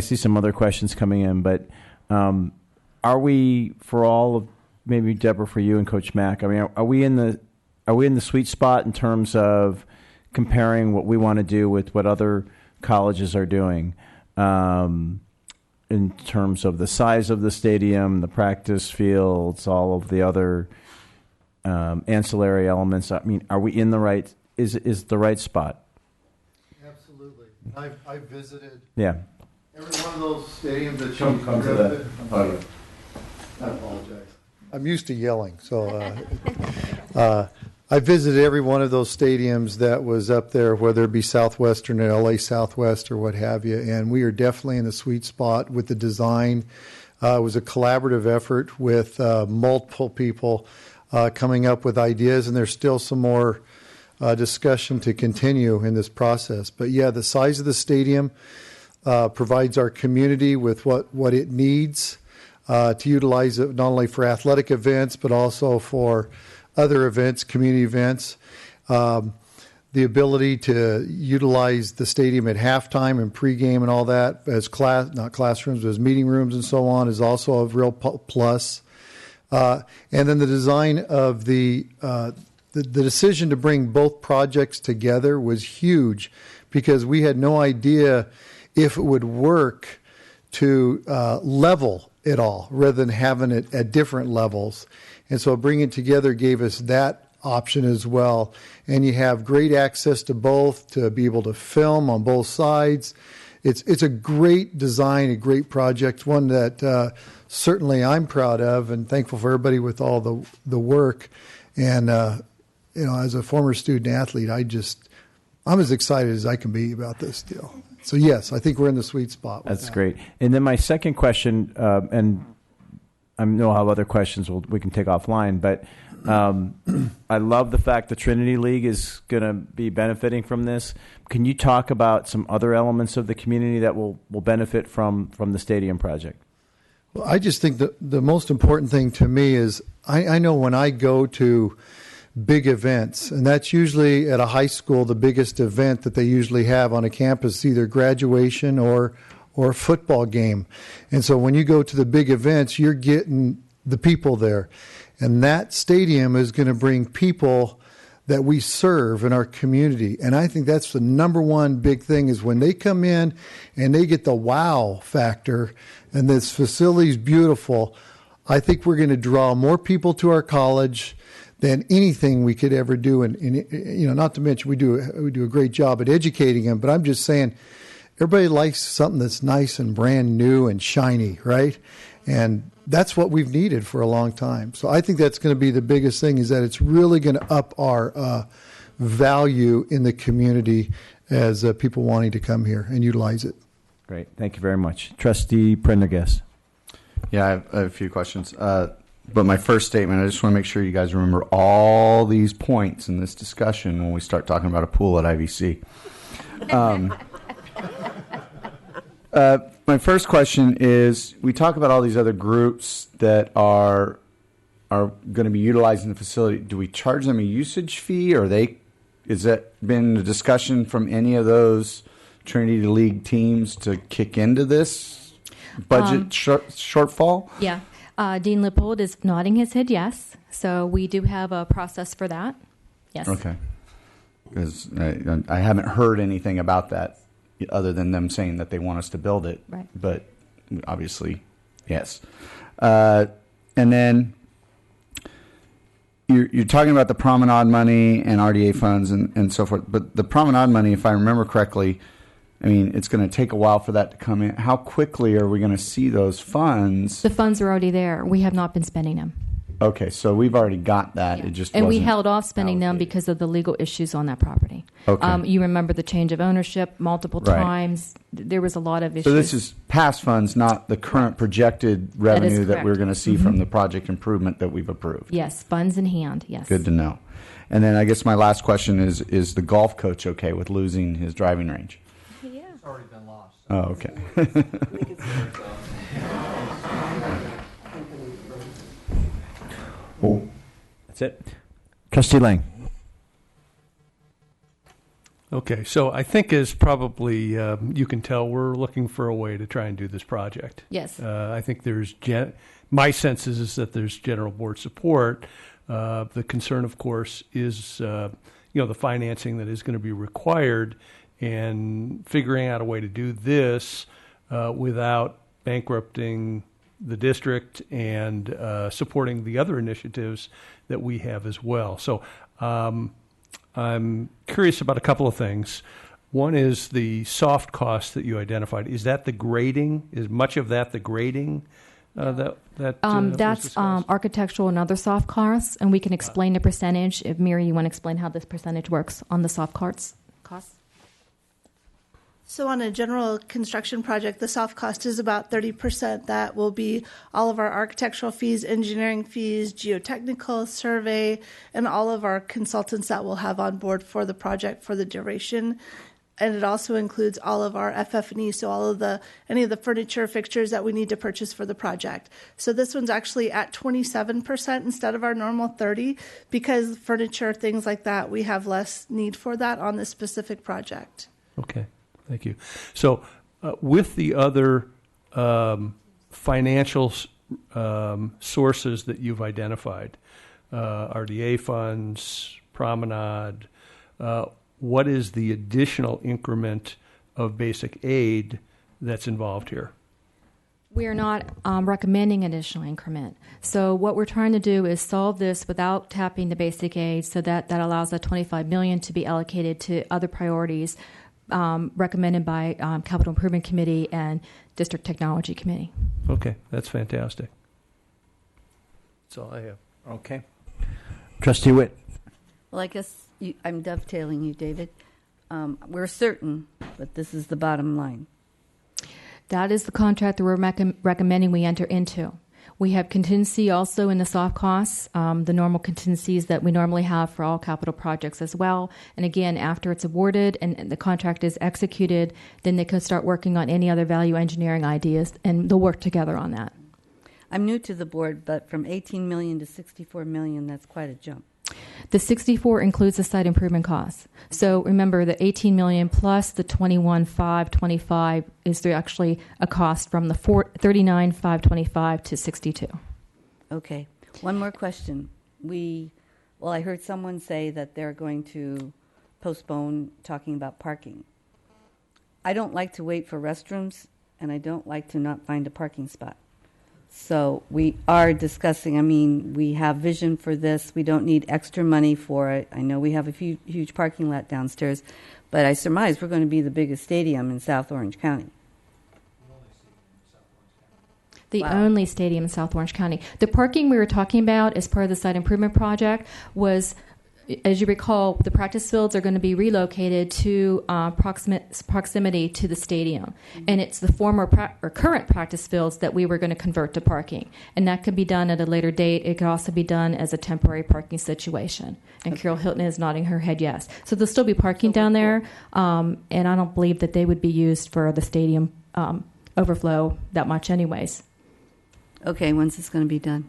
see some other questions coming in, but are we, for all of, maybe Deborah, for you and Coach Mack, I mean, are we in the are we in the sweet spot in terms of comparing what we want to do with what other colleges are doing, in terms of the size of the stadium, the practice fields, all of the other ancillary elements? I mean, are we in the right? Is the right spot? Absolutely. I visited. Yeah. Every one of those stadiums that you come to that. I apologize. I'm used to yelling, so I visited every one of those stadiums that was up there, whether it be Southwestern or LA Southwest or what have you, and we are definitely in the sweet spot with the design. It was a collaborative effort with multiple people coming up with ideas, and there's still some more discussion to continue in this process. But yeah, the size of the stadium provides our community with what it needs to utilize it not only for athletic events but also for other events, community events. The ability to utilize the stadium at halftime and pregame and all that as not classrooms, but as meeting rooms and so on is also a real plus. And then the design of the decision to bring both projects together was huge because we had no idea if it would work to level it all rather than having it at different levels. And so bringing it together gave us that option as well. And you have great access to both to be able to film on both sides. It's a great design, a great project, one that certainly I'm proud of and thankful for everybody with all the work. And, as a former student athlete, I'm as excited as I can be about this deal. So, yes, I think we're in the sweet spot. That's great. And then my second question, and I know how other questions we can take offline, but I love the fact the Trinity League is going to be benefiting from this. Can you talk about some other elements of the community that will benefit from the stadium project? Well, I just think the most important thing to me is I know when I go to big events, and that's usually at a high school, the biggest event that they usually have on a campus, either graduation or a football game. And so when you go to the big events, you're getting the people there. And that stadium is going to bring people that we serve in our community. And I think that's the number one big thing is when they come in and they get the wow factor and this facility is beautiful, I think we're going to draw more people to our college than anything we could ever do. And not to mention we do a great job at educating them, but I'm just saying everybody likes something that's nice and brand new and shiny, right? And that's what we've needed for a long time. So I think that's going to be the biggest thing is that it's really going to up our value in the community as people wanting to come here and utilize it. Great. Thank you very much. Trustee Prendergast. Yeah, I have a few questions. But my first statement, I just want to make sure you guys remember all these points in this discussion when we start talking about a pool at IVC. My first question is, we talk about all these other groups that are going to be utilizing the facility. Do we charge them a usage fee, or is that been a discussion from any of those Trinity League teams to kick into this budget shortfall? Yeah. Dean Lippold is nodding his head yes. So we do have a process for that. Yes. Okay. Because I haven't heard anything about that other than them saying that they want us to build it. Right. But obviously, yes. And then you're talking about the promenade money and RDA funds and so forth. But the promenade money, if I remember correctly, I mean, it's going to take a while for that to come in. How quickly are we going to see those funds? The funds are already there. We have not been spending them. Okay, so we've already got that. Yeah. It just and we wasn't held off spending them allocated. because of the legal issues on that property. Okay. You remember the change of ownership multiple Right. times. There was a lot of issues. So this is past funds, not the current projected revenue that we're correct. going to see from the project improvement that we've approved. Yes, funds in hand, yes. Good to know. And then I guess my last question is the golf coach okay with losing his driving range? Yeah. It's already been lost. Oh, okay. That's it. Trustee Lang. Okay, so I think as probably you can tell, we're looking for a way to try and do this project. Yes. I think my sense is that there's general board support, The concern, of course, is the financing that is going to be required, and figuring out a way to do this without bankrupting the district and supporting the other initiatives that we have as well. So I'm curious about a couple of things. One is the soft cost that you identified. Is that the grading? Is much of that the grading? That's architectural and other soft costs, and we can explain the percentage. If Mary, you want to explain how this percentage works on the soft costs? So on a general construction project, the soft cost is about 30%. That will be all of our architectural fees, engineering fees, geotechnical survey, and all of our consultants that we'll have on board for the project for the duration. And it also includes all of our FF&E, so all of any of the furniture fixtures that we need to purchase for the project. So this one's actually at 27% instead of our normal 30%, because furniture, things like that, we have less need for that on this specific project. Okay, thank you. So with the other financial sources that you've identified, RDA funds, Promenade, what is the additional increment of basic aid that's involved here? We are not recommending additional increment. So what we're trying to do is solve this without tapping the basic aid, so that allows that $25 million to be allocated to other priorities recommended by Capital Improvement Committee and District Technology Committee. Okay, that's fantastic. That's all I have. Okay. Trustee Whitt. Well, I guess I'm dovetailing you, David. We're certain, but this is the bottom line. That is the contract that we're recommending we enter into. We have contingency also in the soft costs, the normal contingencies that we normally have for all capital projects as well. And again, after it's awarded and the contract is executed, then they can start working on any other value engineering ideas, and they'll work together on that. I'm new to the board, but from $18 million to $64 million, that's quite a jump. The 64 includes the site improvement costs. So remember, the 18 million plus the 21,525 is actually a cost from the 39,525 to 62. Okay. One more question. I heard someone say that they're going to postpone talking about parking. I don't like to wait for restrooms, and I don't like to not find a parking spot. So we are discussing, we have vision for this. We don't need extra money for it. I know we have a huge parking lot downstairs, but I surmise we're going to be the biggest stadium in South Orange County. The only stadium in South Orange County. The parking we were talking about as part of the site improvement project was, as you recall, the practice fields are going to be relocated to proximity to the stadium. And it's the former or current practice fields that we were going to convert to parking. And that could be done at a later date. It could also be done as a temporary parking situation. And okay. Carol Hilton is nodding her head yes. So there'll still be parking down there. And I don't believe that they would be used for the stadium overflow that much anyways. Okay, when's this going to be done?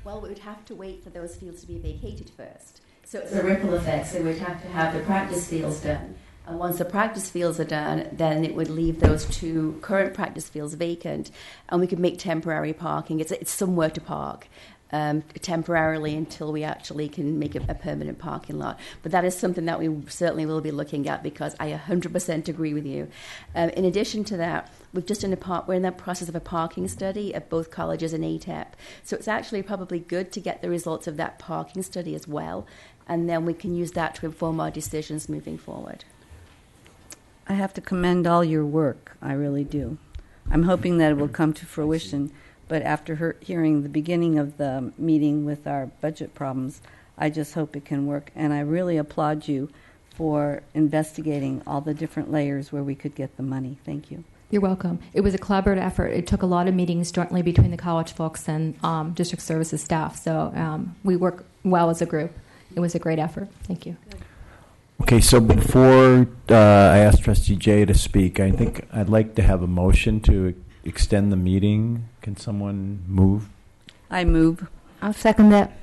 Well, we would have to wait for those fields to be vacated first. So it's a ripple effect, so we'd have to have the practice fields done. And once the practice fields are done, then it would leave those two current practice fields vacant, and we could make temporary parking. It's somewhere to park temporarily until we actually can make a permanent parking lot. But that is something that we certainly will be looking at, because I 100% agree with you. In addition to that, we're in that process of a parking study at both colleges and ATEP. So it's actually probably good to get the results of that parking study as well, and then we can use that to inform our decisions moving forward. I have to commend all your work. I really do. I'm hoping that it will come to fruition, but after hearing the beginning of the meeting with our budget problems, I just hope it can work. And I really applaud you for investigating all the different layers where we could get the money. Thank you. You're welcome. It was a collaborative effort. It took a lot of meetings jointly between the college folks and district services staff. So we work well as a group. It was a great effort. Thank you. Okay, so before I ask Trustee Jay to speak, I think I'd like to have a motion to extend the meeting. Can someone move? I move. I'll second that.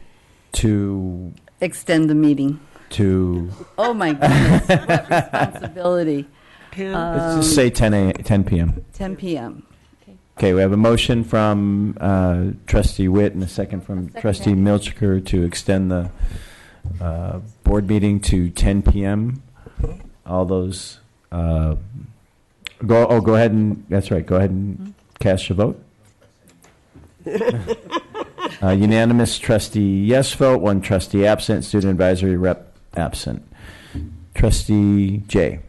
To extend the meeting. To oh my goodness, what responsibility. Let's just say 10 p.m. 10 p.m. Okay. Okay, we have a motion from Trustee Whitt and a second from Trustee Milchker to extend the board meeting to 10 p.m. All those go ahead and that's right. Go ahead and cast your vote. Unanimous trustee yes vote, one trustee absent, student advisory rep absent. Trustee Jay.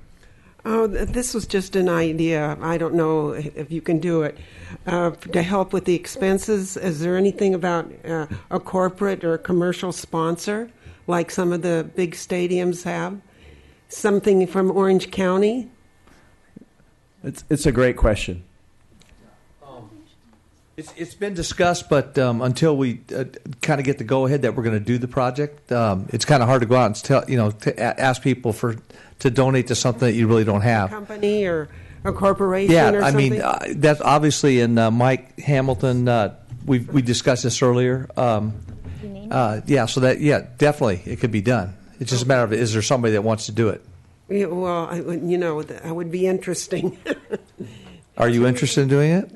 Oh, this was just an idea. I don't know if you can do it. To help with the expenses, is there anything about a corporate or a commercial sponsor, like some of the big stadiums have? Something from Orange County? It's a great question. It's been discussed, but until we kind of get the go ahead that we're going to do the project, it's kind of hard to go out and ask people to donate to something that you really don't have. A company or a corporation? Yeah, or I something? mean that's obviously in Mike Hamilton. We discussed this earlier. So that definitely it could be done. It's just a matter of is there somebody that wants to do it? Yeah, well, that would be interesting. Are you interested in doing it?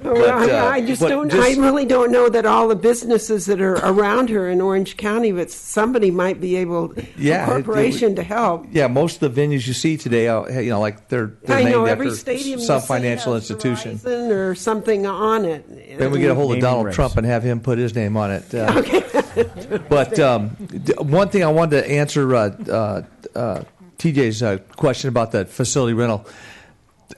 I really don't know that all the businesses that are around here in Orange County, but somebody might be able, a corporation to help. Yeah, most of the venues you see today, like they're named every after stadium some financial institution. Verizon or something on it. Then we get a hold of Donald Trump and have him put his name on it. Okay. But one thing I wanted to answer TJ's question about the facility rental.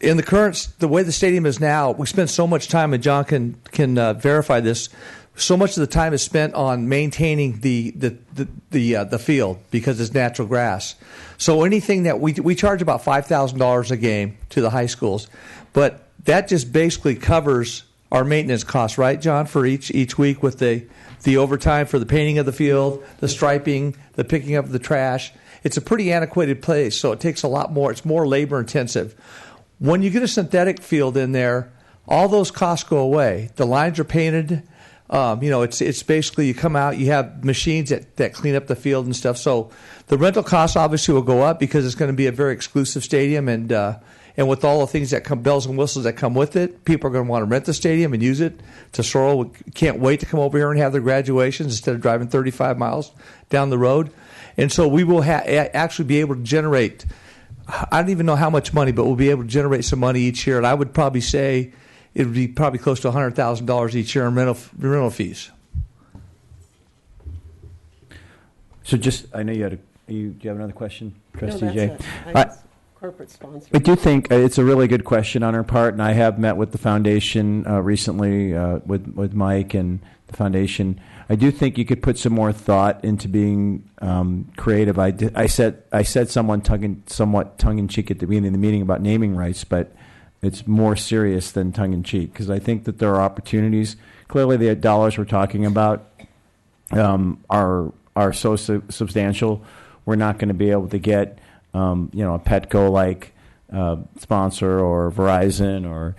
In the way the stadium is now, we spend so much time, and John can verify this. So much of the time is spent on maintaining the field because it's natural grass. So anything that we charge about $5,000 a game to the high schools, but that just basically covers our maintenance costs, right, John, for each week with the overtime for the painting of the field, the striping, the picking up of the trash. It's a pretty antiquated place, so it takes a lot more. It's more labor intensive. When you get a synthetic field in there, all those costs go away. The lines are painted. It's basically you come out, you have machines that clean up the field and stuff. So the rental costs obviously will go up because it's going to be a very exclusive stadium, and with all the things that come, bells and whistles that come with it, people are going to want to rent the stadium and use it. Sorrel can't wait to come over here and have their graduations instead of driving 35 miles down the road. And so we will actually be able to generate, I don't even know how much money, but we'll be able to generate some money each year. And I would probably say it would be probably close to $100,000 each year in rental fees. So I know you had do you have another question, Trustee Jay? Corporate sponsor. I do think it's a really good question on our part, and I have met with the foundation recently with Mike and the foundation. I do think you could put some more thought into being creative. I said somewhat tongue-in-cheek at the beginning of the meeting about naming rights, but it's more serious than tongue-in-cheek because I think that there are opportunities. Clearly, the dollars we're talking about are so substantial. We're not going to be able to get a Petco-like sponsor or Verizon or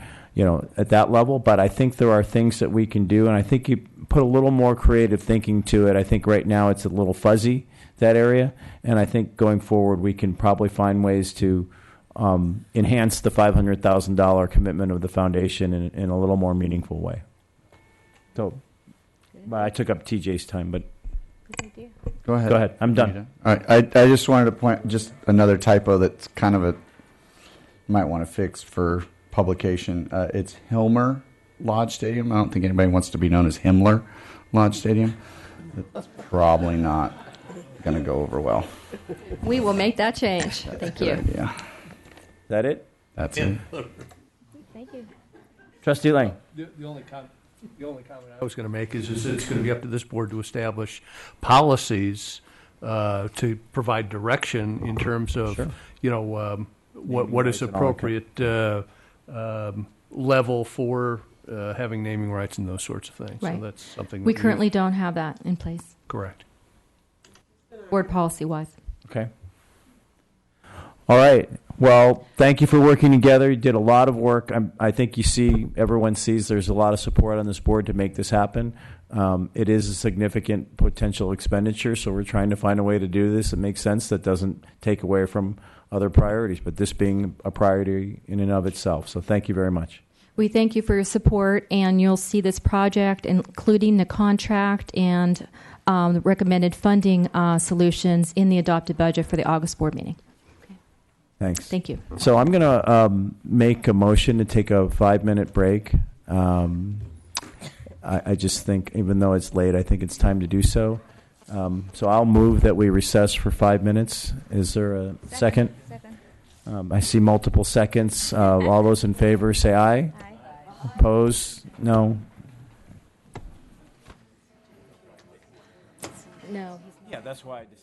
at that level. But I think there are things that we can do, and I think you put a little more creative thinking to it. I think right now it's a little fuzzy, that area, and I think going forward we can probably find ways to enhance the $500,000 commitment of the foundation in a little more meaningful way. So, I took up TJ's time, but Go ahead. Go ahead. I'm done. All right. I just wanted to point just another typo that's kind of you might want to fix for publication. It's Hilmer Lodge Stadium. I don't think anybody wants to be known as Himmler Lodge Stadium. That's probably not going to go over well. We will make that change. Thank you. Yeah. Is that it? That's it. Thank you. Trustee Lang. The only comment I was going to make is it's going to be up to this board to establish policies to provide direction in terms of what is appropriate level for having naming rights and those sorts of things. Right. So that's something we currently don't have that in place. Correct. Board policy wise. Okay. All right. Well, thank you for working together. You did a lot of work. I think everyone sees there's a lot of support on this board to make this happen. It is a significant potential expenditure, so we're trying to find a way to do this that makes sense, that doesn't take away from other priorities, but this being a priority in and of itself. So thank you very much. We thank you for your support, and you'll see this project, including the contract and the recommended funding solutions, in the adopted budget for the August board meeting. Thanks. Thank you. So I'm going to make a motion to take a 5-minute break. I just think, even though it's late, I think it's time to do so. So I'll move that we recess for 5 minutes. Is there a second? Second. I see multiple seconds. All those in favor say aye. Aye. Opposed? No. No. Yeah, that's why I decided.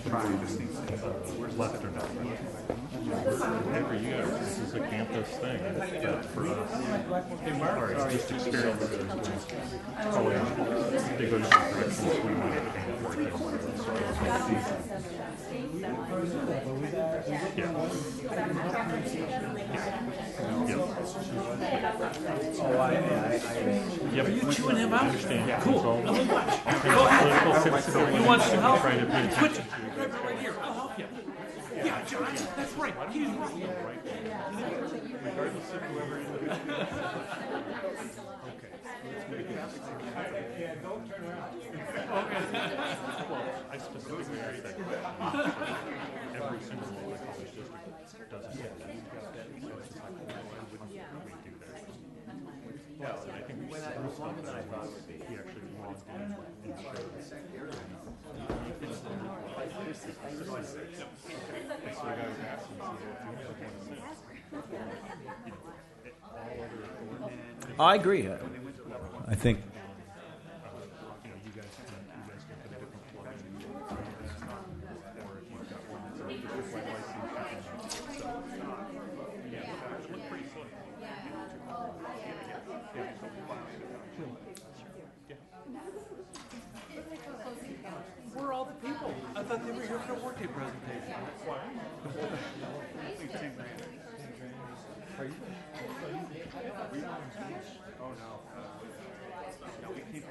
Where's left or not? Whatever you guys, this is a campus thing, but for us, or it's just experience. They go to different directions. We want to Are you chewing him out? Understand. Cool. So, Let me watch. Go ahead. You want some help? Trying to pay Switch attention it. Right here. I'll help you. Yeah, John, that's right. He's right. regardless of whoever it is. Okay. Yeah, don't turn around. Well, I specifically said every single one of the college district doesn't have that. So it's just like, why wouldn't we do that? Well, and I think we should do something that I thought would be. He actually logged in and showed us. So I got to ask him, I agree. I think Where are all the people? I thought they were here for a Workday presentation. Are you? Oh no. No, we came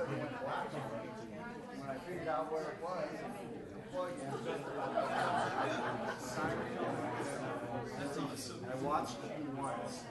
When I figured out where it was, that's awesome. I watched it once.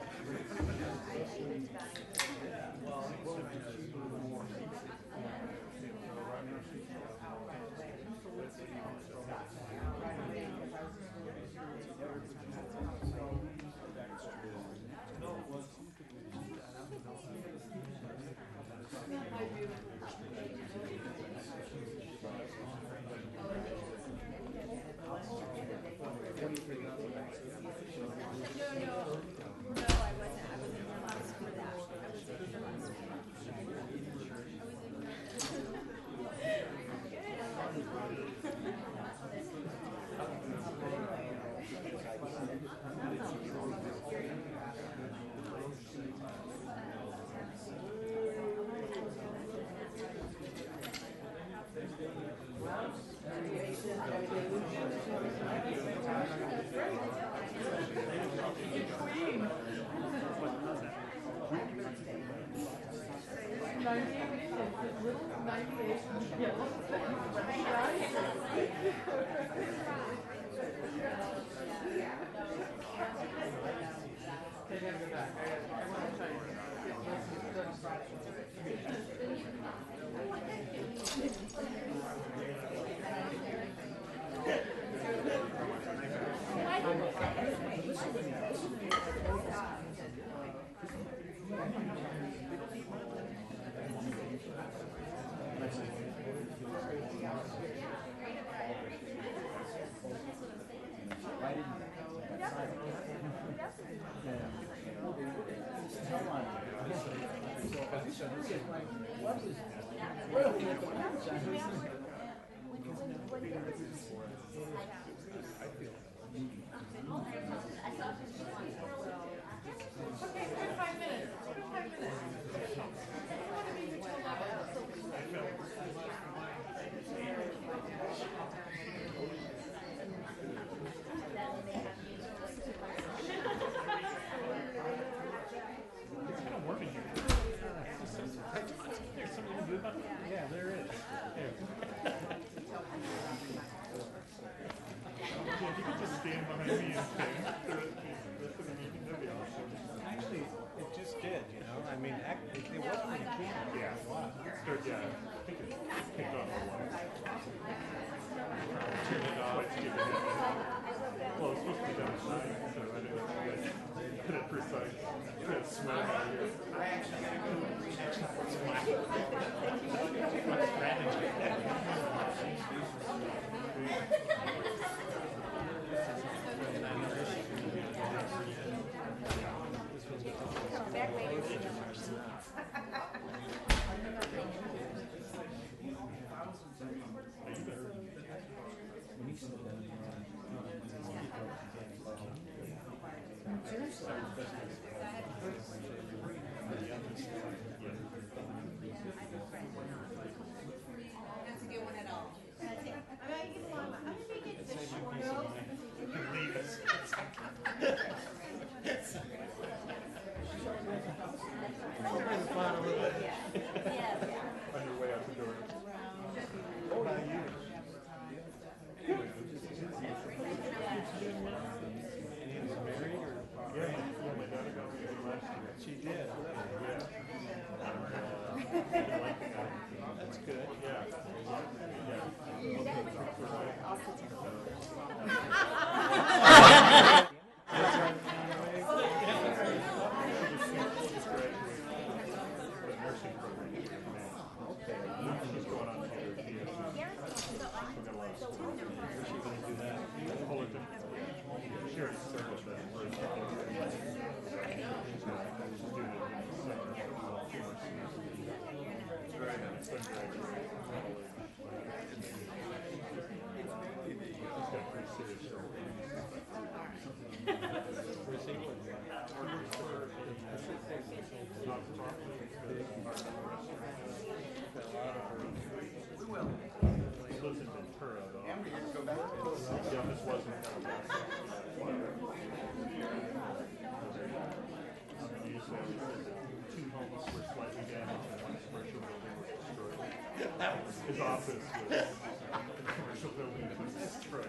Yeah, there is. Yeah, if you could just stand behind me and stand for the rest of the meeting, that'd be awesome. Actually, it just did, you know? I mean, it was pretty cool. Yeah. Start, yeah. I think it kicked off for a while. Turn it off. Well, it's supposed to be done at 9, so I didn't know if you guys put it precise. Try to smell out here. I actually gotta go His office was a commercial building was destroyed.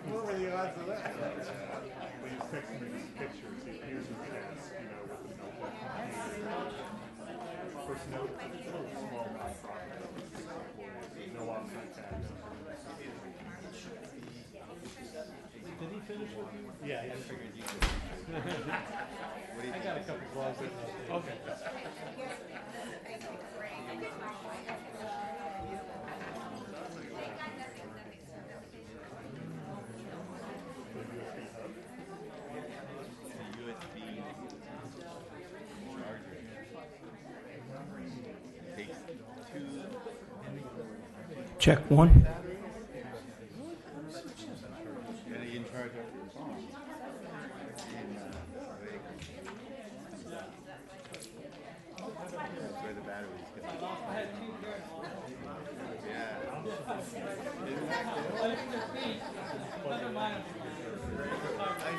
What were the odds of that? He was texting me these pictures. Here's his desk, you know, with the notebook computer. Of course, no, it's a little small nonprofit. No offsite tax. Did he finish with you? Yeah, I figured you could. I got a couple blogs in there. Okay. Check one.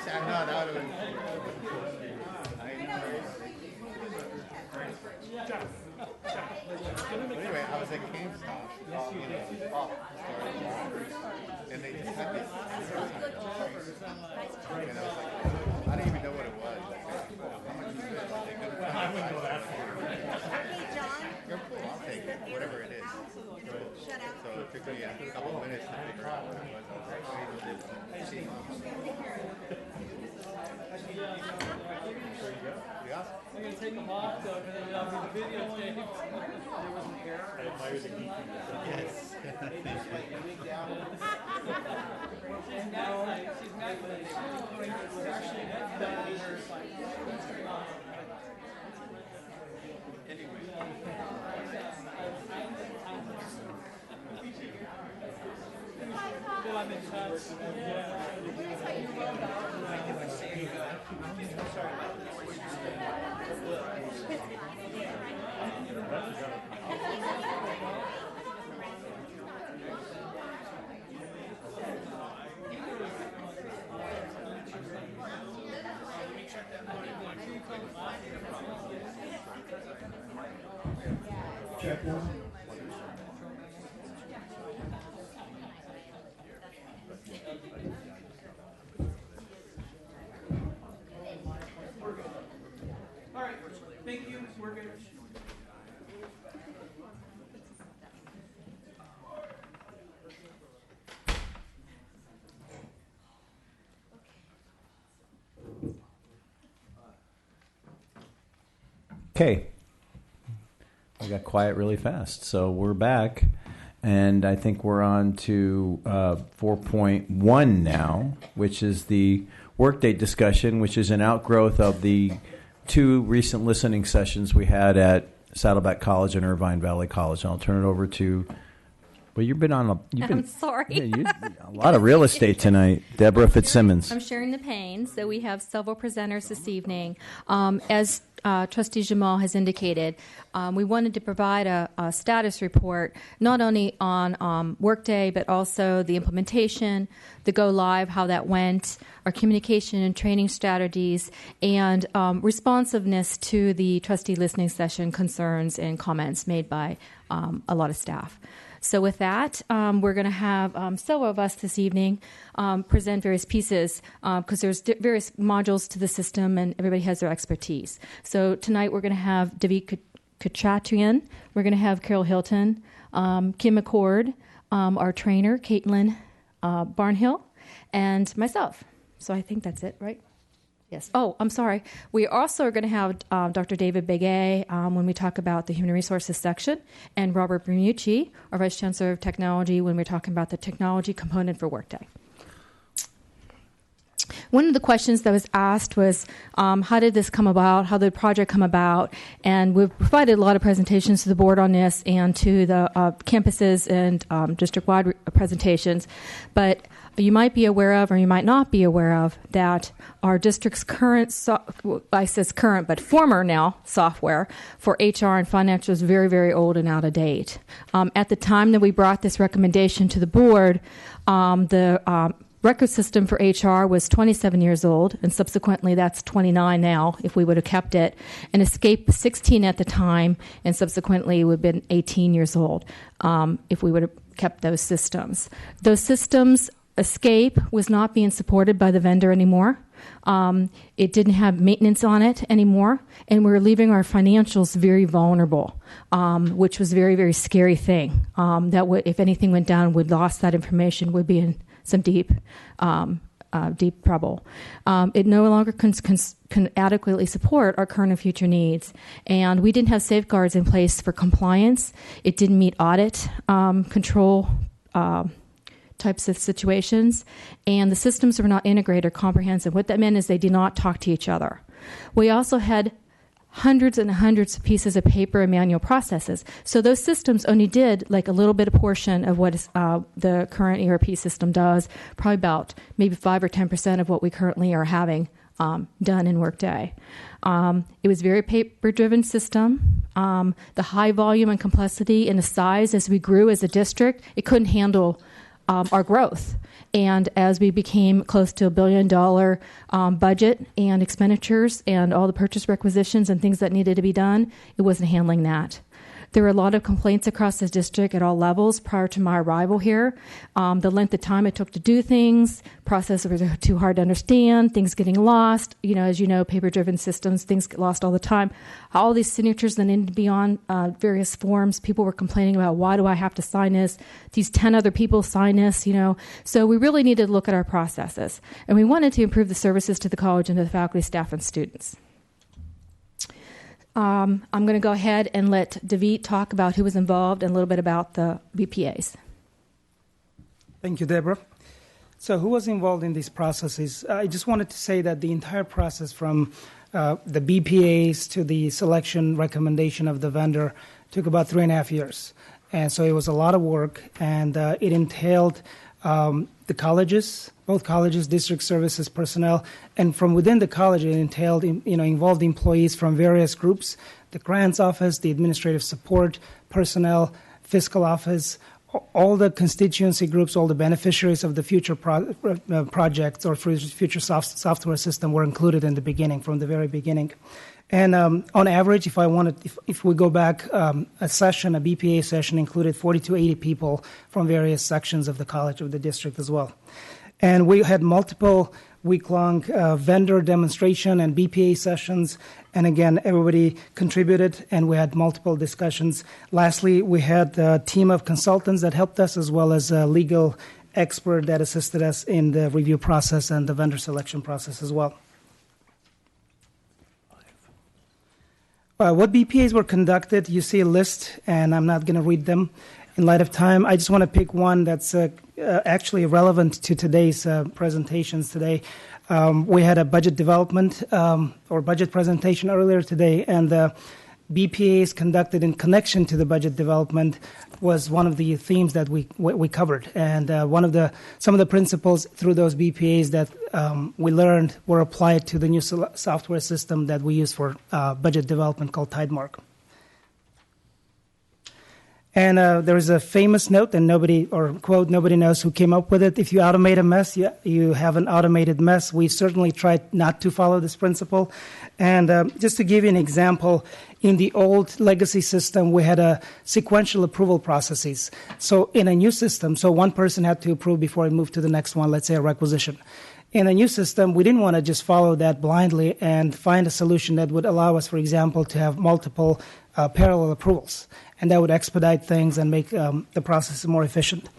I'm not out of it. I know. And they just had this. And I was like, I didn't even know what it was. How much is this? I wouldn't go that far. You're cool. I'll take it. Whatever it is. Shut up. So it took me a couple of minutes to figure out what it was. I was like, yeah. I'm going to take them off though, because then I'll be the video tape. There was an error. I admire the geekiness. Yes. She's necklace. She's actually done in her site. Well, I'm in touch. Check one. All right, thank you. We're good. Okay. We got quiet really fast. So we're back, and I think we're on to 4.1 now, which is the Workday discussion, which is an outgrowth of the 2 recent listening sessions we had at Saddleback College and Irvine Valley College. And I'll turn it over to, well, you've been on I'm sorry. A lot of real estate tonight. Deborah Fitzsimmons. I'm sharing the pain. So we have several presenters this evening. As Trustee Jamal has indicated, we wanted to provide a status report not only on Workday, but also the implementation, the go live, how that went, our communication and training strategies, and responsiveness to the trustee listening session concerns and comments made by a lot of staff. So with that, we're going to have several of us this evening present various pieces because there's various modules to the system and everybody has their expertise. So tonight we're going to have David Kachatrian, we're going to have Carol Hilton, Kim McCord, our trainer, Caitlin Barnhill, and myself. So I think that's it, right? Yes. Oh, I'm sorry. We also are going to have Dr. David Begay when we talk about the Human Resources section, and Robert Bermucci, our Vice Chancellor of Technology, when we're talking about the technology component for Workday. One of the questions that was asked was, how did this come about? How did the project come about? And we've provided a lot of presentations to the board on this and to the campuses and district-wide presentations. But you might be aware of, or you might not be aware of, that our district's current, I says current, but former now software for HR and finance was very, very old and out of date. At the time that we brought this recommendation to the board, the record system for HR was 27 years old, and subsequently that's 29 now if we would have kept it. And Escape was 16 at the time, and subsequently it would have been 18 years old if we would have kept those systems. Those systems, Escape was not being supported by the vendor anymore. It didn't have maintenance on it anymore, and we were leaving our financials very vulnerable, which was a very, very scary thing. That would, if anything went down, we'd lost that information, would be in some deep trouble. It no longer can adequately support our current and future needs, and we didn't have safeguards in place for compliance. It didn't meet audit control types of situations, and the systems were not integrated or comprehensive. What that meant is they did not talk to each other. We also had hundreds and hundreds of pieces of paper and manual processes. So those systems only did like a little bit of portion of what the current ERP system does, probably about maybe 5 or 10% of what we currently are having done in Workday. It was a very paper-driven system. The high volume and complexity and the size as we grew as a district, it couldn't handle our growth. And as we became close to $1 billion budget and expenditures and all the purchase requisitions and things that needed to be done, it wasn't handling that. There were a lot of complaints across the district at all levels prior to my arrival here. The length of time it took to do things, processes were too hard to understand, things getting lost. As you know, paper-driven systems, things get lost all the time. All these signatures that needed to be on various forms. People were complaining about, why do I have to sign this? These 10 other people sign this, So we really needed to look at our processes. And we wanted to improve the services to the college and to the faculty, staff, and students. I'm going to go ahead and let David talk about who was involved and a little bit about the BPAs. Thank you, Deborah. So who was involved in these processes? I just wanted to say that the entire process from the BPAs to the selection recommendation of the vendor took about 3.5 years. And so it was a lot of work, and it entailed the colleges, both colleges, district services personnel, and from within the college, it entailed, involved employees from various groups, the grants office, the administrative support personnel, fiscal office, all the constituency groups, all the beneficiaries of the future projects or future software system were included in the beginning, from the very beginning. And on average, if we go back, a BPA session included 40 to 80 people from various sections of the college, of the district as well. And we had multiple week-long vendor demonstration and BPA sessions. And again, everybody contributed, and we had multiple discussions. Lastly, we had a team of consultants that helped us, as well as a legal expert that assisted us in the review process and the vendor selection process as well. What BPAs were conducted, you see a list, and I'm not going to read them in light of time. I just want to pick one that's actually relevant to today's presentations today. We had a budget development or budget presentation earlier today, and the BPAs conducted in connection to the budget development was one of the themes that we covered. And some of the principles through those BPAs that we learned were applied to the new software system that we use for budget development called Tidemark. And there is a famous note, and nobody knows who came up with it. If you automate a mess, you have an automated mess. We certainly tried not to follow this principle. And just to give you an example, in the old legacy system, we had a sequential approval processes. So in a new system, one person had to approve before it moved to the next one, let's say a requisition. In a new system, we didn't want to just follow that blindly and find a solution that would allow us, for example, to have multiple parallel approvals. And that would expedite things and make the process more efficient.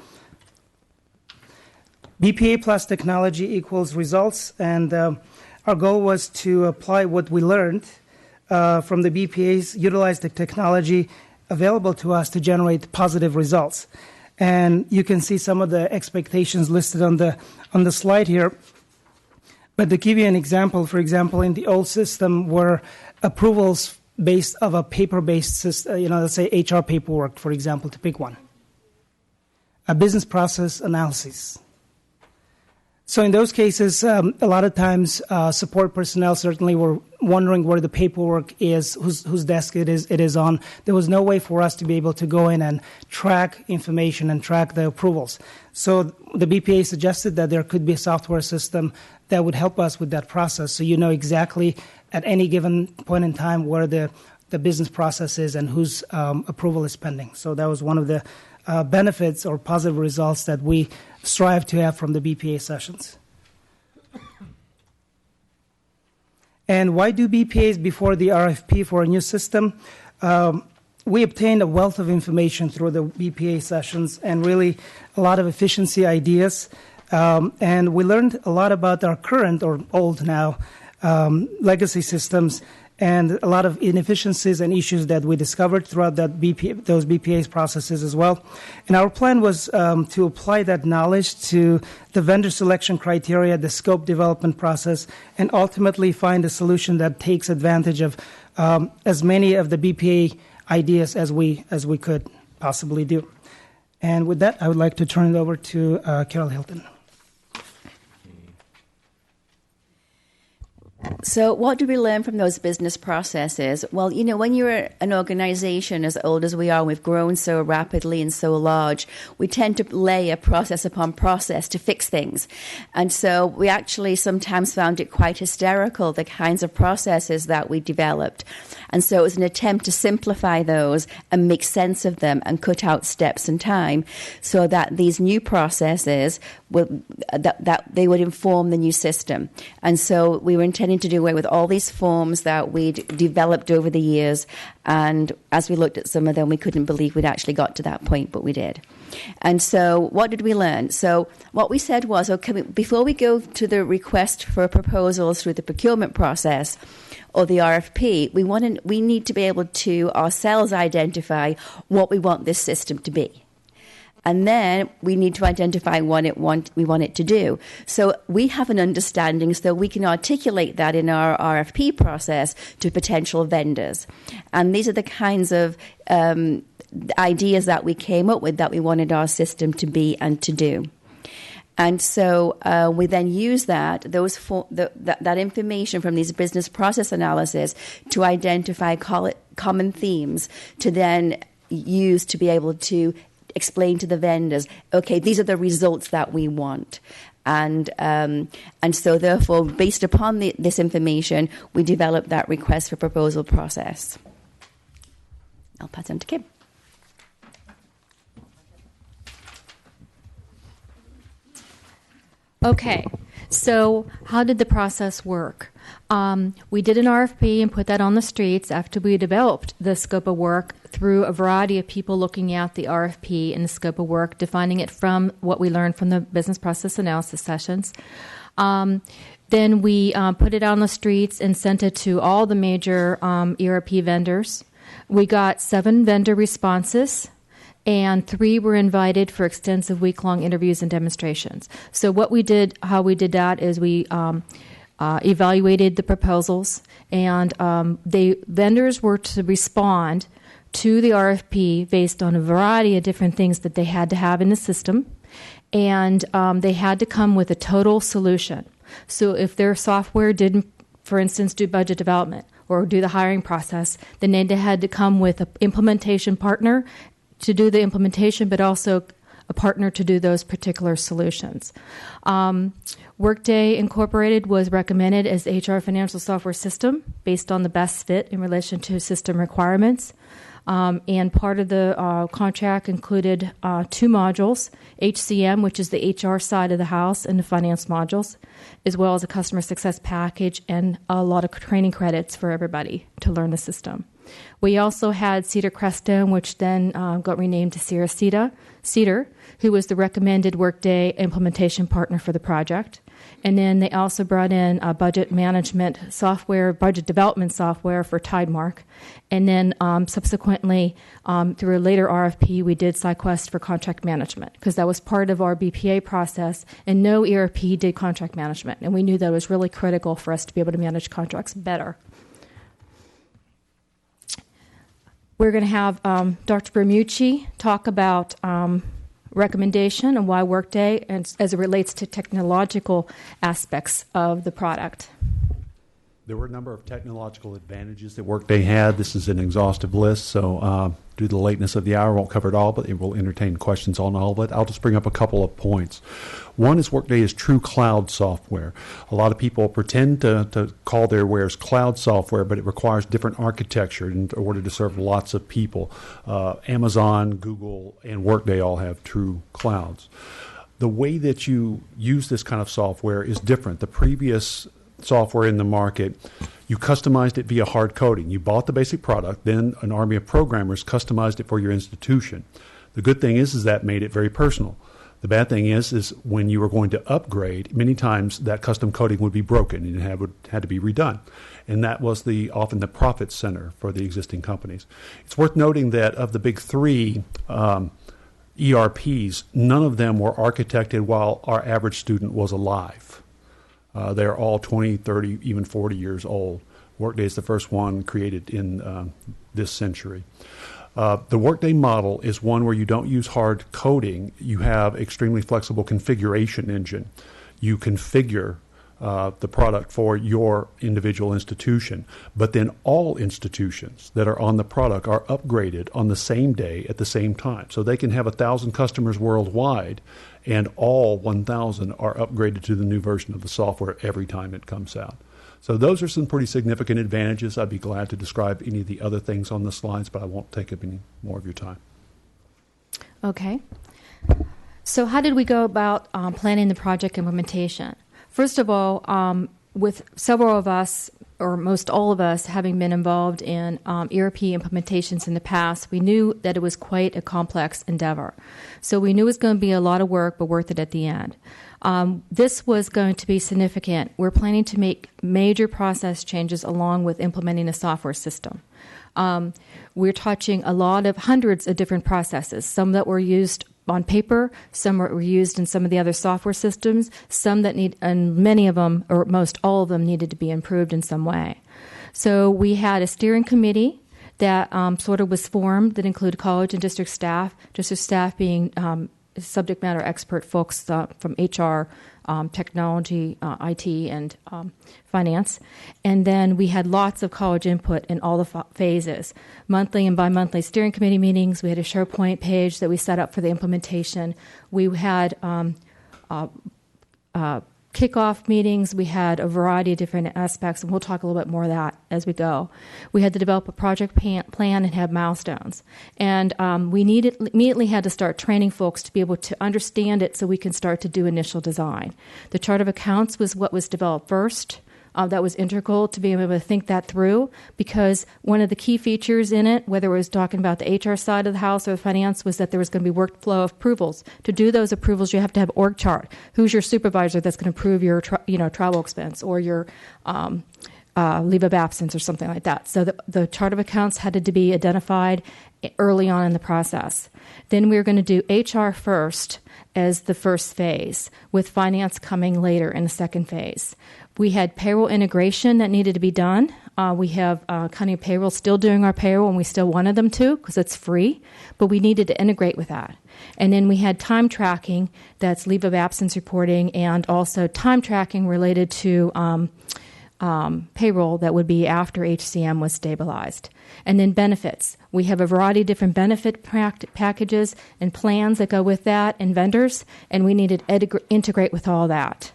BPA plus technology equals results, and our goal was to apply what we learned from the BPAs, utilize the technology available to us to generate positive results. And you can see some of the expectations listed on the slide here. But to give you an example, for example, in the old system were approvals based of a paper-based system, let's say HR paperwork, for example, to pick one. A business process analysis. So in those cases, a lot of times support personnel certainly were wondering where the paperwork is, whose desk it is on. There was no way for us to be able to go in and track information and track the approvals. So the BPA suggested that there could be a software system that would help us with that process, so you know exactly at any given point in time where the business process is and whose approval is pending. So that was one of the benefits or positive results that we strive to have from the BPA sessions. And why do BPAs before the RFP for a new system? We obtained a wealth of information through the BPA sessions and really a lot of efficiency ideas. And we learned a lot about our current, or old now, legacy systems, and a lot of inefficiencies and issues that we discovered throughout those BPA processes as well. And our plan was to apply that knowledge to the vendor selection criteria, the scope development process, and ultimately find a solution that takes advantage of as many of the BPA ideas as we could possibly do. And with that, I would like to turn it over to Carol Hilton. So what do we learn from those business processes? Well, you know, when you're an organization as old as we are, we've grown so rapidly and so large, we tend to layer process upon process to fix things. And so we actually sometimes found it quite hysterical, the kinds of processes that we developed. And so it was an attempt to simplify those and make sense of them and cut out steps and time so that these new processes that they would inform the new system. And so we were intending to do away with all these forms that we'd developed over the years. And as we looked at some of them, we couldn't believe we'd actually got to that point, but we did. And so what did we learn? So what we said was, okay, before we go to the request for proposals through the procurement process or the RFP, we need to be able to ourselves identify what we want this system to be. And then we need to identify what we want it to do. So we have an understanding so we can articulate that in our RFP process to potential vendors. And these are the kinds of ideas that we came up with that we wanted our system to be and to do. And so we then use that information from these business process analysis to identify common themes to then use to be able to explain to the vendors, okay, these are the results that we want. And so therefore, based upon this information, we developed that request for proposal process. I'll pass on to Kim. Okay, so how did the process work? We did an RFP and put that on the streets after we developed the scope of work through a variety of people looking at the RFP and the scope of work, defining it from what we learned from the business process analysis sessions. Then we put it on the streets and sent it to all the major ERP vendors. We got 7 vendor responses, and 3 were invited for extensive week-long interviews and demonstrations. So how we did that is we evaluated the proposals, and vendors were to respond to the RFP based on a variety of different things that they had to have in the system, and they had to come with a total solution. So if their software didn't, for instance, do budget development or do the hiring process, then they had to come with an implementation partner to do the implementation, but also a partner to do those particular solutions. Workday Incorporated was recommended as the HR financial software system based on the best fit in relation to system requirements. And part of the contract included 2 modules, HCM, which is the HR side of the house, and the finance modules, as well as a customer success package and a lot of training credits for everybody to learn the system. We also had Cedar Crestone, which then got renamed to Cedar, who was the recommended Workday implementation partner for the project. And then they also brought in a budget management software, budget development software for Tidemark. And then subsequently, through a later RFP, we did SciQuest for contract management because that was part of our BPA process, and no ERP did contract management. And we knew that was really critical for us to be able to manage contracts better. We're going to have Dr. Bermucci talk about recommendation and why Workday as it relates to technological aspects of the product. There were a number of technological advantages that Workday had. This is an exhaustive list, so due to the lateness of the hour, I won't cover it all, but it will entertain questions on all of it. I'll just bring up a couple of points. One is Workday is true cloud software. A lot of people pretend to call their wares cloud software, but it requires different architecture in order to serve lots of people. Amazon, Google, and Workday all have true clouds. The way that you use this kind of software is different. The previous software in the market, you customized it via hard coding. You bought the basic product, then an army of programmers customized it for your institution. The good thing is that made it very personal. The bad thing is when you were going to upgrade, many times that custom coding would be broken and it had to be redone. And that was often the profit center for the existing companies. It's worth noting that of the big 3 ERPs, none of them were architected while our average student was alive. They're all 20, 30, even 40 years old. Workday is the first one created in this century. The Workday model is one where you don't use hard coding. You have extremely flexible configuration engine. You configure the product for your individual institution. But then all institutions that are on the product are upgraded on the same day at the same time. So they can have 1,000 customers worldwide, and all 1,000 are upgraded to the new version of the software every time it comes out. So those are some pretty significant advantages. I'd be glad to describe any of the other things on the slides, but I won't take up any more of your time. Okay. So how did we go about planning the project implementation? First of all, with several of us, or most all of us, having been involved in ERP implementations in the past, we knew that it was quite a complex endeavor. So we knew it was going to be a lot of work, but worth it at the end. This was going to be significant. We're planning to make major process changes along with implementing a software system. We're touching hundreds of different processes, some that were used on paper, some were used in some of the other software systems, and many of them, or most all of them, needed to be improved in some way. So we had a steering committee that sort of was formed that included college and district staff being subject matter expert folks from HR, technology, IT, and finance. And then we had lots of college input in all the phases. Monthly and bi-monthly steering committee meetings. We had a SharePoint page that we set up for the implementation. We had kickoff meetings. We had a variety of different aspects, and we'll talk a little bit more of that as we go. We had to develop a project plan and have milestones. And we immediately had to start training folks to be able to understand it so we can start to do initial design. The chart of accounts was what was developed first. That was integral to being able to think that through, because one of the key features in it, whether it was talking about the HR side of the house or the finance, was that there was going to be workflow of approvals. To do those approvals, you have to have org chart. Who's your supervisor that's going to approve your travel expense or your leave of absence or something like that? So the chart of accounts had to be identified early on in the process. Then we were going to do HR first as the first phase, with finance coming later in the second phase. We had payroll integration that needed to be done. We have County Payroll still doing our payroll, and we still wanted them to because it's free, but we needed to integrate with that. And then we had time tracking, that's leave of absence reporting, and also time tracking related to payroll that would be after HCM was stabilized. And then benefits. We have a variety of different benefit packages and plans that go with that, and vendors, and we needed to integrate with all that.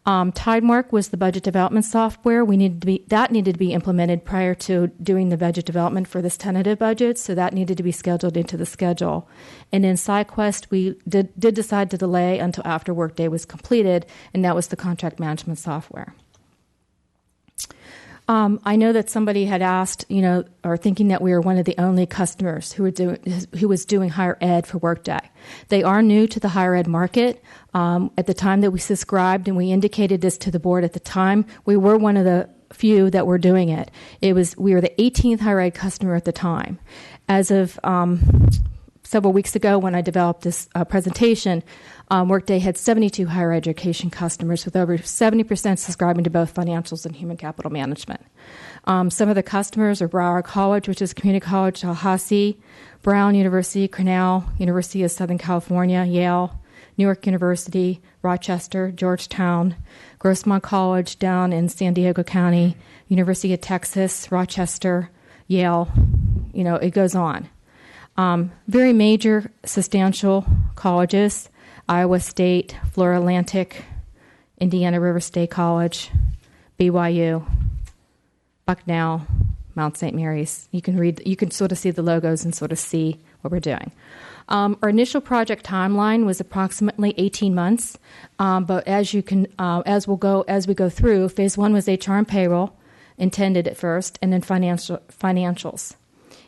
Tidemark was the budget development software. That needed to be implemented prior to doing the budget development for this tentative budget, so that needed to be scheduled into the schedule. And then SideQuest, we did decide to delay until after Workday was completed, and that was the contract management software. I know that somebody had asked, or thinking that we were one of the only customers who was doing higher ed for Workday. They are new to the higher ed market. At the time that we subscribed, and we indicated this to the board at the time, we were one of the few that were doing it. We were the 18th higher ed customer at the time. As of several weeks ago, when I developed this presentation, Workday had 72 higher education customers, with over 70% subscribing to both financials and human capital management. Some of the customers are Broward College, which is community college, Tallahassee, Brown University, Cornell, University of Southern California, Yale, Newark University, Rochester, Georgetown, Grossmont College down in San Diego County, University of Texas, Rochester, Yale. It goes on. Very major, substantial colleges: Iowa State, Florida Atlantic, Indiana River State College, BYU, Bucknell, Mount St. Mary's. You can sort of see the logos and sort of see what we're doing. Our initial project timeline was approximately 18 months, but as we go through, phase one was HR and payroll, intended at first, and then financials.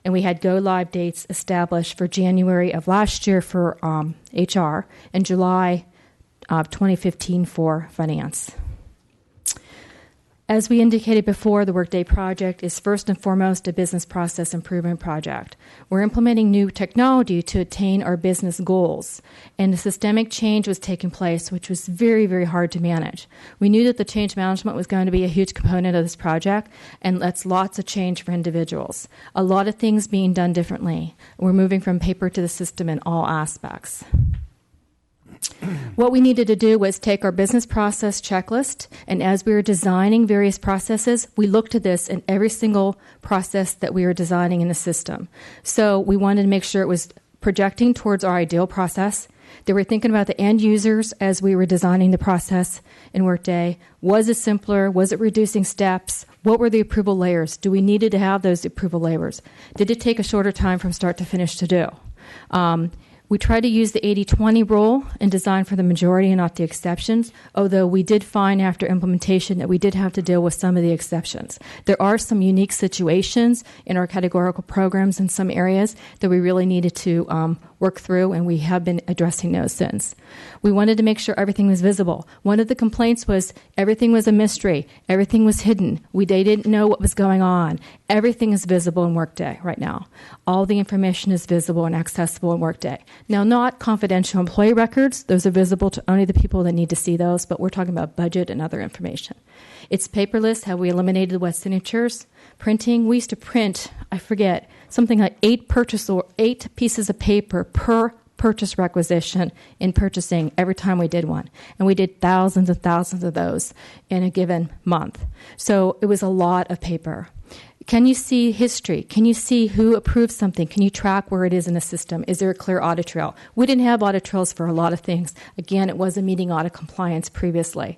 And we had go-live dates established for January of last year for HR and July of 2015 for finance. As we indicated before, the Workday project is first and foremost a business process improvement project. We're implementing new technology to attain our business goals, and a systemic change was taking place, which was very, very hard to manage. We knew that the change management was going to be a huge component of this project, and that's lots of change for individuals. A lot of things being done differently. We're moving from paper to the system in all aspects. What we needed to do was take our business process checklist, and as we were designing various processes, we looked at this in every single process that we were designing in the system. So we wanted to make sure it was projecting towards our ideal process, that we're thinking about the end users as we were designing the process in Workday. Was it simpler? Was it reducing steps? What were the approval layers? Do we needed to have those approval layers? Did it take a shorter time from start to finish to do? We tried to use the 80-20 rule and design for the majority and not the exceptions, although we did find after implementation that we did have to deal with some of the exceptions. There are some unique situations in our categorical programs in some areas that we really needed to work through, and we have been addressing those since. We wanted to make sure everything was visible. One of the complaints was everything was a mystery. Everything was hidden. They didn't know what was going on. Everything is visible in Workday right now. All the information is visible and accessible in Workday. Now, not confidential employee records. Those are visible to only the people that need to see those, but we're talking about budget and other information. It's paperless, how we eliminated the wet signatures. Printing, we used to print, I forget, something like 8 pieces of paper per purchase requisition in purchasing every time we did one. And we did thousands and thousands of those in a given month. So it was a lot of paper. Can you see history? Can you see who approved something? Can you track where it is in the system? Is there a clear audit trail? We didn't have audit trails for a lot of things. Again, it wasn't meeting audit compliance previously.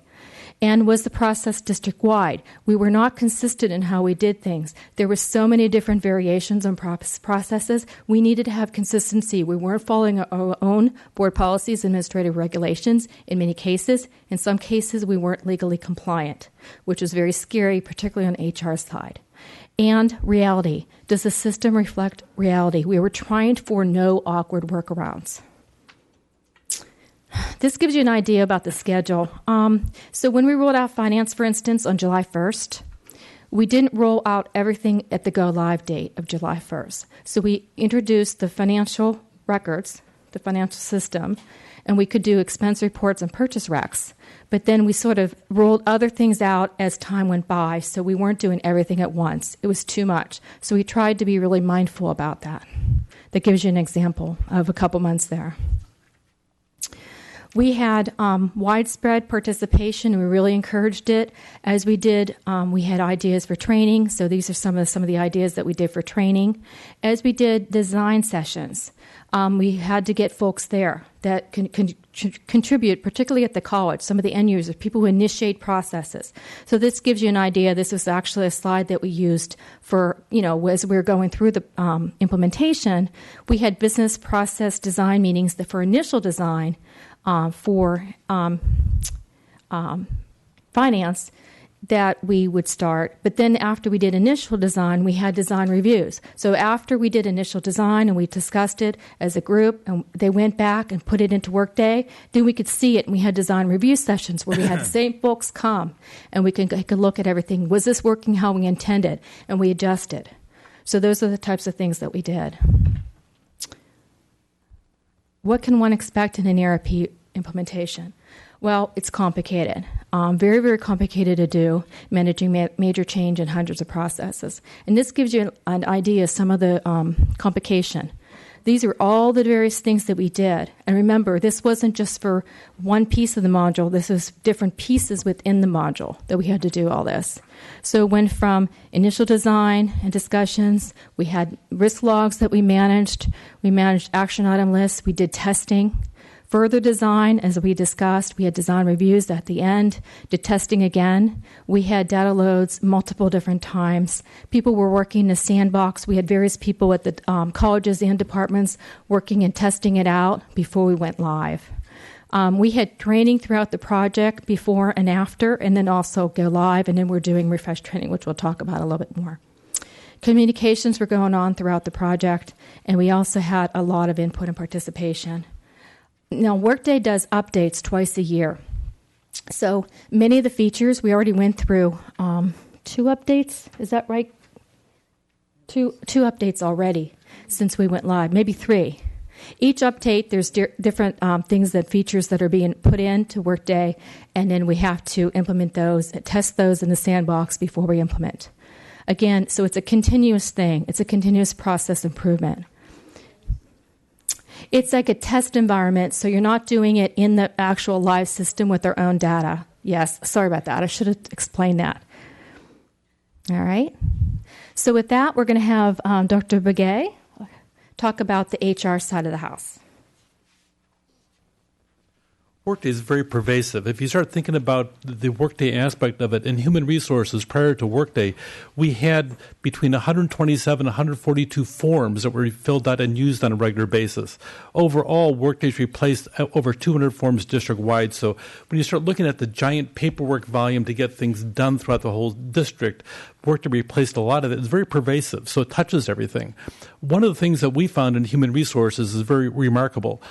And was the process district-wide? We were not consistent in how we did things. There were so many different variations on processes. We needed to have consistency. We weren't following our own board policies, administrative regulations in many cases. In some cases, we weren't legally compliant, which was very scary, particularly on HR side. And reality. Does the system reflect reality? We were trying for no awkward workarounds. This gives you an idea about the schedule. So when we rolled out finance, for instance, on July 1st, we didn't roll out everything at the go-live date of July 1st. So we introduced the financial records, the financial system, and we could do expense reports and purchase recs. But then we sort of rolled other things out as time went by, so we weren't doing everything at once. It was too much. So we tried to be really mindful about that. That gives you an example of a couple months there. We had widespread participation, and we really encouraged it. As we did, we had ideas for training. So these are some of the ideas that we did for training. As we did design sessions, we had to get folks there that can contribute, particularly at the college, some of the end users, people who initiate processes. So this gives you an idea. This was actually a slide that we used for, as we were going through the implementation. We had business process design meetings that for initial design, for finance that we would start. But then after we did initial design, we had design reviews. So after we did initial design and we discussed it as a group and they went back and put it into Workday, then we could see it and we had design review sessions where we had the same folks come and we could look at everything. Was this working how we intended? And we adjusted. So those are the types of things that we did. What can one expect in an ERP implementation? Well, it's complicated. Very, very complicated to do, managing major change in hundreds of processes. And this gives you an idea of some of the complication. These are all the various things that we did. And remember, this wasn't just for one piece of the module. This was different pieces within the module that we had to do all this. So it went from initial design and discussions. We had risk logs that we managed. We managed action item lists. We did testing. Further design, as we discussed, we had design reviews at the end, did testing again. We had data loads multiple different times. People were working in a sandbox. We had various people at the colleges and departments working and testing it out before we went live. We had training throughout the project before and after, and then also go live, and then we're doing refresh training, which we'll talk about a little bit more. Communications were going on throughout the project, and we also had a lot of input and participation. Now, Workday does updates twice a year. So many of the features, we already went through 2 updates. Is that right? Two updates already since we went live, maybe 3. Each update, there's different features that are being put into Workday, and then we have to implement those, test those in the sandbox before we implement. Again, so it's a continuous thing. It's a continuous process improvement. It's like a test environment, so you're not doing it in the actual live system with their own data. Yes, sorry about that. I should have explained that. All right. So with that, we're going to have Dr. Begay talk about the HR side of the house. Workday is very pervasive. If you start thinking about the Workday aspect of it, in human resources prior to Workday, we had between 127 and 142 forms that were filled out and used on a regular basis. Overall, Workday's replaced over 200 forms district-wide. So when you start looking at the giant paperwork volume to get things done throughout the whole district, Workday replaced a lot of it. It's very pervasive, so it touches everything. One of the things that we found in human resources is very remarkable.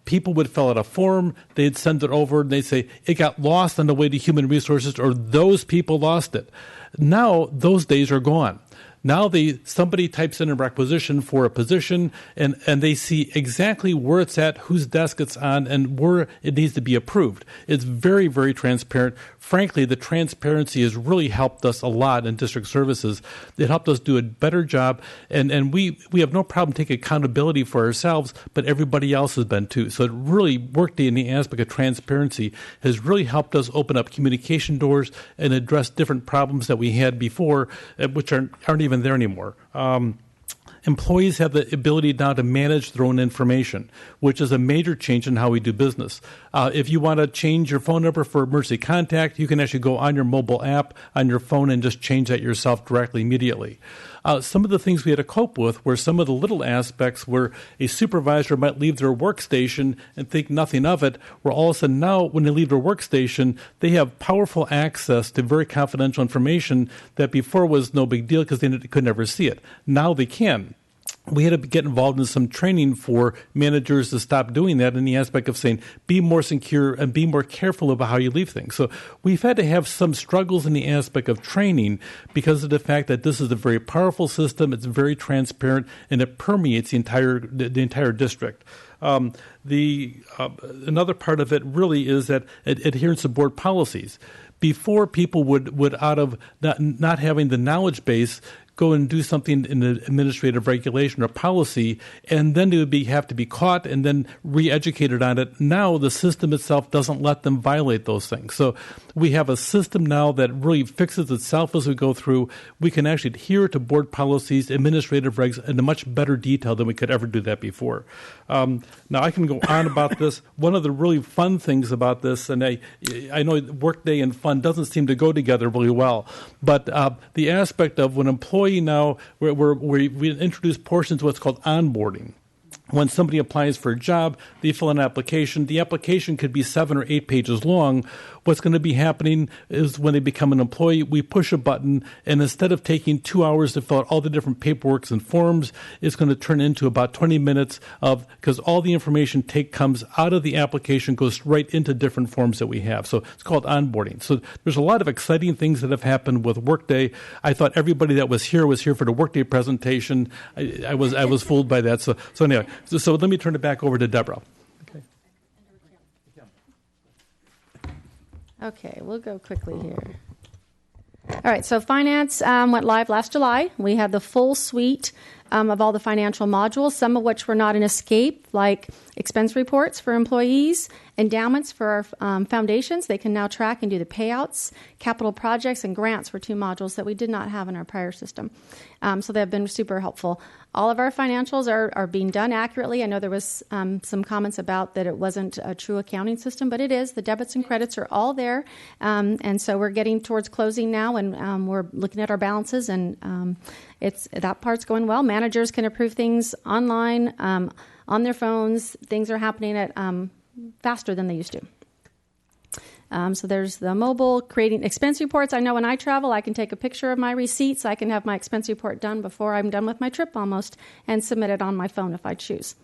People would fill out a form, they'd send it over, and they'd say, it got lost on the way to human resources, or those people lost it. Now, those days are gone. Now somebody types in a requisition for a position, and they see exactly where it's at, whose desk it's on, and where it needs to be approved. It's very, very transparent. Frankly, the transparency has really helped us a lot in district services. It helped us do a better job, and we have no problem taking accountability for ourselves, but everybody else has been too. So it really worked in the aspect of transparency has really helped us open up communication doors and address different problems that we had before, which aren't even there anymore. Employees have the ability now to manage their own information, which is a major change in how we do business. If you want to change your phone number for emergency contact, you can actually go on your mobile app on your phone and just change that yourself directly immediately. Some of the things we had to cope with were some of the little aspects where a supervisor might leave their workstation and think nothing of it, where all of a sudden now when they leave their workstation, they have powerful access to very confidential information that before was no big deal because they could never see it. Now they can. We had to get involved in some training for managers to stop doing that in the aspect of saying, be more secure and be more careful about how you leave things. So we've had to have some struggles in the aspect of training because of the fact that this is a very powerful system, it's very transparent, and it permeates the entire district. Another part of it really is that adherence to board policies. Before, people would out of not having the knowledge base, go and do something in the administrative regulation or policy, and then they would have to be caught and then re-educated on it. Now the system itself doesn't let them violate those things. So we have a system now that really fixes itself as we go through. We can actually adhere to board policies, administrative regs in a much better detail than we could ever do that before. Now I can go on about this. One of the really fun things about this, and I know Workday and fun doesn't seem to go together really well, but the aspect of when employees now, we introduce portions of what's called onboarding. When somebody applies for a job, they fill an application. The application could be 7 or 8 pages long. What's going to be happening is when they become an employee, we push a button, and instead of taking 2 hours to fill out all the different paperwork and forms, it's going to turn into about 20 minutes because all the information comes out of the application, goes right into different forms that we have. So it's called onboarding. So there's a lot of exciting things that have happened with Workday. I thought everybody that was here for the Workday presentation. I was fooled by that. So anyway, so let me turn it back over to Deborah. Okay, we'll go quickly here. All right, so finance went live last July. We had the full suite of all the financial modules, some of which were not an escape, like expense reports for employees, endowments for our foundations. They can now track and do the payouts. Capital projects and grants were 2 modules that we did not have in our prior system. So they've been super helpful. All of our financials are being done accurately. I know there was some comments about that it wasn't a true accounting system, but it is. The debits and credits are all there. And so we're getting towards closing now, and we're looking at our balances, and that part's going well. Managers can approve things online, on their phones. Things are happening at faster than they used to. So there's the mobile, creating expense reports. I know when I travel, I can take a picture of my receipts. I can have my expense report done before I'm done with my trip almost, and submit it on my phone if I choose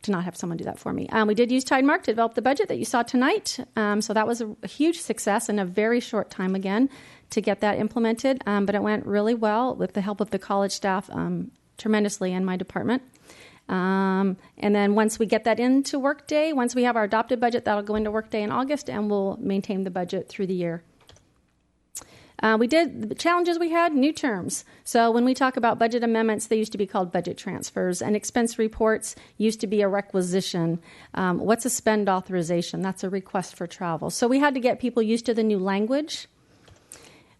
to not have someone do that for me. We did use Tidemark to develop the budget that you saw tonight. So that was a huge success in a very short time again to get that implemented. But it went really well with the help of the college staff tremendously in my department. And then once we get that into Workday, once we have our adopted budget, that'll go into Workday in August, and we'll maintain the budget through the year. The challenges we had, new terms. So when we talk about budget amendments, they used to be called budget transfers, and expense reports used to be a requisition. What's a spend authorization? That's a request for travel. So we had to get people used to the new language.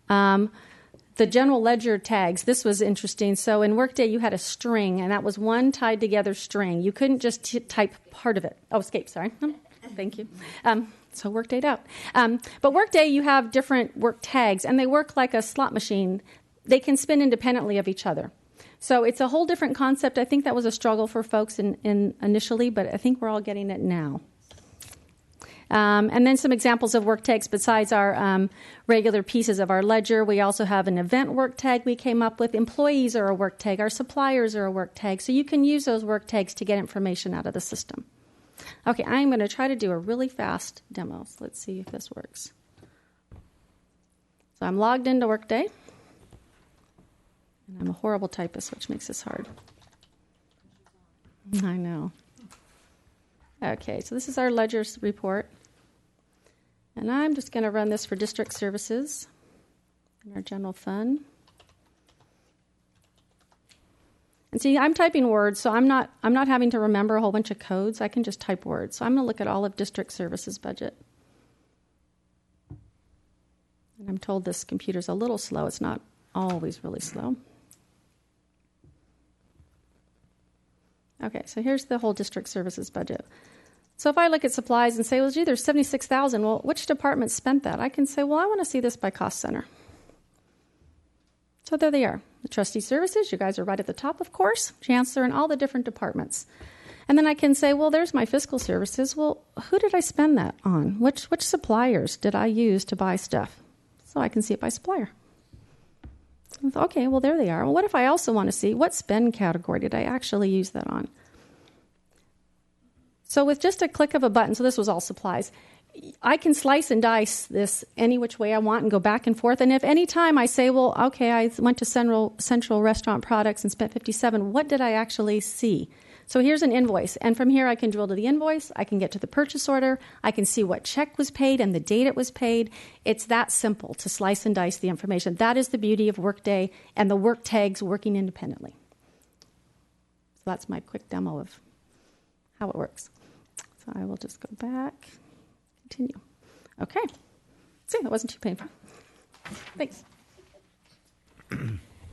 The general ledger tags, this was interesting. So in Workday, you had a string, and that was one tied together string. You couldn't just type part of it. Oh, escape, sorry. Thank you. So Workday'd out. But Workday, you have different work tags, and they work like a slot machine. They can spin independently of each other. So it's a whole different concept. I think that was a struggle for folks in initially, but I think we're all getting it now. And then some examples of work tags besides our regular pieces of our ledger. We also have an event work tag we came up with. Employees are a work tag. Our suppliers are a work tag. So you can use those work tags to get information out of the system. Okay, I'm going to try to do a really fast demo. So let's see if this works. So I'm logged into Workday. And I'm a horrible typist, which makes this hard. I know. Okay, so this is our ledgers report. And I'm just going to run this for district services in our general fund. And see, I'm typing words, so I'm not having to remember a whole bunch of codes. I can just type words. So I'm going to look at all of district services budget. And I'm told this computer's a little slow. It's not always really slow. Okay, so here's the whole district services budget. So if I look at supplies and say, well, gee, there's $76,000. Well, which department spent that? I can say, well, I want to see this by cost center. So there they are. The trustee services, you guys are right at the top, of course. Chancellor and all the different departments. And then I can say, well, there's my fiscal services. Well, who did I spend that on? Which suppliers did I use to buy stuff? So I can see it by supplier. Okay, well, there they are. Well, what if I also want to see what spend category did I actually use that on? So with just a click of a button, so this was all supplies, I can slice and dice this any which way I want and go back and forth. And if any time I say, well, okay, I went to Central Restaurant Products and spent $57, what did I actually see? So here's an invoice. And from here, I can drill to the invoice. I can get to the purchase order. I can see what check was paid and the date it was paid. It's that simple to slice and dice the information. That is the beauty of Workday and the work tags working independently. So that's my quick demo of how it works. So I will just go back. Continue. Okay. See, that wasn't too painful. Thanks.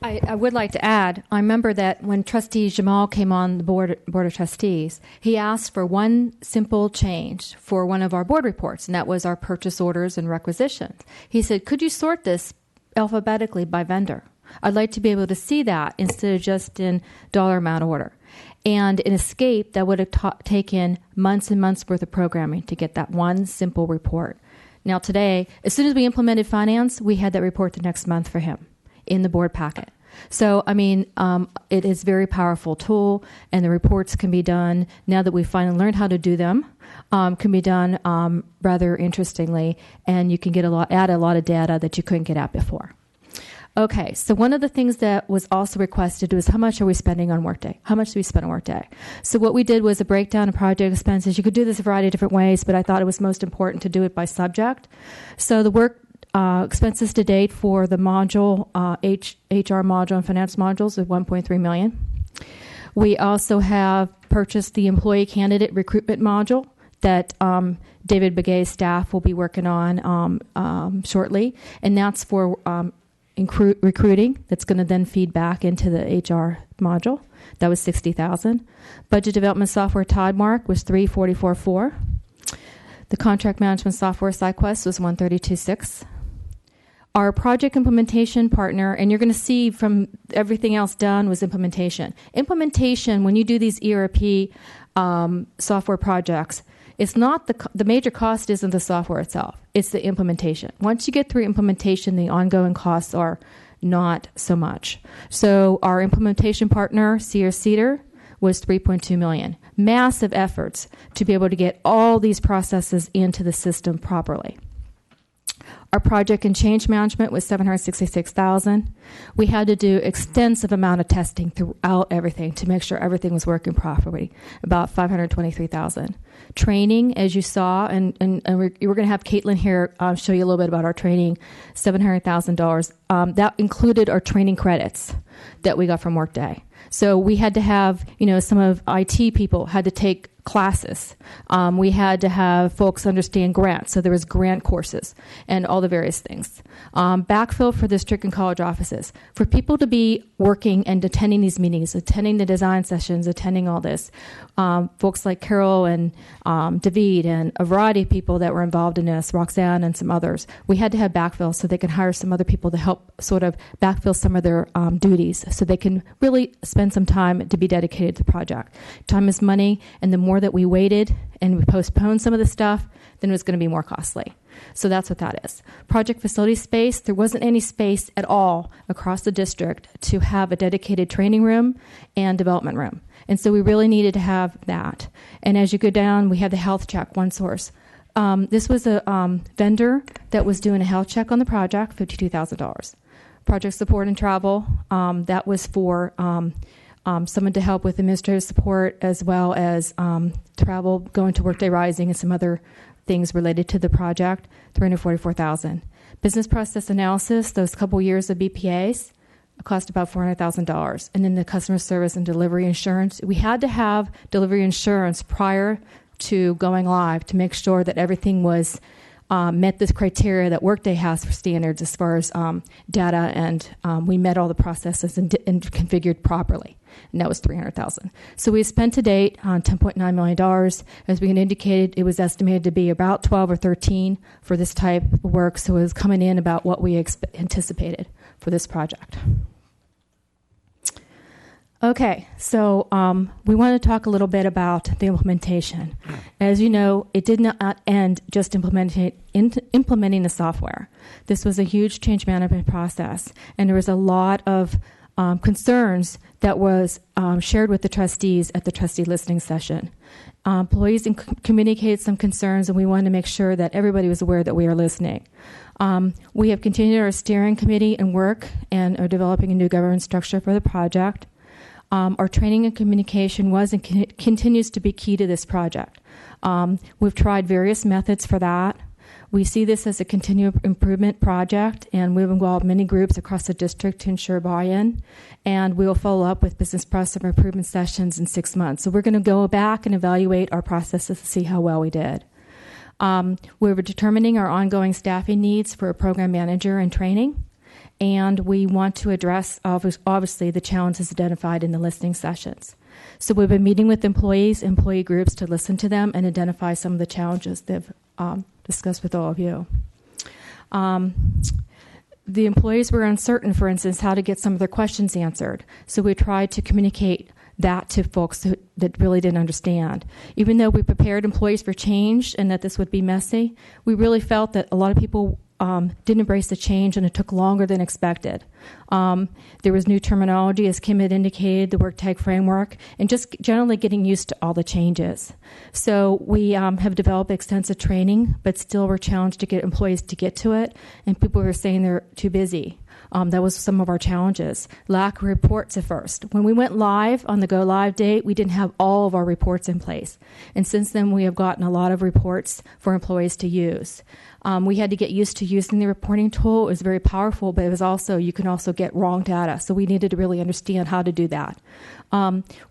I would like to add, I remember that when Trustee Jamal came on the board of Trustees, he asked for one simple change for one of our board reports, and that was our purchase orders and requisitions. He said, could you sort this alphabetically by vendor? I'd like to be able to see that instead of just in dollar amount order. And in Escape, that would have taken months and months worth of programming to get that one simple report. Now today, as soon as we implemented finance, we had that report the next month for him in the board packet. So, I mean, it is a very powerful tool, and the reports can be done, now that we've finally learned how to do them, can be done rather interestingly, and you can get add a lot of data that you couldn't get at before. Okay, so one of the things that was also requested was how much are we spending on Workday? How much do we spend on Workday? So what we did was a breakdown of project expenses. You could do this a variety of different ways, but I thought it was most important to do it by subject. So the work expenses to date for the module, HR module and finance modules is $1.3 million. We also have purchased the employee candidate recruitment module that David Begay's staff will be working on shortly, and that's for recruiting. That's going to then feed back into the HR module. That was $60,000. Budget development software Tidemark was $344,400. The contract management software SideQuest was $132,600. Our project implementation partner, and you're going to see from everything else done, was implementation. Implementation, when you do these ERP software projects, it's not the major cost isn't the software itself. It's the implementation. Once you get through implementation, the ongoing costs are not so much. So our implementation partner, Sears Cedar, was $3.2 million. Massive efforts to be able to get all these processes into the system properly. Our project and change management was $766,000. We had to do extensive amount of testing throughout everything to make sure everything was working properly, about $523,000. Training, as you saw, and we're going to have Caitlin here show you a little bit about our training, $700,000. That included our training credits that we got from Workday. So we had to have, some of IT people had to take classes. We had to have folks understand grants. So there was grant courses and all the various things. Backfill for district and college offices. For people to be working and attending these meetings, attending the design sessions, attending all this, folks like Carol and David and a variety of people that were involved in this, Roxanne and some others, we had to have backfill so they could hire some other people to help sort of backfill some of their duties so they can really spend some time to be dedicated to the project. Time is money, and the more that we waited and we postponed some of the stuff, then it was going to be more costly. So that's what that is. Project facility space, there wasn't any space at all across the district to have a dedicated training room and development room. And so we really needed to have that. And as you go down, we have the health check, one source. This was a vendor that was doing a health check on the project, $52,000. Project support and travel, that was for someone to help with administrative support as well as travel, going to Workday Rising and some other things related to the project, $344,000. Business process analysis, those couple years of BPAs, cost about $400,000. And then the customer service and delivery insurance. We had to have delivery insurance prior to going live to make sure that everything was met this criteria that Workday has for standards as far as data, and we met all the processes and configured properly. And that was $300,000. So we spent to date on $10.9 million. As we indicated, it was estimated to be about 12 or 13 for this type of work. So it was coming in about what we anticipated for this project. Okay, so we want to talk a little bit about the implementation. As you know, it did not end just implementing the software. This was a huge change management process, and there was a lot of concerns that was shared with the trustees at the trustee listening session. Employees communicated some concerns, and we wanted to make sure that everybody was aware that we are listening. We have continued our steering committee and work and are developing a new governance structure for the project. Our training and communication was and continues to be key to this project. We've tried various methods for that. We see this as a continuous improvement project, and we've involved many groups across the district to ensure buy-in, and we will follow up with business process improvement sessions in 6 months. So we're going to go back and evaluate our processes to see how well we did. We're determining our ongoing staffing needs for a program manager and training, and we want to address, obviously, the challenges identified in the listening sessions. So we've been meeting with employee groups to listen to them and identify some of the challenges they've discussed with all of you. The employees were uncertain, for instance, how to get some of their questions answered. So we tried to communicate that to folks that really didn't understand. Even though we prepared employees for change and that this would be messy, we really felt that a lot of people didn't embrace the change, and it took longer than expected. There was new terminology, as Kim had indicated, the work tag framework, and just generally getting used to all the changes. So we have developed extensive training, but still we're challenged to get employees to get to it, and people were saying they're too busy. That was some of our challenges. Lack of reports at first. When we went live on the go live date, we didn't have all of our reports in place. And since then, we have gotten a lot of reports for employees to use. We had to get used to using the reporting tool. It was very powerful, but it was also, you can also get wrong data. So we needed to really understand how to do that.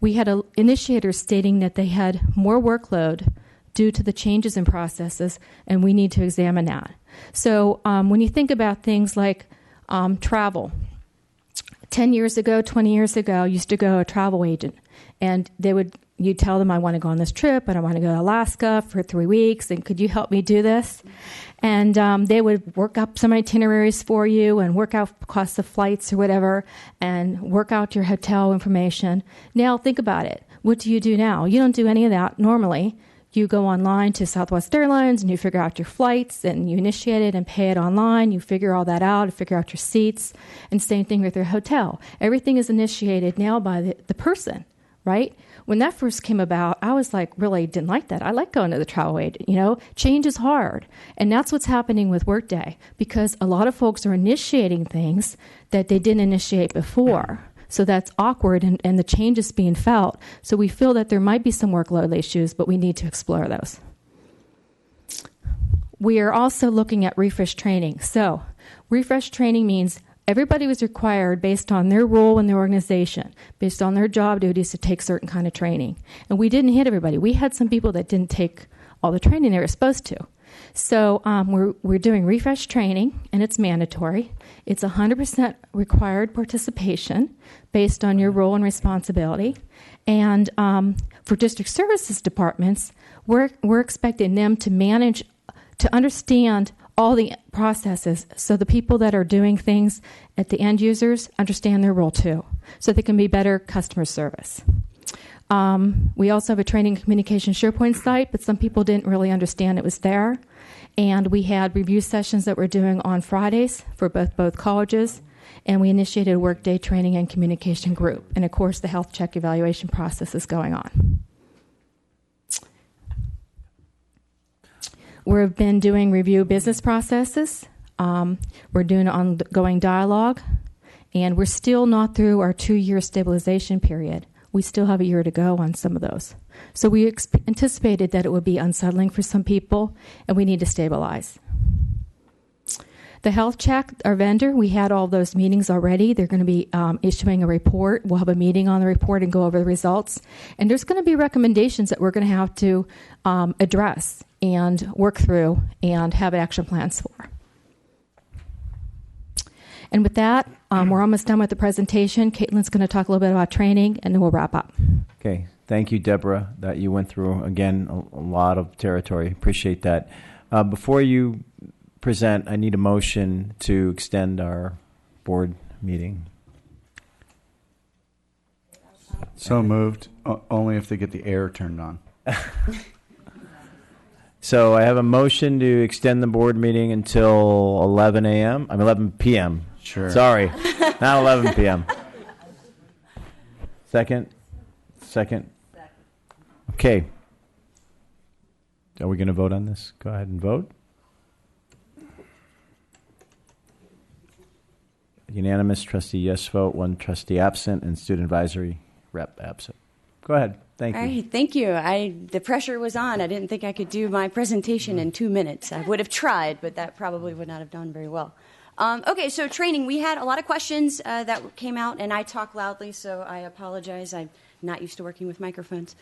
We had initiators stating that they had more workload due to the changes in processes, and we need to examine that. So when you think about things like travel, 10 years ago, 20 years ago, used to go a travel agent, and you'd tell them, I want to go on this trip, and I want to go to Alaska for 3 weeks, and could you help me do this? And they would work up some itineraries for you and work out costs of flights or whatever and work out your hotel information. Now think about it. What do you do now? You don't do any of that normally. You go online to Southwest Airlines and you figure out your flights and you initiate it and pay it online. You figure all that out and figure out your seats. And same thing with your hotel. Everything is initiated now by the person right? When that first came about, I was like, really didn't like that. I like going to the travel aid. Change is hard. And that's what's happening with Workday, because a lot of folks are initiating things that they didn't initiate before. So that's awkward, and the change is being felt. So we feel that there might be some workload issues, but we need to explore those. We are also looking at refresh training. So refresh training means everybody was required, based on their role in the organization, based on their job duties, to take certain kind of training. And we didn't hit everybody. We had some people that didn't take all the training they were supposed to. So we're doing refresh training, and it's mandatory. It's 100% required participation based on your role and responsibility. And for district services departments, we're expecting them to manage, to understand all the processes, so the people that are doing things at the end users understand their role too, so they can be better customer service. We also have a training communication SharePoint site, but some people didn't really understand it was there. And we had review sessions that we're doing on Fridays for both colleges, and we initiated a Workday training and communication group. And of course, the health check evaluation process is going on. We've been doing review business processes. We're doing ongoing dialogue, and we're still not through our 2-year stabilization period. We still have a year to go on some of those. So we anticipated that it would be unsettling for some people, and we need to stabilize. The health check, our vendor, we had all those meetings already. They're going to be issuing a report. We'll have a meeting on the report and go over the results. And there's going to be recommendations that we're going to have to address and work through and have action plans for. And with that, we're almost done with the presentation. Caitlin's going to talk a little bit about training, and then we'll wrap up. Okay. Thank you, Deborah, that you went through, again, a lot of territory. Appreciate that. Before you present, I need a motion to extend our board meeting. So moved, only if they get the air turned on. So I have a motion to extend the board meeting until 11 a.m. 11 p.m. Sure. Sorry, not 11 p.m. Second. Okay. Are we going to vote on this? Go ahead and vote. Unanimous trustee yes vote, 1 trustee absent, and student advisory rep absent. Go ahead. Thank you. All right, thank you. The pressure was on. I didn't think I could do my presentation in 2 minutes. I would have tried, but that probably would not have done very well. Okay, so training. We had a lot of questions that came out, and I talk loudly, so I apologize. I'm not used to working with microphones.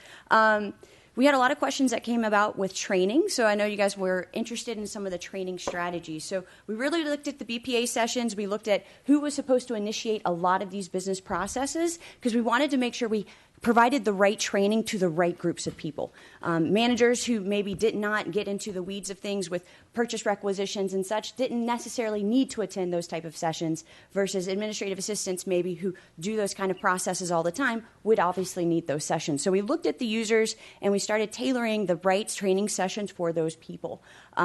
We had a lot of questions that came about with training, so I know you guys were interested in some of the training strategies. So we really looked at the BPA sessions. We looked at who was supposed to initiate a lot of these business processes, because we wanted to make sure we provided the right training to the right groups of people. Managers who maybe did not get into the weeds of things with purchase requisitions and such didn't necessarily need to attend those type of sessions, versus administrative assistants maybe who do those kind of processes all the time would obviously need those sessions. So we looked at the users and we started tailoring the right training sessions for those people.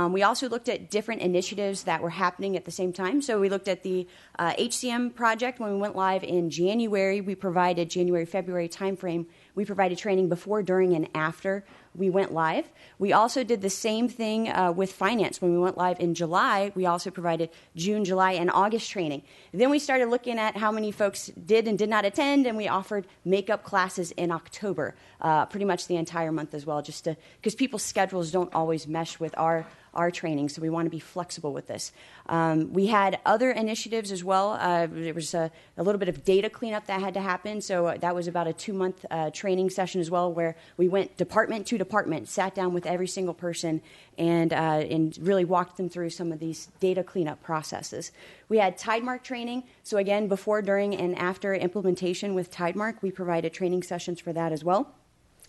We also looked at different initiatives that were happening at the same time. So we looked at the HCM project when we went live in January. We provided January-February timeframe. We provided training before, during, and after we went live. We also did the same thing with finance. When we went live in July, we also provided June, July, and August training. Then we started looking at how many folks did and did not attend, and we offered makeup classes in October, pretty much the entire month as well, just to, because people's schedules don't always mesh with our training, so we want to be flexible with this. We had other initiatives as well. There was a little bit of data cleanup that had to happen, so that was about a 2-month training session as well, where we went department to department, sat down with every single person, and really walked them through some of these data cleanup processes. We had Tidemark training, so again, before, during, and after implementation with Tidemark, we provided training sessions for that as well.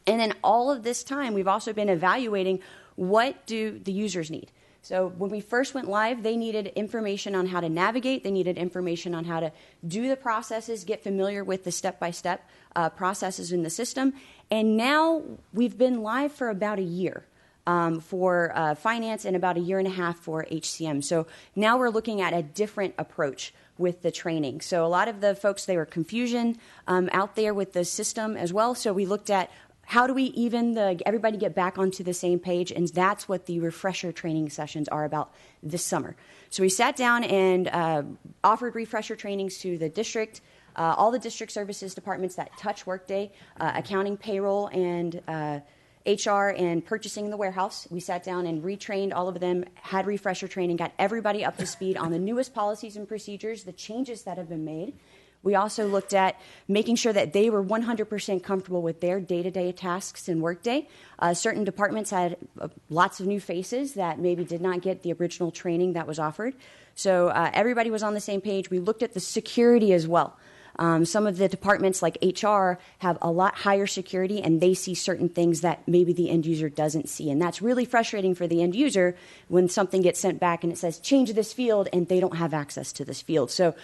And then all of this time, we've also been evaluating what do the users need. So when we first went live, they needed information on how to navigate. They needed information on how to do the processes, get familiar with the step-by-step processes in the system. And now we've been live for about a year. for finance and about a year and a half for HCM. So now we're looking at a different approach with the training. So a lot of the folks, there were confusion out there with the system as well. So we looked at how do we everybody get back onto the same page, and that's what the refresher training sessions are about this summer. So we sat down and offered refresher trainings to the district, all the district services departments that touch Workday, accounting, payroll, and HR and purchasing in the warehouse. We sat down and retrained all of them, had refresher training, got everybody up to speed on the newest policies and procedures, the changes that have been made. We also looked at making sure that they were 100% comfortable with their day-to-day tasks in Workday. Certain departments had lots of new faces that maybe did not get the original training that was offered. So everybody was on the same page. We looked at the security as well. Some of the departments like HR have a lot higher security, and they see certain things that maybe the end user doesn't see. And that's really frustrating for the end user when something gets sent back and it says, change this field, and they don't have access to this field. So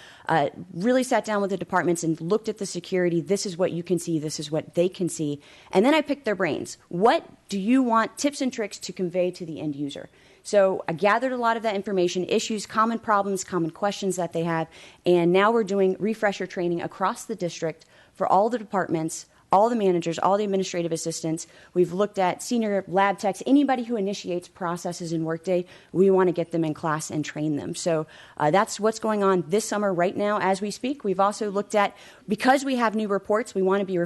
really sat down with the departments and looked at the security. This is what you can see. This is what they can see. And then I picked their brains. What do you want tips and tricks to convey to the end user? So I gathered a lot of that information, issues, common problems, common questions that they have, and now we're doing refresher training across the district for all the departments, all the managers, all the administrative assistants. We've looked at senior lab techs, anybody who initiates processes in Workday, we want to get them in class and train them. So that's what's going on this summer right now as we speak. We've also looked at, because we have new reports, we want to be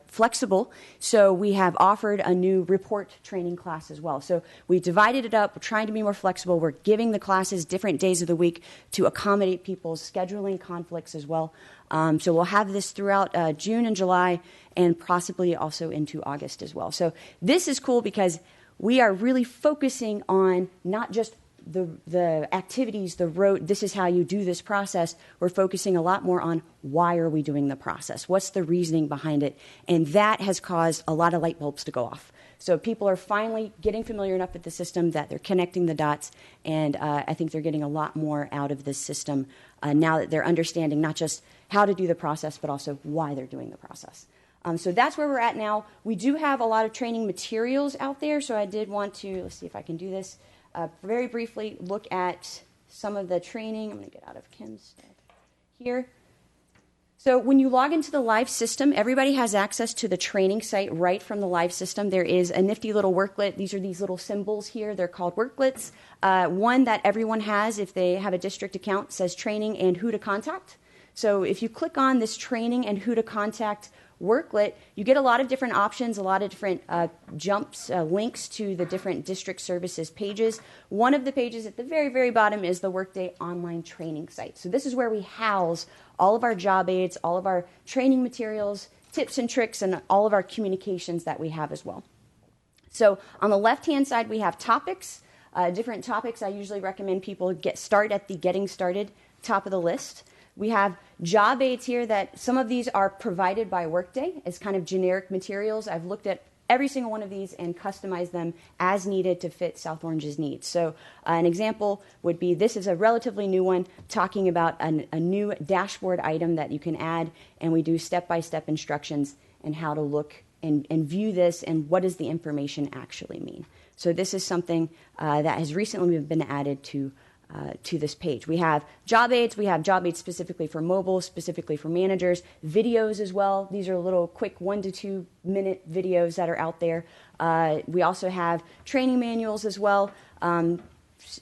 flexible, so we have offered a new report training class as well. So we divided it up. We're trying to be more flexible. We're giving the classes different days of the week to accommodate people's scheduling conflicts as well. So we'll have this throughout June and July and possibly also into August as well. So this is cool because we are really focusing on not just the activities, the road, this is how you do this process. We're focusing a lot more on why are we doing the process? What's the reasoning behind it? And that has caused a lot of light bulbs to go off. So people are finally getting familiar enough with the system that they're connecting the dots, and I think they're getting a lot more out of this system now that they're understanding not just how to do the process, but also why they're doing the process. So that's where we're at now. We do have a lot of training materials out there, so I did want to, let's see if I can do this, very briefly look at some of the training. I'm going to get out of Kim's stuff here. So when you log into the live system, everybody has access to the training site right from the live system. There is a nifty little worklet. These are these little symbols here. They're called worklets. One that everyone has if they have a district account says training and who to contact. So if you click on this training and who to contact worklet, you get a lot of different options, a lot of different links to the different district services pages. One of the pages at the very, very bottom is the Workday online training site. So this is where we house all of our job aids, all of our training materials, tips and tricks, and all of our communications that we have as well. So on the left-hand side, we have topics, different topics. I usually recommend people start at the getting started top of the list. We have job aids here that some of these are provided by Workday as kind of generic materials. I've looked at every single one of these and customized them as needed to fit South Orange's needs. So an example would be, this is a relatively new one talking about a new dashboard item that you can add, and we do step-by-step instructions and how to look and view this and what does the information actually mean. So this is something that has recently been added to this page. We have job aids. We have job aids specifically for mobile, specifically for managers. Videos as well. These are little quick 1 to 2 minute videos that are out there. We also have training manuals as well.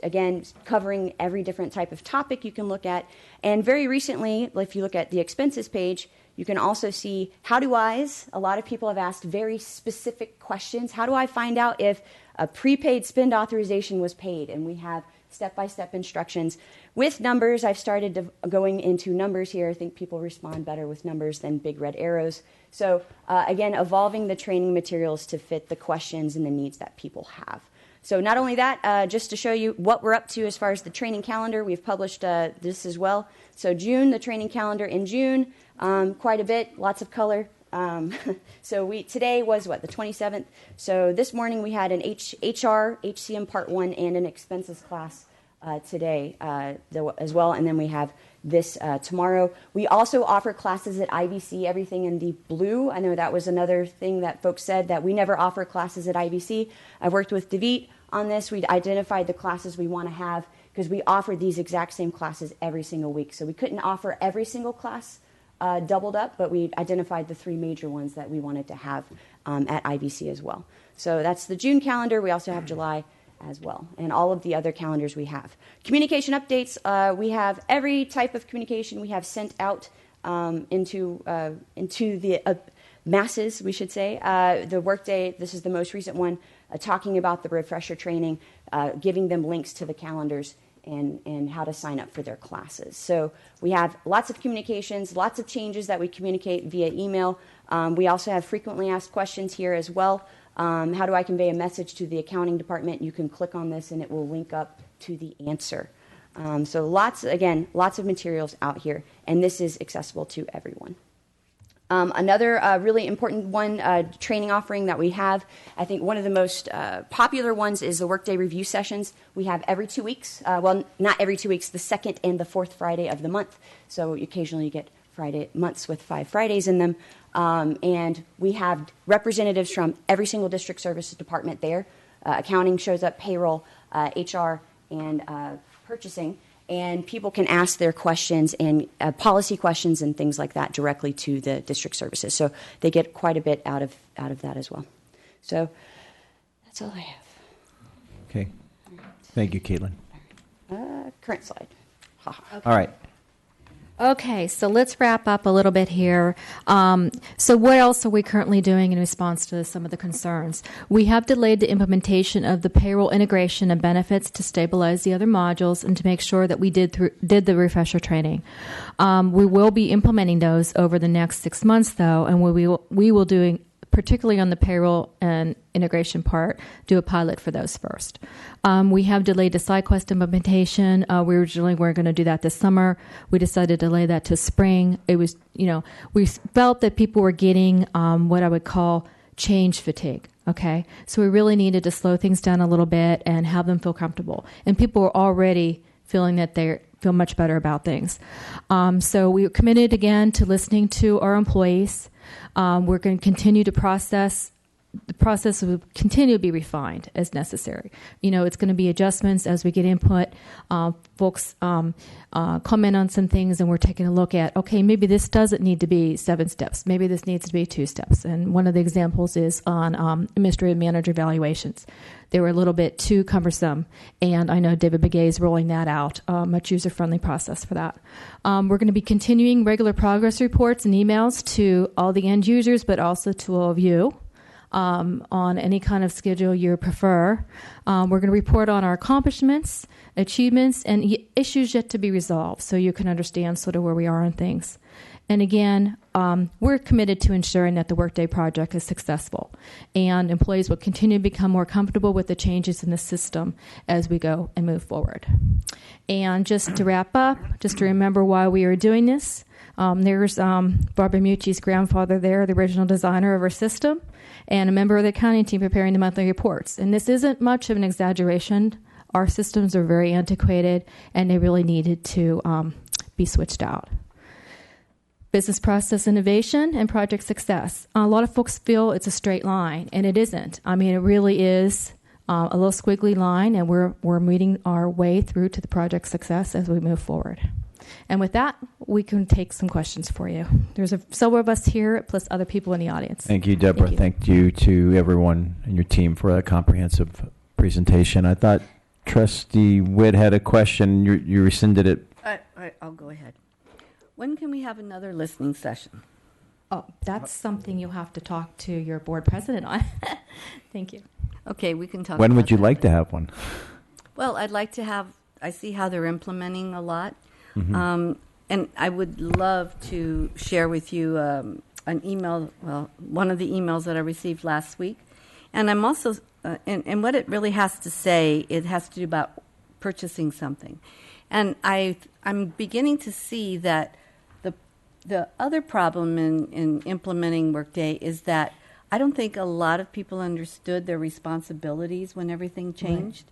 Again, covering every different type of topic you can look at. And very recently, if you look at the expenses page, you can also see how do I's. A lot of people have asked very specific questions. How do I find out if a prepaid spend authorization was paid? And we have step-by-step instructions with numbers. I've started going into numbers here. I think people respond better with numbers than big red arrows. So again, evolving the training materials to fit the questions and the needs that people have. So not only that, just to show you what we're up to as far as the training calendar, we've published this as well. So June, the training calendar in June, quite a bit, lots of color. So today was the 27th. So this morning we had an HR, HCM Part 1, and an expenses class today as well. And then we have this tomorrow. We also offer classes at IVC, everything in the blue. I know that was another thing that folks said, that we never offer classes at IVC. I've worked with David on this. We identified the classes we want to have because we offer these exact same classes every single week. So we couldn't offer every single class doubled up, but we identified the 3 major ones that we wanted to have at IVC as well. So that's the June calendar. We also have July as well, and all of the other calendars we have. Communication updates, we have every type of communication we have sent out into the masses, we should say. The Workday, this is the most recent one, talking about the refresher training, giving them links to the calendars and how to sign up for their classes. So we have lots of communications, lots of changes that we communicate via email. We also have frequently asked questions here as well. How do I convey a message to the accounting department? You can click on this and it will link up to the answer. So lots of materials out here, and this is accessible to everyone. Another really important one, training offering that we have, I think one of the most popular ones is the Workday review sessions. We have every 2 weeks. Well, not every 2 weeks, the second and the fourth Friday of the month. So occasionally you get months with 5 Fridays in them. And we have representatives from every single district services department there. Accounting shows up, payroll, HR, and purchasing. And people can ask their questions and policy questions and things like that directly to the district services. So they get quite a bit out of that as well. So that's all I have. Okay. Thank you, Caitlin. Current slide. Okay. All right. Okay, so let's wrap up a little bit here. So what else are we currently doing in response to some of the concerns? We have delayed the implementation of the payroll integration and benefits to stabilize the other modules and to make sure that we did the refresher training. We will be implementing those over the next 6 months, though, and we will do, particularly on the payroll and integration part, do a pilot for those first. We have delayed the SideQuest implementation. We originally were going to do that this summer. We decided to delay that to spring. It was, we felt that people were getting what I would call change fatigue. Okay, so we really needed to slow things down a little bit and have them feel comfortable. And people were already feeling that they feel much better about things. So we are committed again to listening to our employees. We're going to continue to process. The process will continue to be refined as necessary. It's going to be adjustments as we get input. Folks comment on some things, and we're taking a look at, okay, maybe this doesn't need to be 7 steps. Maybe this needs to be 2 steps. And one of the examples is on administrative manager evaluations. They were a little bit too cumbersome, and I know David Begay is rolling that out, much user-friendly process for that. We're going to be continuing regular progress reports and emails to all the end users, but also to all of you. On any kind of schedule you prefer. We're going to report on our accomplishments, achievements, and issues yet to be resolved so you can understand sort of where we are on things. And again, we're committed to ensuring that the Workday project is successful, and employees will continue to become more comfortable with the changes in the system as we go and move forward. And just to wrap up, just to remember why we are doing this, there's Barbara Mucci's grandfather there, the original designer of our system, and a member of the accounting team preparing the monthly reports. And this isn't much of an exaggeration. Our systems are very antiquated, and they really needed to be switched out. Business process innovation and project success. A lot of folks feel it's a straight line, and it isn't. I mean, it really is a little squiggly line, and we're meeting our way through to the project success as we move forward. And with that, we can take some questions for you. There's several of us here, plus other people in the audience. Thank you, Deborah. Thank you to everyone and your team for a comprehensive presentation. I thought Trustee Whitt had a question. You rescinded it. I'll go ahead. When can we have another listening session? Oh, that's something you'll have to talk to your board president on. Thank you. Okay, we can talk. When would you like to have one? Well, I'd like to have, I see how they're implementing a lot. Mm-hmm. And I would love to share with you an email, one of the emails that I received last week. And I'm also, and what it really has to say, it has to do about purchasing something. And I'm beginning to see that the other problem in implementing Workday is that I don't think a lot of people understood their responsibilities when everything changed.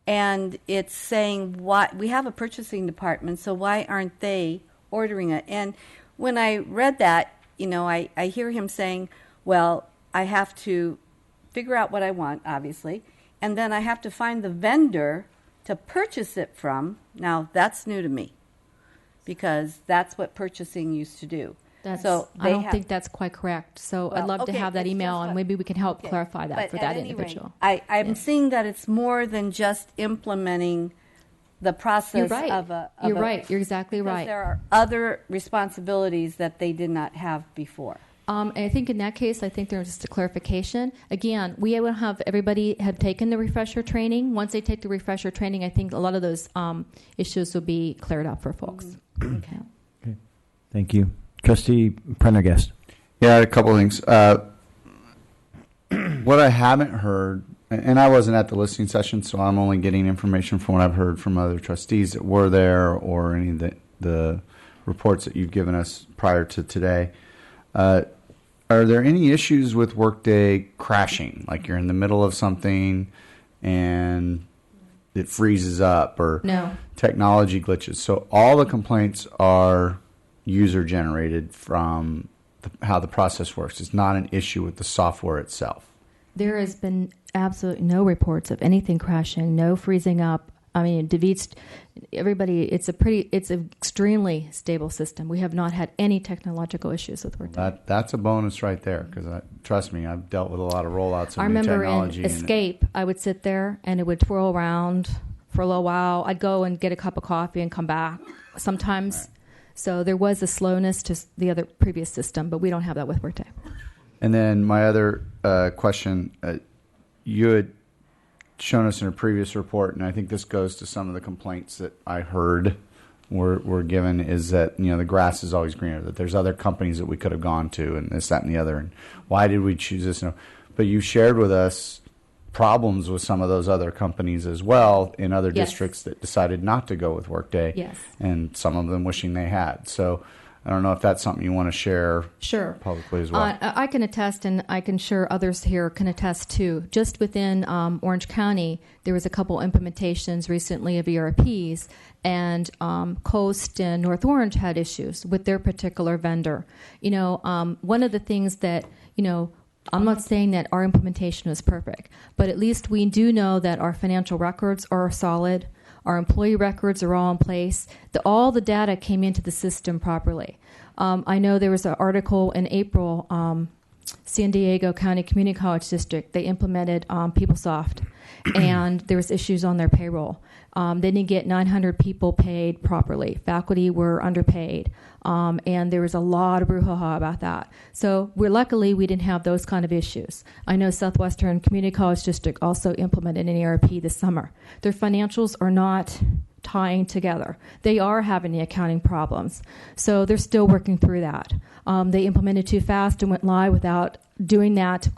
And it's saying, what we have a purchasing department, so why aren't they ordering it? And when I read that, I hear him saying, well, I have to figure out what I want, obviously, and then I have to find the vendor to purchase it from. Now, that's new to me, because that's what purchasing used to do. So I don't think that's quite correct. So I'd love to have that email, and maybe we can help clarify that for that individual. I'm seeing that it's more than just implementing the process. You're right. You're right. You're exactly because right. There are other responsibilities that they did not have before. And I think in that case, I think there's just a clarification. Again, we will have everybody have taken the refresher training. Once they take the refresher training, I think a lot of those issues will be cleared up for folks. Okay. Thank you. Trustee Prendergast. Yeah, a couple of things. What I haven't heard, and I wasn't at the listening session, so I'm only getting information from what I've heard from other trustees that were there or any of the reports that you've given us prior to today. Are there any issues with Workday crashing? Like you're in the middle of something and it freezes up, or technology glitches? So all the complaints are user generated from how the process works. It's not an issue with the software itself. There has been absolutely no reports of anything crashing, no freezing up. I mean, defeats everybody. It's an extremely stable system. We have not had any technological issues with Workday. That's a bonus right there, because trust me, I've dealt with a lot of rollouts of I new remember technology. in Escape, I would sit there and it would twirl around for a little while. I'd go and get a cup of coffee and come back sometimes. Right. So there was a slowness to the other previous system, but we don't have that with Workday. And then my other question, you had shown us in a previous report, and I think this goes to some of the complaints that I heard were given, is that the grass is always greener, that there's other companies that we could have gone to, and this, that, and the other, and why did we choose this? But you shared with us problems with some of those other companies as well in other districts that decided not to go with Workday, and some of them wishing they had. So I don't know if that's something you want to share publicly as well. I can attest, and I can sure others here can attest too. Just within Orange County, there was a couple implementations recently of ERPs, and Coast and North Orange had issues with their particular vendor. One of the things that, I'm not saying that our implementation is perfect, but at least we do know that our financial records are solid. Our employee records are all in place. All the data came into the system properly. I know there was an article in April, San Diego County Community College District, they implemented PeopleSoft, and there was issues on their payroll. They didn't get 900 people paid properly. Faculty were underpaid, and there was a lot of brouhaha about that. So luckily we didn't have those kind of issues. I know Southwestern Community College District also implemented an ERP this summer. Their financials are not tying together. They are having the accounting problems. So they're still working through that. They implemented too fast and went live without doing that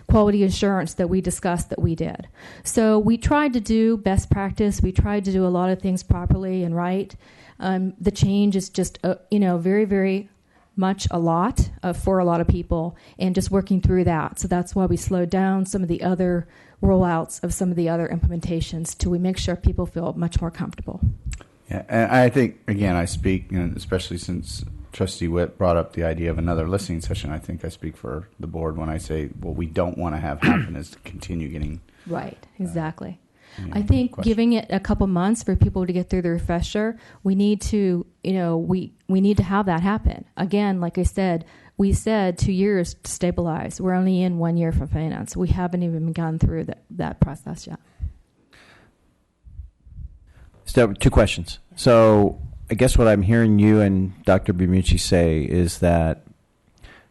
quality assurance that we discussed that we did. So we tried to do best practice. We tried to do a lot of things properly and right. The change is just, very, very much a lot for a lot of people, and just working through that. So that's why we slowed down some of the other rollouts of some of the other implementations till we make sure people feel much more comfortable. Yeah, and I think, again, I speak, especially since Trustee Whitt brought up the idea of another listening session, I think I speak for the board when I say what we don't want to have happen is to continue getting... Right, exactly. I think giving it a couple months for people to get through the refresher, we need to, we need to have that happen. Again, like I said, we said 2 years to stabilize. We're only in 1 year from finance. We haven't even gone through that process yet. So 2 questions. So I guess what I'm hearing you and Dr. Bimucci say is that,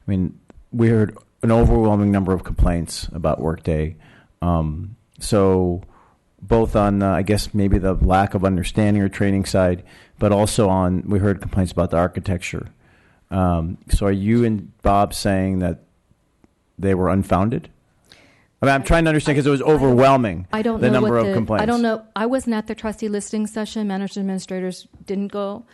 we heard an overwhelming number of complaints about Workday. So both on, I guess, maybe the lack of understanding or training side, but also we heard complaints about the architecture. So are you and Bob saying that they were unfounded? I'm trying to understand because it was overwhelming. I don't the know number of complaints. I don't know. I wasn't at the trustee listing session. Managers and administrators didn't go.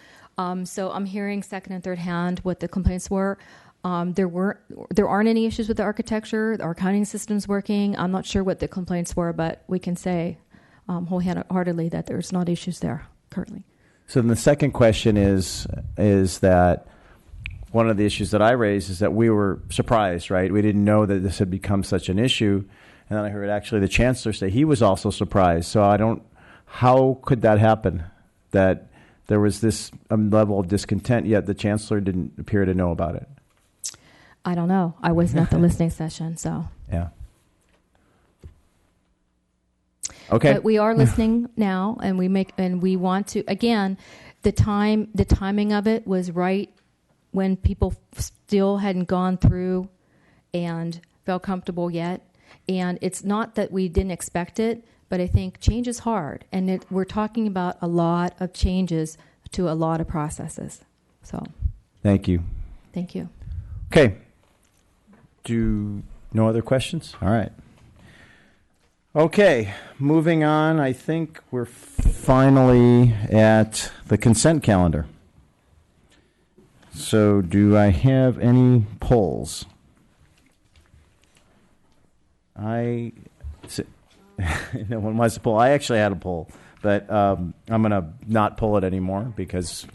So I'm hearing second and third hand what the complaints were. There aren't any issues with the architecture. Our accounting system's working. I'm not sure what the complaints were, but we can say wholeheartedly that there's not issues there currently. So then the second question is that one of the issues that I raised is that we were surprised, right? We didn't know that this had become such an issue. And then I heard actually the Chancellor say he was also surprised. So how could that happen? That there was this level of discontent, yet the Chancellor didn't appear to know about it? I don't know. I wasn't at the listening session, so. Yeah. Okay. But we are listening now, and we want to, again, the timing of it was right when people still hadn't gone through and felt comfortable yet. And it's not that we didn't expect it, but I think change is hard. And we're talking about a lot of changes to a lot of processes. So. Thank you. Thank you. Okay. No other questions? All right. Okay, moving on. I think we're finally at the consent calendar. So do I have any polls? No one wants to poll. I actually had a poll, but I'm going to not pull it anymore because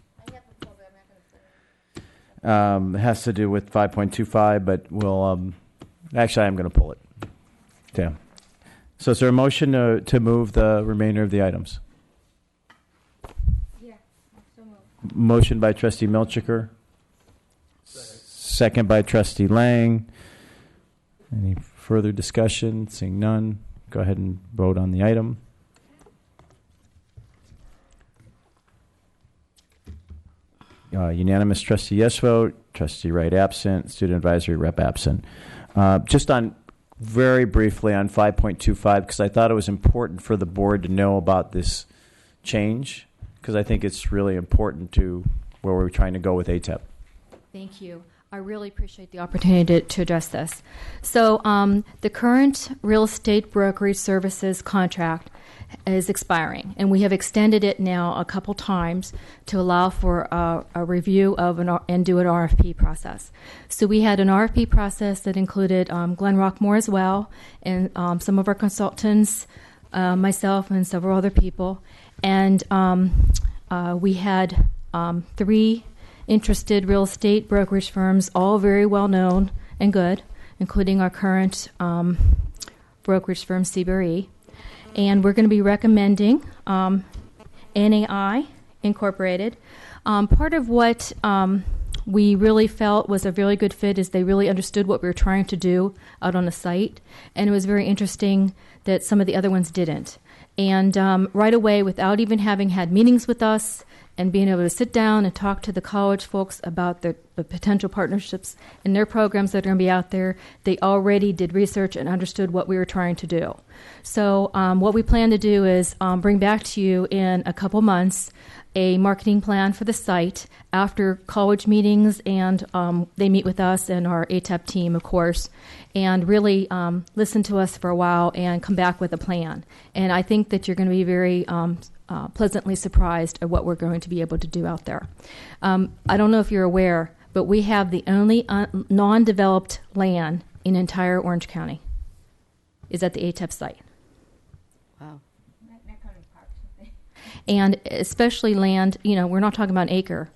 it has to do with 5.25, but we'll actually I'm going to pull it. Okay. So is there a motion to move the remainder of the items? Yeah. So moved. Motion by Trustee Milchiker. Second by Trustee Lang. Any further discussion? Seeing none, go ahead and vote on the item. Unanimous Trustee yes vote. Trustee Wright absent. Student Advisory Rep absent. Just on very briefly on 5.25, because I thought it was important for the board to know about this change, because I think it's really important to where we're trying to go with ATEP. Thank you. I really appreciate the opportunity to address this. So the current Real Estate Brokerage Services contract is expiring, and we have extended it now a couple times to allow for a review of and do an RFP process. So we had an RFP process that included Glenn Rockmore as well, and some of our consultants, myself, and several other people. And we had 3 interested real estate brokerage firms, all very well known and good, including our current brokerage firm, CBRE. And we're going to be recommending NAI Incorporated. Part of what we really felt was a really good fit is they really understood what we were trying to do out on the site. And it was very interesting that some of the other ones didn't. And right away, without even having had meetings with us and being able to sit down and talk to the college folks about the potential partnerships and their programs that are going to be out there, they already did research and understood what we were trying to do. So what we plan to do is bring back to you in a couple months a marketing plan for the site after college meetings, and they meet with us and our ATEP team, of course, and really listen to us for a while and come back with a plan. And I think that you're going to be very pleasantly surprised at what we're going to be able to do out there. I don't know if you're aware, but we have the only non-developed land in entire Orange County is at the ATEP site. Wow. And especially land, we're not talking about an acre,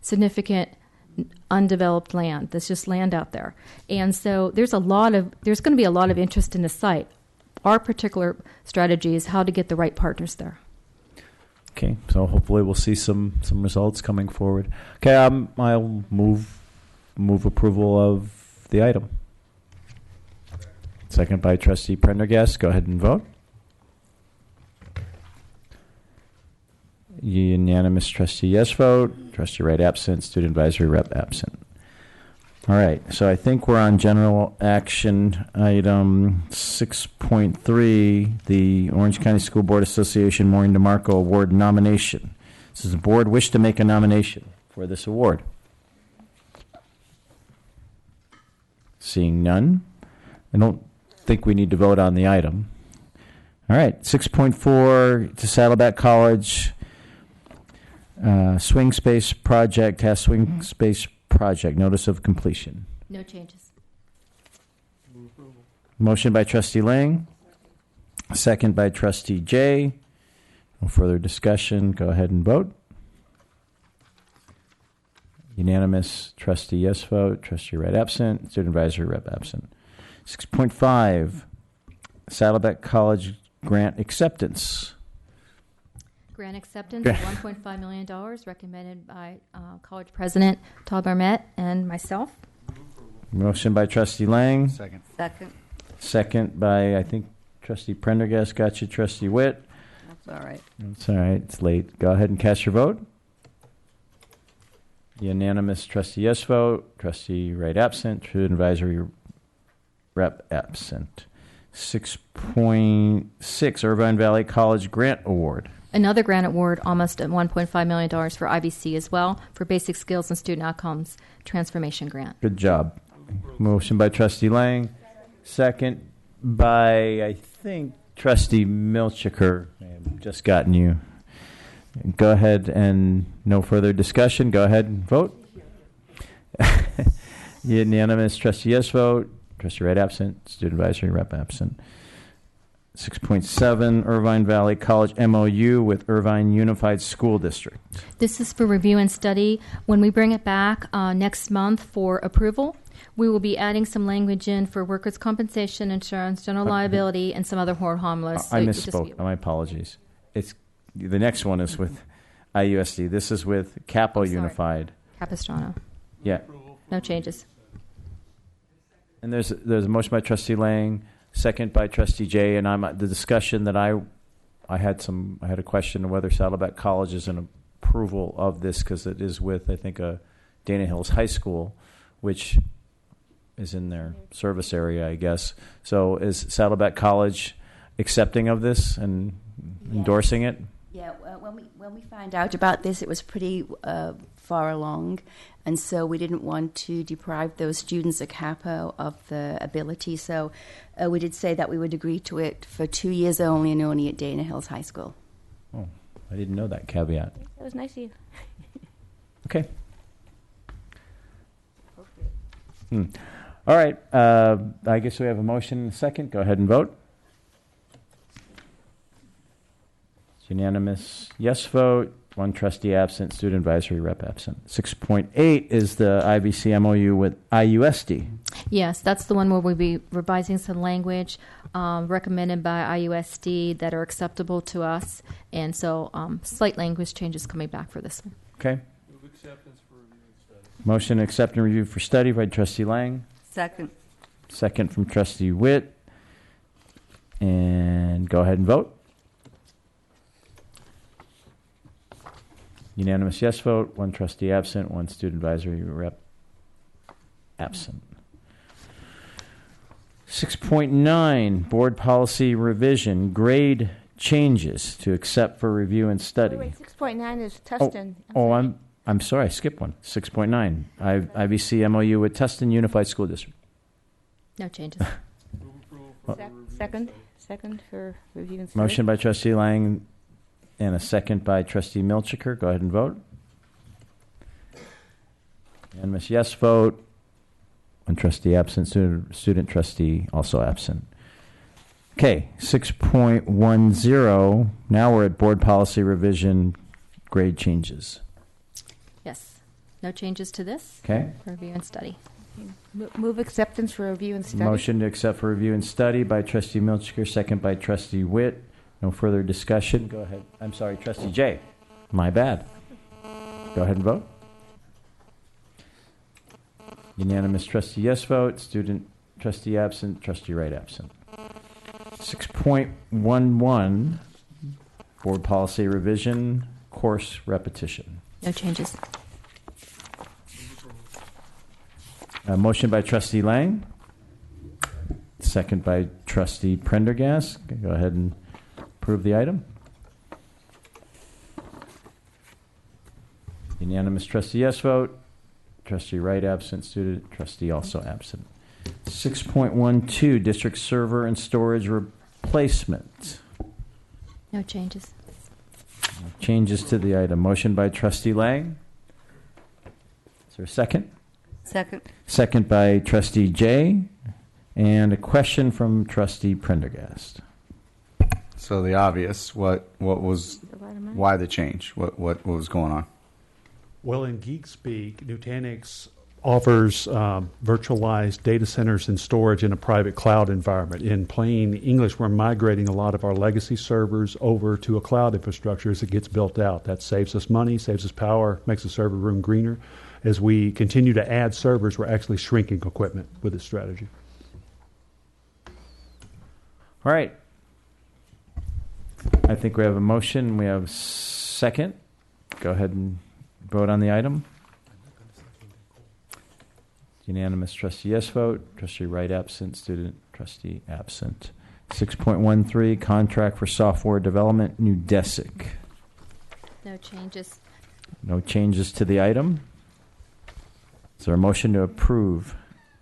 significant undeveloped land. That's just land out there. And so there's going to be a lot of interest in the site. Our particular strategy is how to get the right partners there. Okay, so hopefully we'll see some results coming forward. Okay, I'll move approval of the item. Second by Trustee Prendergast. Go ahead and vote. Unanimous Trustee yes vote. Trustee Wright absent. Student Advisory Rep absent. All right, so I think we're on general action item 6.3, the Orange County School Board Association Maureen DiMarco Award nomination. Does the board wish to make a nomination for this award? Seeing none, I don't think we need to vote on the item. All right, 6.4 to Saddleback College Swing Space Project has Swing Space Project notice of completion. No changes. Motion by Trustee Lang, second by Trustee J. No further discussion. Go ahead and vote. Unanimous. Trustee yes vote. Trustee Wright absent. Student Advisory Rep absent. 6.5, Saddleback College Grant Acceptance. Grant acceptance of $1.5 million recommended by College President Todd Barnett and myself. Motion by Trustee Lang. Second. Second. Second by, I think, Trustee Prendergast. Got you, Trustee Whitt. That's all right. It's all right. It's late. Go ahead and cast your vote. Unanimous. Trustee yes vote. Trustee Wright absent. Student Advisory Rep absent. 6.6, Irvine Valley College Grant Award. Another grant award, almost at $1.5 million for IVC as well, for Basic Skills and Student Outcomes Transformation Grant. Good job. Motion by Trustee Lang. Second by, I think, Trustee Milchiker. I've just gotten you. Go ahead and no further discussion. Go ahead and vote. Unanimous. Trustee yes vote. Trustee Wright absent. Student Advisory Rep absent. 6.7, Irvine Valley College MOU with Irvine Unified School District. This is for review and study. When we bring it back next month for approval, we will be adding some language in for workers' compensation, insurance, general liability, and some other harmless. I misspoke. My apologies. It's the next one is with IUSD. This is with Capo Unified. Capistrano. Yeah. No changes. And there's a motion by Trustee Lang, second by Trustee Jay, and the discussion that I had a question of whether Saddleback College is an approval of this because it is with, I think, Dana Hills High School, which is in their service area, I guess. So is Saddleback College accepting of this and endorsing it? Yeah, when we found out about this, it was pretty far along, and so we didn't want to deprive those students at Capo of the ability. So we did say that we would agree to it for 2 years only and only at Dana Hills High School. Oh, I didn't know that caveat. That was nice of you. Okay. All right. I guess we have a motion and a second. Go ahead and vote. It's unanimous yes vote. One trustee absent. Student Advisory Rep absent. 6.8 is the IVC MOU with IUSD. Yes, that's the one where we'll be revising some language recommended by IUSD that are acceptable to us. And so slight language changes coming back for this one. Okay. Move acceptance for review and study. Motion to accept and review for study by Trustee Lang. Second. Second from Trustee Whitt. And go ahead and vote. Unanimous yes vote. One trustee absent. One student advisory rep absent. 6.9, board policy revision, grade changes to accept for review and study. Wait, 6.9 is Tustin. I'm sorry, I skipped one. 6.9, IVC MOU with Tustin Unified School District. No changes. Second for review and study. Motion by Trustee Lang and a second by Trustee Milchiker. Go ahead and vote. Unanimous yes vote. One trustee absent. Student trustee also absent. Okay, 6.10. Now we're at board policy revision, grade changes. Yes. No changes to this. Okay. For review and study. Move acceptance for review and study. Motion to accept for review and study by Trustee Milchiker, second by Trustee Whitt. No further discussion. Go ahead. I'm sorry, Trustee J. My bad. Go ahead and vote. Unanimous trustee yes vote. Student trustee absent. Trustee Wright absent. 6.11, board policy revision, course repetition. No changes. Motion by Trustee Lang. Second by Trustee Prendergast. Go ahead and approve the item. Unanimous trustee yes vote. Trustee Wright absent. Student trustee also absent. 6.12, district server and storage replacement. No changes. Changes to the item. Motion by Trustee Lang. Is there a second? Second. Second by Trustee Jay. And a question from Trustee Prendergast. So the obvious, what was, why the change? What was going on? Well, in geek speak, Nutanix offers virtualized data centers and storage in a private cloud environment. In plain English, we're migrating a lot of our legacy servers over to a cloud infrastructure as it gets built out. That saves us money, saves us power, makes the server room greener. As we continue to add servers, we're actually shrinking equipment with this strategy. All right. I think we have a motion. We have second. Go ahead and vote on the item. Unanimous trustee yes vote. Trustee Wright absent. Student trustee absent. 6.13 contract for software development, Neudesic. No changes. No changes to the item. Is there a motion to approve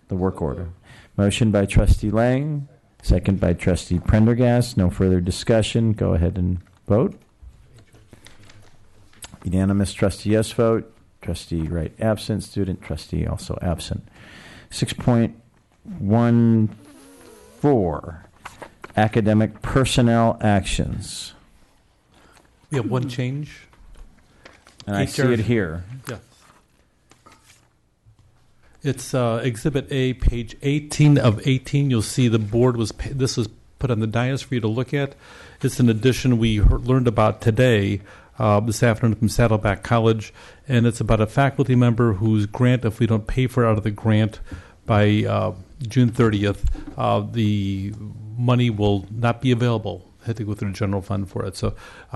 the work order? Motion by trustee Lang, second by trustee Prendergast. No further discussion. Go ahead and vote. Unanimous trustee yes vote. Trustee Wright absent. Student trustee also absent. 6.14 academic personnel actions. We have one change. And I see it here. Yeah. It's Exhibit A, page 18 of 18. You'll see the board this was put on the dais for you to look at. It's an addition we learned about today, this afternoon from Saddleback College, and it's about a faculty member whose grant, if we don't pay for it out of the grant by June 30th, the money will not be available. Had to go through the general fund for it. So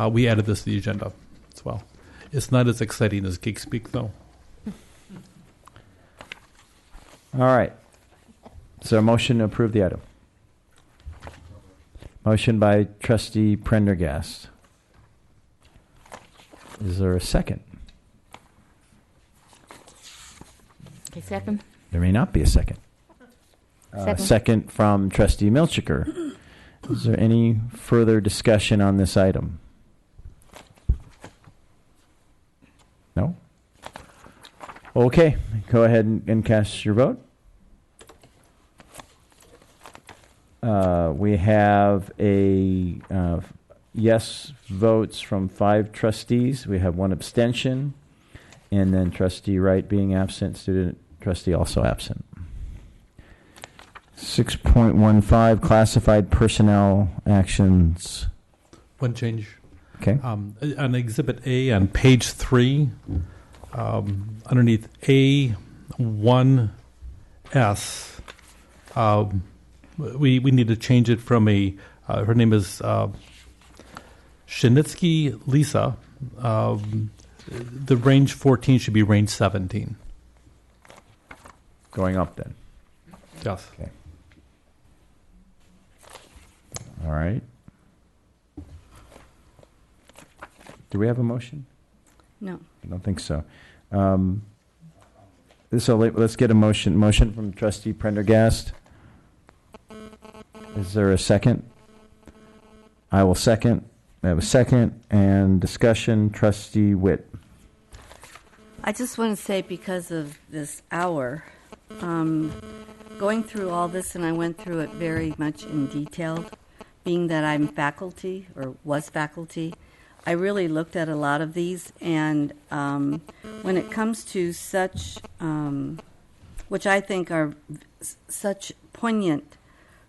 we added this to the agenda as well. It's not as exciting as Geek Speak, though. All right. So a motion to approve the item. Motion by trustee Prendergast. Is there a second? Okay, second. There may not be a second. Second from trustee Milchiker. Is there any further discussion on this item? No? Okay, go ahead and cast your vote. We have a yes votes from 5 trustees. We have 1 abstention, and then trustee Wright being absent, student trustee also absent. 6.15 classified personnel actions. One change. Okay. On Exhibit A on page 3, underneath A1S, we need to change it from her name is Shinitsky Lisa. The range 14 should be range 17. Going up then. Yes. Okay. All right. Do we have a motion? No. I don't think so. Let's get a motion. Motion from trustee Prendergast. Is there a second? I will second. I have a second. And discussion, trustee Whitt. I just want to say, because of this hour, going through all this, and I went through it very much in detail, being that I'm faculty, or was faculty, I really looked at a lot of these, and when it comes to such, which I think are such poignant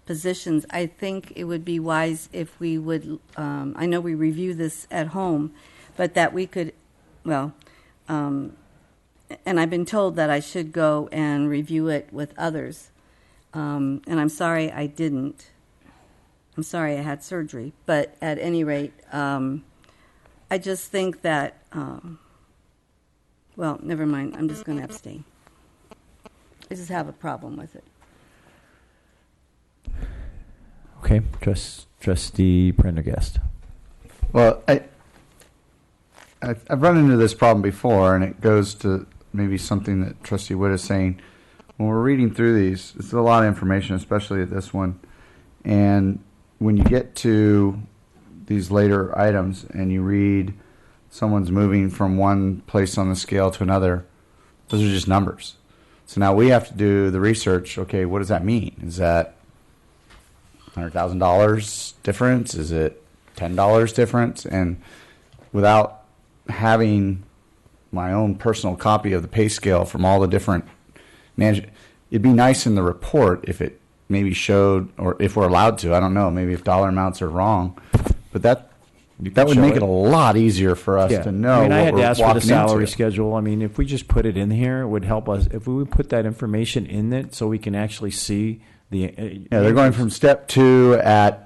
positions, I think it would be wise if we would, I know we review this at home, but that we could, and I've been told that I should go and review it with others, and I'm sorry I didn't. I'm sorry I had surgery, but at any rate, I just think that, never mind. I'm just going to abstain. I just have a problem with it. Okay, trustee Prendergast. Well, I've run into this problem before, and it goes to maybe something that Trustee Whitt is saying. When we're reading through these, it's a lot of information, especially at this one. And when you get to these later items and you read someone's moving from one place on the scale to another, those are just numbers. So now we have to do the research. Okay, what does that mean? Is that $100,000 difference? Is it $10 difference, and without having my own personal copy of the pay scale from all the different management, it'd be nice in the report if it maybe showed, or if we're allowed to, I don't know, maybe if dollar amounts are wrong, but that would make it a lot easier for us to know. I mean, I had what to we're ask for the walking salary into. schedule. I mean, if we just put it in here, it would help us. If we would put that information in it so we can actually see the. Yeah, they're going from step 2 at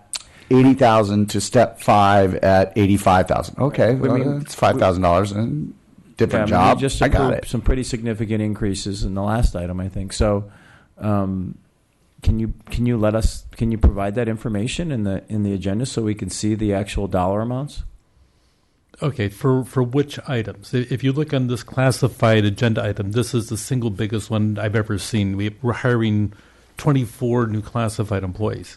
80,000 to step 5 at 85,000. Okay, well, it's $5,000 and different job. We just I got approved it. some pretty significant increases in the last item, I think. So, can you let us? Can you provide that information in the agenda so we can see the actual dollar amounts? Okay, for which items? If you look on this classified agenda item, this is the single biggest one I've ever seen. We're hiring 24 new classified employees.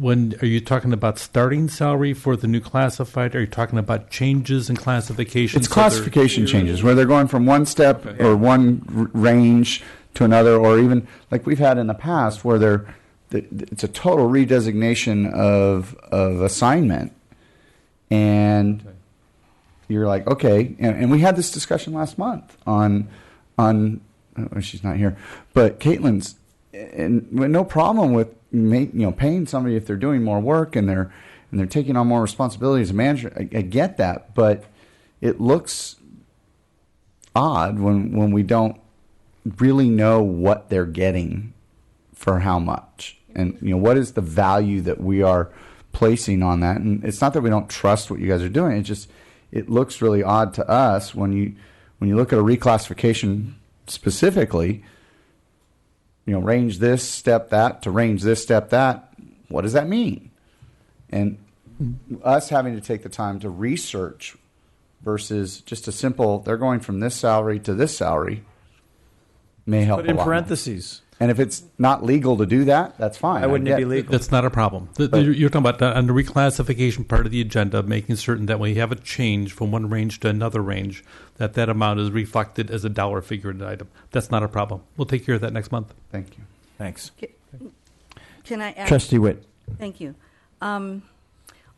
Are you talking about starting salary for the new classified? Are you talking about changes in classification? It's classification changes where they're going from one step or one range to another, or even like we've had in the past where it's a total redesignation of assignment, and you're like, okay, and we had this discussion last month on she's not here, but Caitlin's, and no problem with paying somebody if they're doing more work and they're taking on more responsibility as a manager. I get that, but it looks odd when we don't really know what they're getting for how much, and what is the value that we are placing on that. And it's not that we don't trust what you guys are doing. It's just it looks really odd to us when you look at a reclassification specifically. Range this, step that, to range this, step that. What does that mean? And us having to take the time to research versus just a simple, they're going from this salary to this salary, may help Put in a lot more. parentheses. And if it's not legal to do that, that's fine. Why wouldn't it be legal? That's not a problem. You're talking about on the reclassification part of the agenda, making certain that when you have a change from one range to another range, that amount is reflected as a dollar figure in the item. That's not a problem. We'll take care of that next month. Thank you. Thanks. Can I add? Trustee Whitt. Thank you.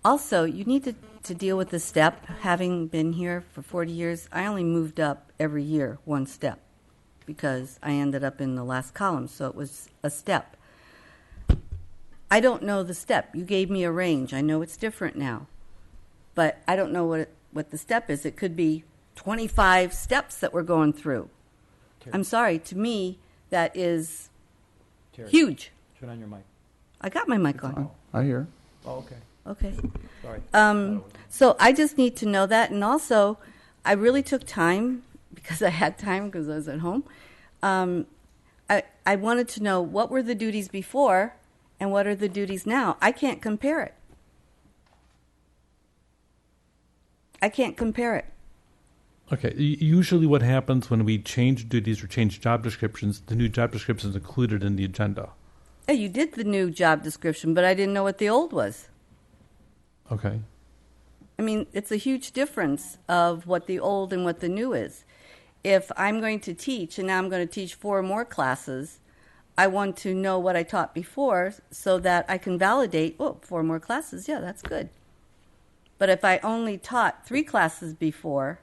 Also, you need to deal with the step. Having been here for 40 years, I only moved up every year one step, because I ended up in the last column, so it was a step. I don't know the step. You gave me a range. I know it's different now, but I don't know what the step is. It could be 25 steps that we're going through. Terri. I'm sorry. To me, that is Terri, huge. turn on your mic. I got my mic on. I hear. Oh, okay. Okay. Sorry. So I just need to know that, and also, I really took time, because I had time because I was at home. I wanted to know what were the duties before and what are the duties now. I can't compare it. Okay. Usually what happens when we change duties or change job descriptions, the new job description is included in the agenda. Hey, you did the new job description, but I didn't know what the old was. Okay. I mean, it's a huge difference of what the old and what the new is. If I'm going to teach, and now I'm going to teach 4 more classes, I want to know what I taught before so that I can validate, 4 more classes, yeah, that's good. But if I only taught 3 classes before,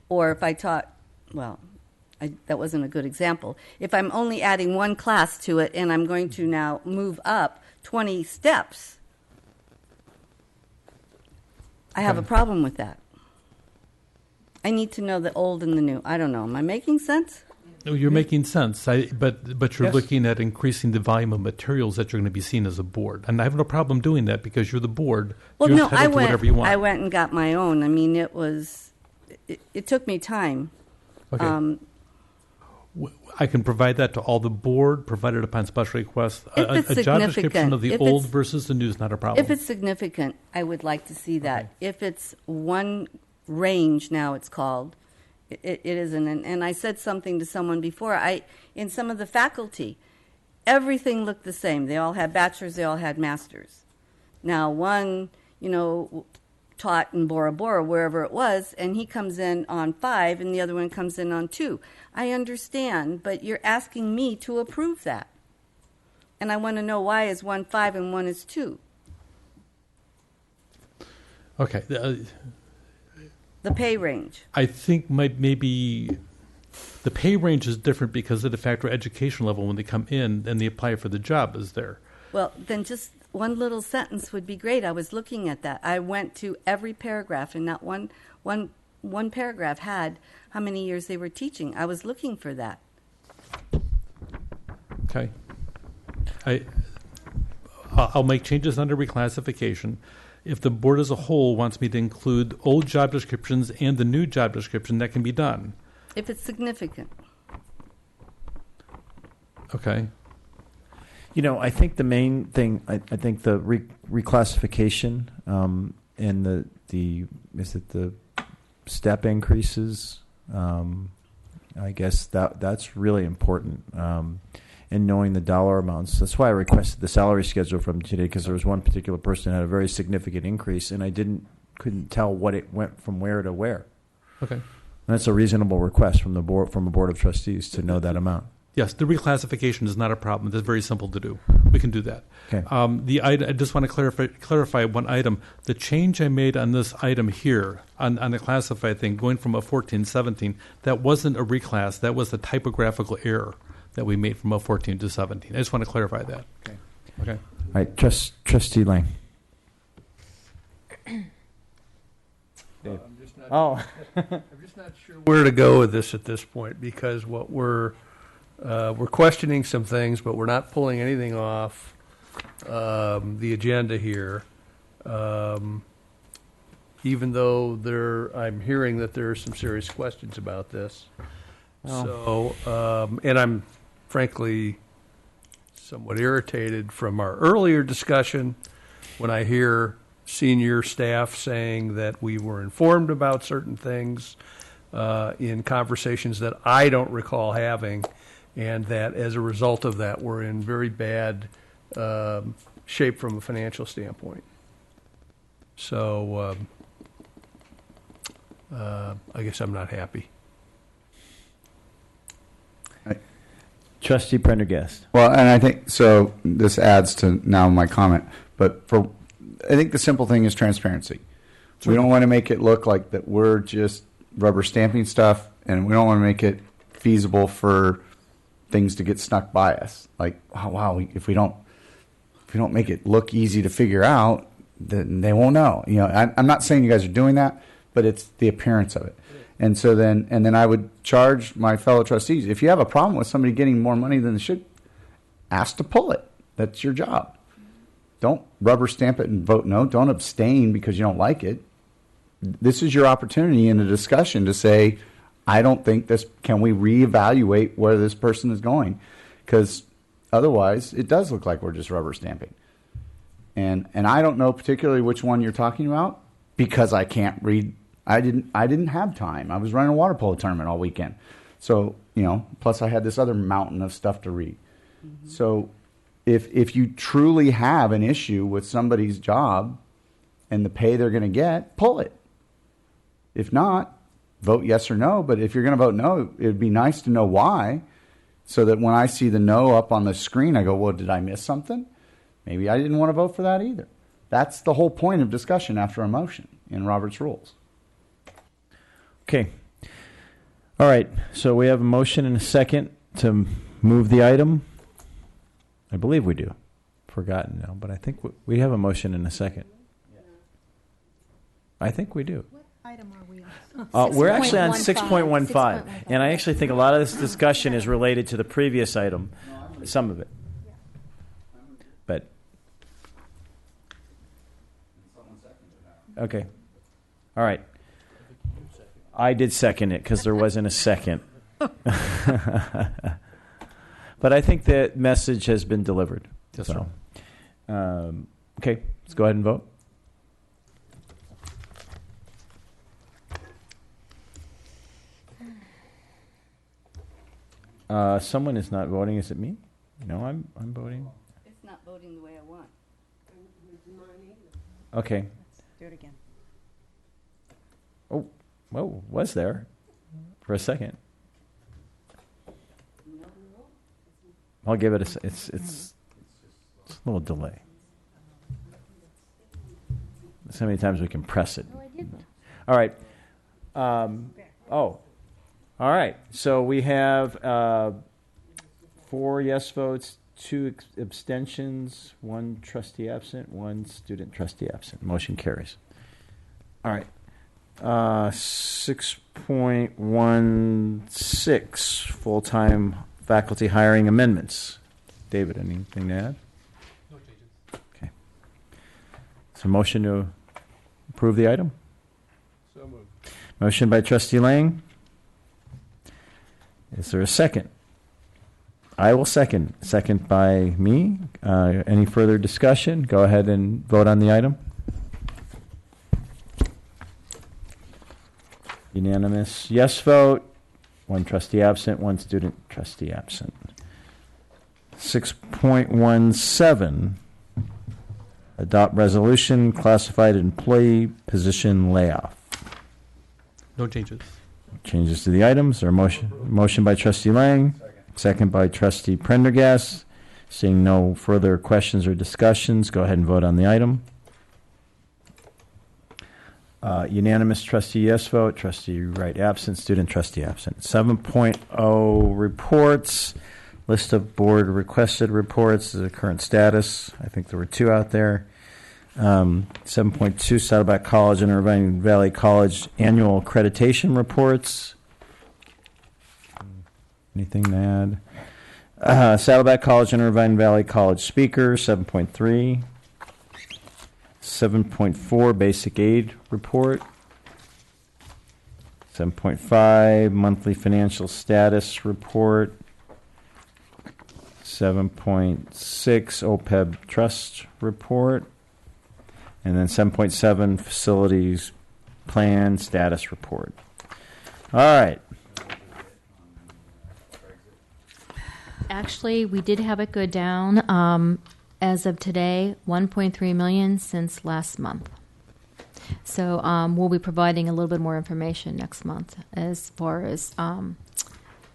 or if I taught, that wasn't a good example. If I'm only adding 1 class to it and I'm going to now move up 20 steps, I have a problem with that. I need to know the old and the new. I don't know. Am I making sense? No, you're making sense. But you're Yes. looking at increasing the volume of materials that you're going to be seen as a board. And I have no problem doing that because you're the board. Well, you're no, entitled to whatever you want. I went and got my own. I mean, it took me time. Okay. I can provide that to all the board, provided upon special request. If it's A job description significant, of the if old it's- versus the new is not a problem. If it's significant, I would like to see that. If it's one range now, it's called, it isn't. And I said something to someone before. In some of the faculty, everything looked the same. They all had bachelors. They all had masters. Now, one, taught in Bora Bora, wherever it was, and he comes in on 5, and the other one comes in on 2. I understand, but you're asking me to approve that. And I want to know why is one 5 and one is 2. Okay. The pay range. I think maybe the pay range is different because of the factor education level when they come in and they apply for the job is there. Well, then just one little sentence would be great. I was looking at that. I went to every paragraph, and that one paragraph had how many years they were teaching. I was looking for that. Okay. I'll make changes under reclassification. If the board as a whole wants me to include old job descriptions and the new job description, that can be done. If it's significant. Okay. You know, I think the main thing, I think the reclassification and the is it the step increases? I guess that's really important. And knowing the dollar amounts. That's why I requested the salary schedule from today, because there was one particular person that had a very significant increase, and I couldn't tell what it went from where to where. Okay. And that's a reasonable request from a board of trustees to know that amount. Yes, the reclassification is not a problem. It's very simple to do. We can do that. Okay. I just want to clarify one item. The change I made on this item here, on the classified thing, going from a 14 to 17, that wasn't a reclass. That was a typographical error that we made from a 14 to 17. I just want to clarify that. Okay. Okay. All right, Trustee Lang. I'm just not sure where to go with this at this point, because what we're questioning some things, but we're not pulling anything off the agenda here. Even though I'm hearing that there are some serious questions about this. Oh. So, and I'm frankly somewhat irritated from our earlier discussion when I hear senior staff saying that we were informed about certain things in conversations that I don't recall having, and that as a result of that, we're in very bad shape from a financial standpoint. So I guess I'm not happy. Trustee Prendergast. Well, and I think, so this adds to now my comment, but I think the simple thing is transparency. We don't want to make it look like that we're just rubber stamping stuff, and we don't want to make it feasible for things to get snuck by us. Like, oh, wow, if we don't make it look easy to figure out, then they won't know. You know, I'm not saying you guys are doing that, but it's the appearance of it. And so then I would charge my fellow trustees, if you have a problem with somebody getting more money than they should, ask to pull it. That's your job. Don't rubber stamp it and vote no. Don't abstain because you don't like it. This is your opportunity in a discussion to say, I don't think this, can we reevaluate where this person is going? Because otherwise, it does look like we're just rubber stamping. And I don't know particularly which one you're talking about because I can't read. I didn't have time. I was running a water polo tournament all weekend. So, you know, plus I had this other mountain of stuff to read. Mm-hmm. So if you truly have an issue with somebody's job and the pay they're going to get, pull it. If not, vote yes or no. But if you're going to vote no, it would be nice to know why, so that when I see the no up on the screen, I go, well, did I miss something? Maybe I didn't want to vote for that either. That's the whole point of discussion after a motion in Robert's Rules. Okay. All right. So we have a motion and a second to move the item. I believe we do. Forgotten now, but I think we have a motion and a second. I think we do. What item are we on? We're actually on 6.15, and I actually think a lot of this discussion is related to the previous item, some of it. But okay. All right. I did second it because there wasn't a second. But I think that message has been delivered. Yes, so. Okay, let's go ahead and vote. Someone is not voting. Is it me? No, I'm voting. It's not voting the way I want. Okay. Do it again. Oh, whoa, was there for a second. I'll give it it's a little delay. That's how many times we can press it. No, I didn't. All right. All right. So we have 4 yes votes, 2 abstentions, 1 trustee absent, 1 student trustee absent. Motion carries. All right. 6.16 full-time faculty hiring amendments. David, anything to add? No changes. Okay. So motion to approve the item? So moved. Motion by Trustee Lang. Is there a second? I will second. Second by me. Any further discussion? Go ahead and vote on the item. Unanimous yes vote. 1 trustee absent, 1 student trustee absent. 6.17, adopt resolution, classified employee position layoff. No changes. Changes to the items. Or motion by Trustee Lang, second by Trustee Prendergast. Seeing no further questions or discussions, go ahead and vote on the item. Unanimous trustee yes vote, trustee Wright absent, student trustee absent. 7.0 reports, list of board requested reports, the current status. I think there were 2 out there. 7.2 Saddleback College and Irvine Valley College annual accreditation reports. Anything to add? Saddleback College and Irvine Valley College speaker, 7.3. 7.4 basic aid report. 7.5 monthly financial status report. 7.6 OPEB trust report. And then 7.7 facilities plan status report. All right. Actually, we did have it go down. As of today, 1.3 million since last month. So we'll be providing a little bit more information next month as far as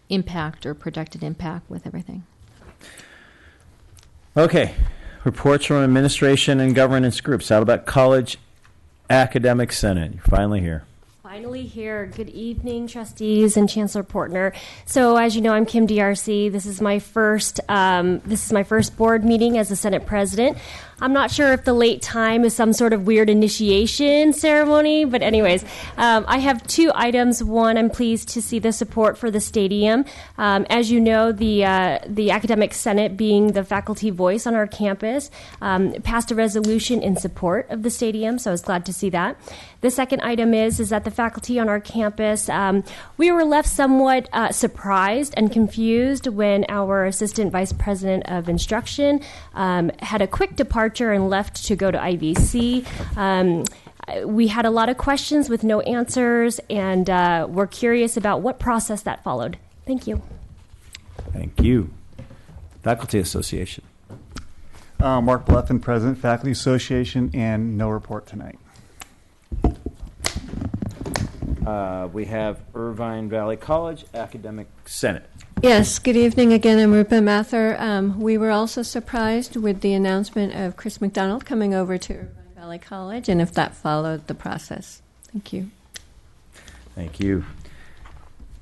impact or projected impact with everything. Okay. Reports from administration and governance groups. Saddleback College Academic Senate. You're finally here. Finally here. Good evening, trustees and Chancellor Portner. So, as you know, I'm Kim DRC. This is my first board meeting as the Senate President. I'm not sure if the late time is some sort of weird initiation ceremony, but anyways, I have 2 items. One, I'm pleased to see the support for the stadium. As you know, the Academic Senate, being the faculty voice on our campus, passed a resolution in support of the stadium, so I was glad to see that. The second item is that the faculty on our campus, we were left somewhat surprised and confused when our Assistant Vice President of Instruction had a quick departure and left to go to IVC. We had a lot of questions with no answers, and we're curious about what process that followed. Thank you. Thank you. Faculty Association. Mark Bluffin, President, Faculty Association, and no report tonight. We have Irvine Valley College Academic Senate. Yes, good evening again. I'm Rupa Mathur. We were also surprised with the announcement of Chris McDonald coming over to Irvine Valley College, and if that followed the process. Thank you. Thank you.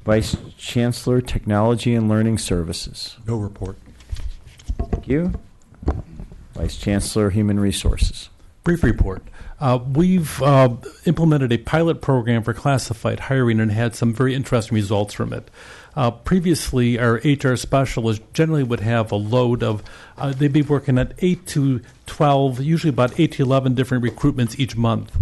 Vice Chancellor, Technology and Learning Services. No report. Thank you. Vice Chancellor, Human Resources. Brief report. We've implemented a pilot program for classified hiring and had some very interesting results from it. Previously, our HR specialists generally would have a load of, they'd be working at 8 to 12, usually about 8 to 11 different recruitments each month.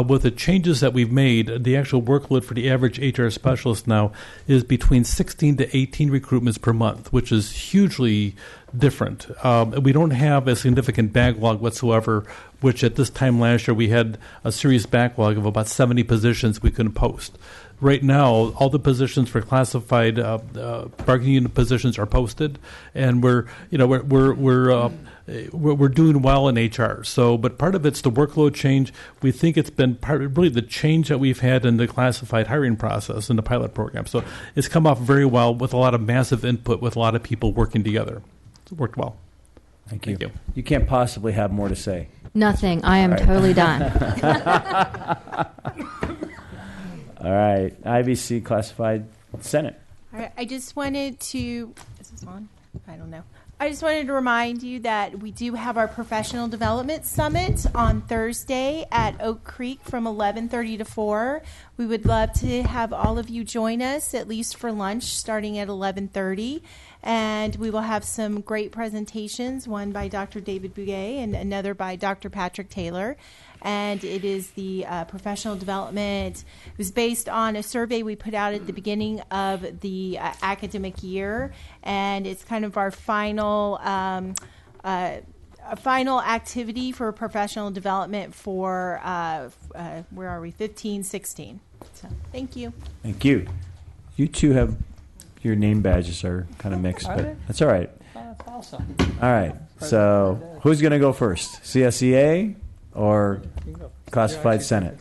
With the changes that we've made, the actual workload for the average HR specialist now is between 16 to 18 recruitments per month, which is hugely different. We don't have a significant backlog whatsoever, which at this time last year we had a serious backlog of about 70 positions we couldn't post. Right now, all the positions for classified bargaining unit positions are posted, and we're doing well in HR. So, but part of it's the workload change. We think it's been really the change that we've had in the classified hiring process in the pilot program. So it's come off very well with a lot of massive input with a lot of people working together. It's worked well. Thank you. You can't possibly have more to say. Nothing. I am totally done. All right. IVC Classified Senate. All right, I just wanted to, is this on? I don't know. I just wanted to remind you that we do have our Professional Development Summit on Thursday at Oak Creek from 11:30 to 4. We would love to have all of you join us, at least for lunch, starting at 11:30. And we will have some great presentations, one by Dr. David Bouguet and another by Dr. Patrick Taylor. And it is the professional development. It was based on a survey we put out at the beginning of the academic year, and it's kind of our final a final activity for professional development for where are we? 15-16. So thank you. Thank you. You two have your name badges are kind of mixed, Are but they? that's all right. That's awesome. All right. So who's going to go first? CSEA or Classified Senate?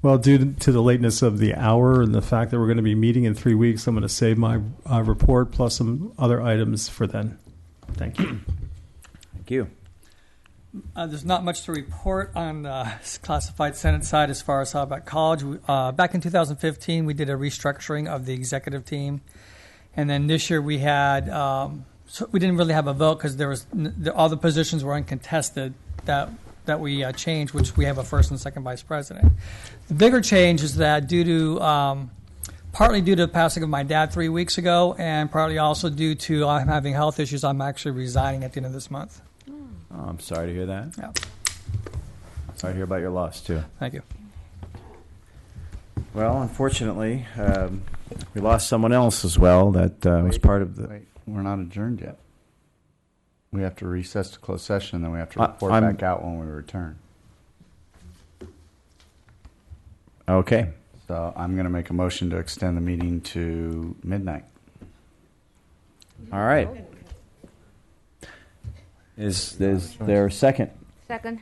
Well, due to the lateness of the hour and the fact that we're going to be meeting in 3 weeks, I'm going to save my report plus some other items for then. Thank you. Thank you. There's not much to report on the classified Senate side as far as Saddleback College. Back in 2015, we did a restructuring of the executive team. And then this year we had, so we didn't really have a vote because there was all the positions were uncontested that we changed, which we have a first and second vice president. The bigger change is that due to partly due to the passing of my dad 3 weeks ago, and partly also due to I'm having health issues, I'm actually resigning at the end of this month. Oh, I'm sorry to hear that. Yeah. Sorry to hear about your loss, too. Thank you. Well, unfortunately, we lost someone else as well that was part of the... Wait, we're not adjourned yet. We have to recess to closed session, then we have to report I'm- back out when we return. Okay. So I'm going to make a motion to extend the meeting to midnight. All right. Is there a second? Second.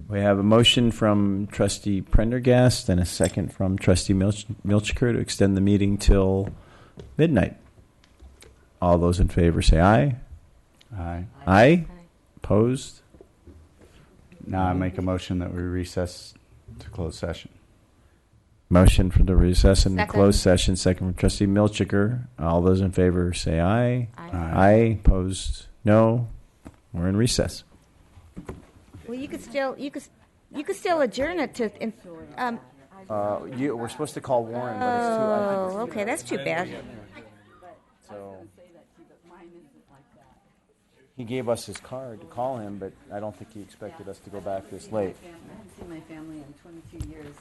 We have a motion from Trustee Prendergast and a second from Trustee Milchiker to extend the meeting till midnight. All those in favor say aye. Aye. Aye. Opposed? Now I make a motion that we recess to closed session. Motion for the recess and Second. closed session. Second from Trustee Milchiker. All those in favor say aye. Aye. Aye. Opposed? No. We're in recess. Well, you could still adjourn it to. We're supposed to call Warren, but it's too. Oh, okay, that's too bad. So he gave us his card to call him, but I don't think he expected us to go back this late. I haven't seen my family in 22 years.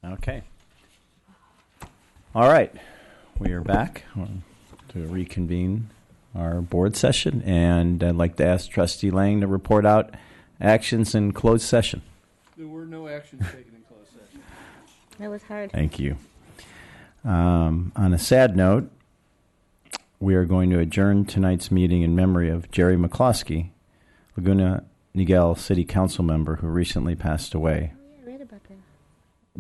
Okay. All right. We are back to reconvene our board session, and I'd like to ask Trustee Lang to report out actions in closed session. There were no actions taken in closed session. That was hard. Thank you. On a sad note, we are going to adjourn tonight's meeting in memory of Jerry McCloskey, Laguna Niguel City Council member who recently passed away. I read about that.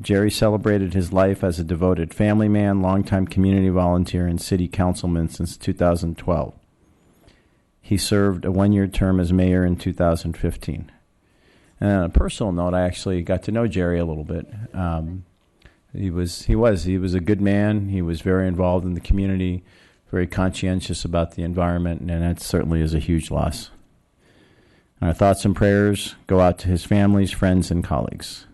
Jerry celebrated his life as a devoted family man, longtime community volunteer, and city councilman since 2012. He served a one-year term as mayor in 2015. And on a personal note, I actually got to know Jerry a little bit. He was a good man. He was very involved in the community, very conscientious about the environment, and that certainly is a huge loss. Our thoughts and prayers go out to his families, friends, and colleagues.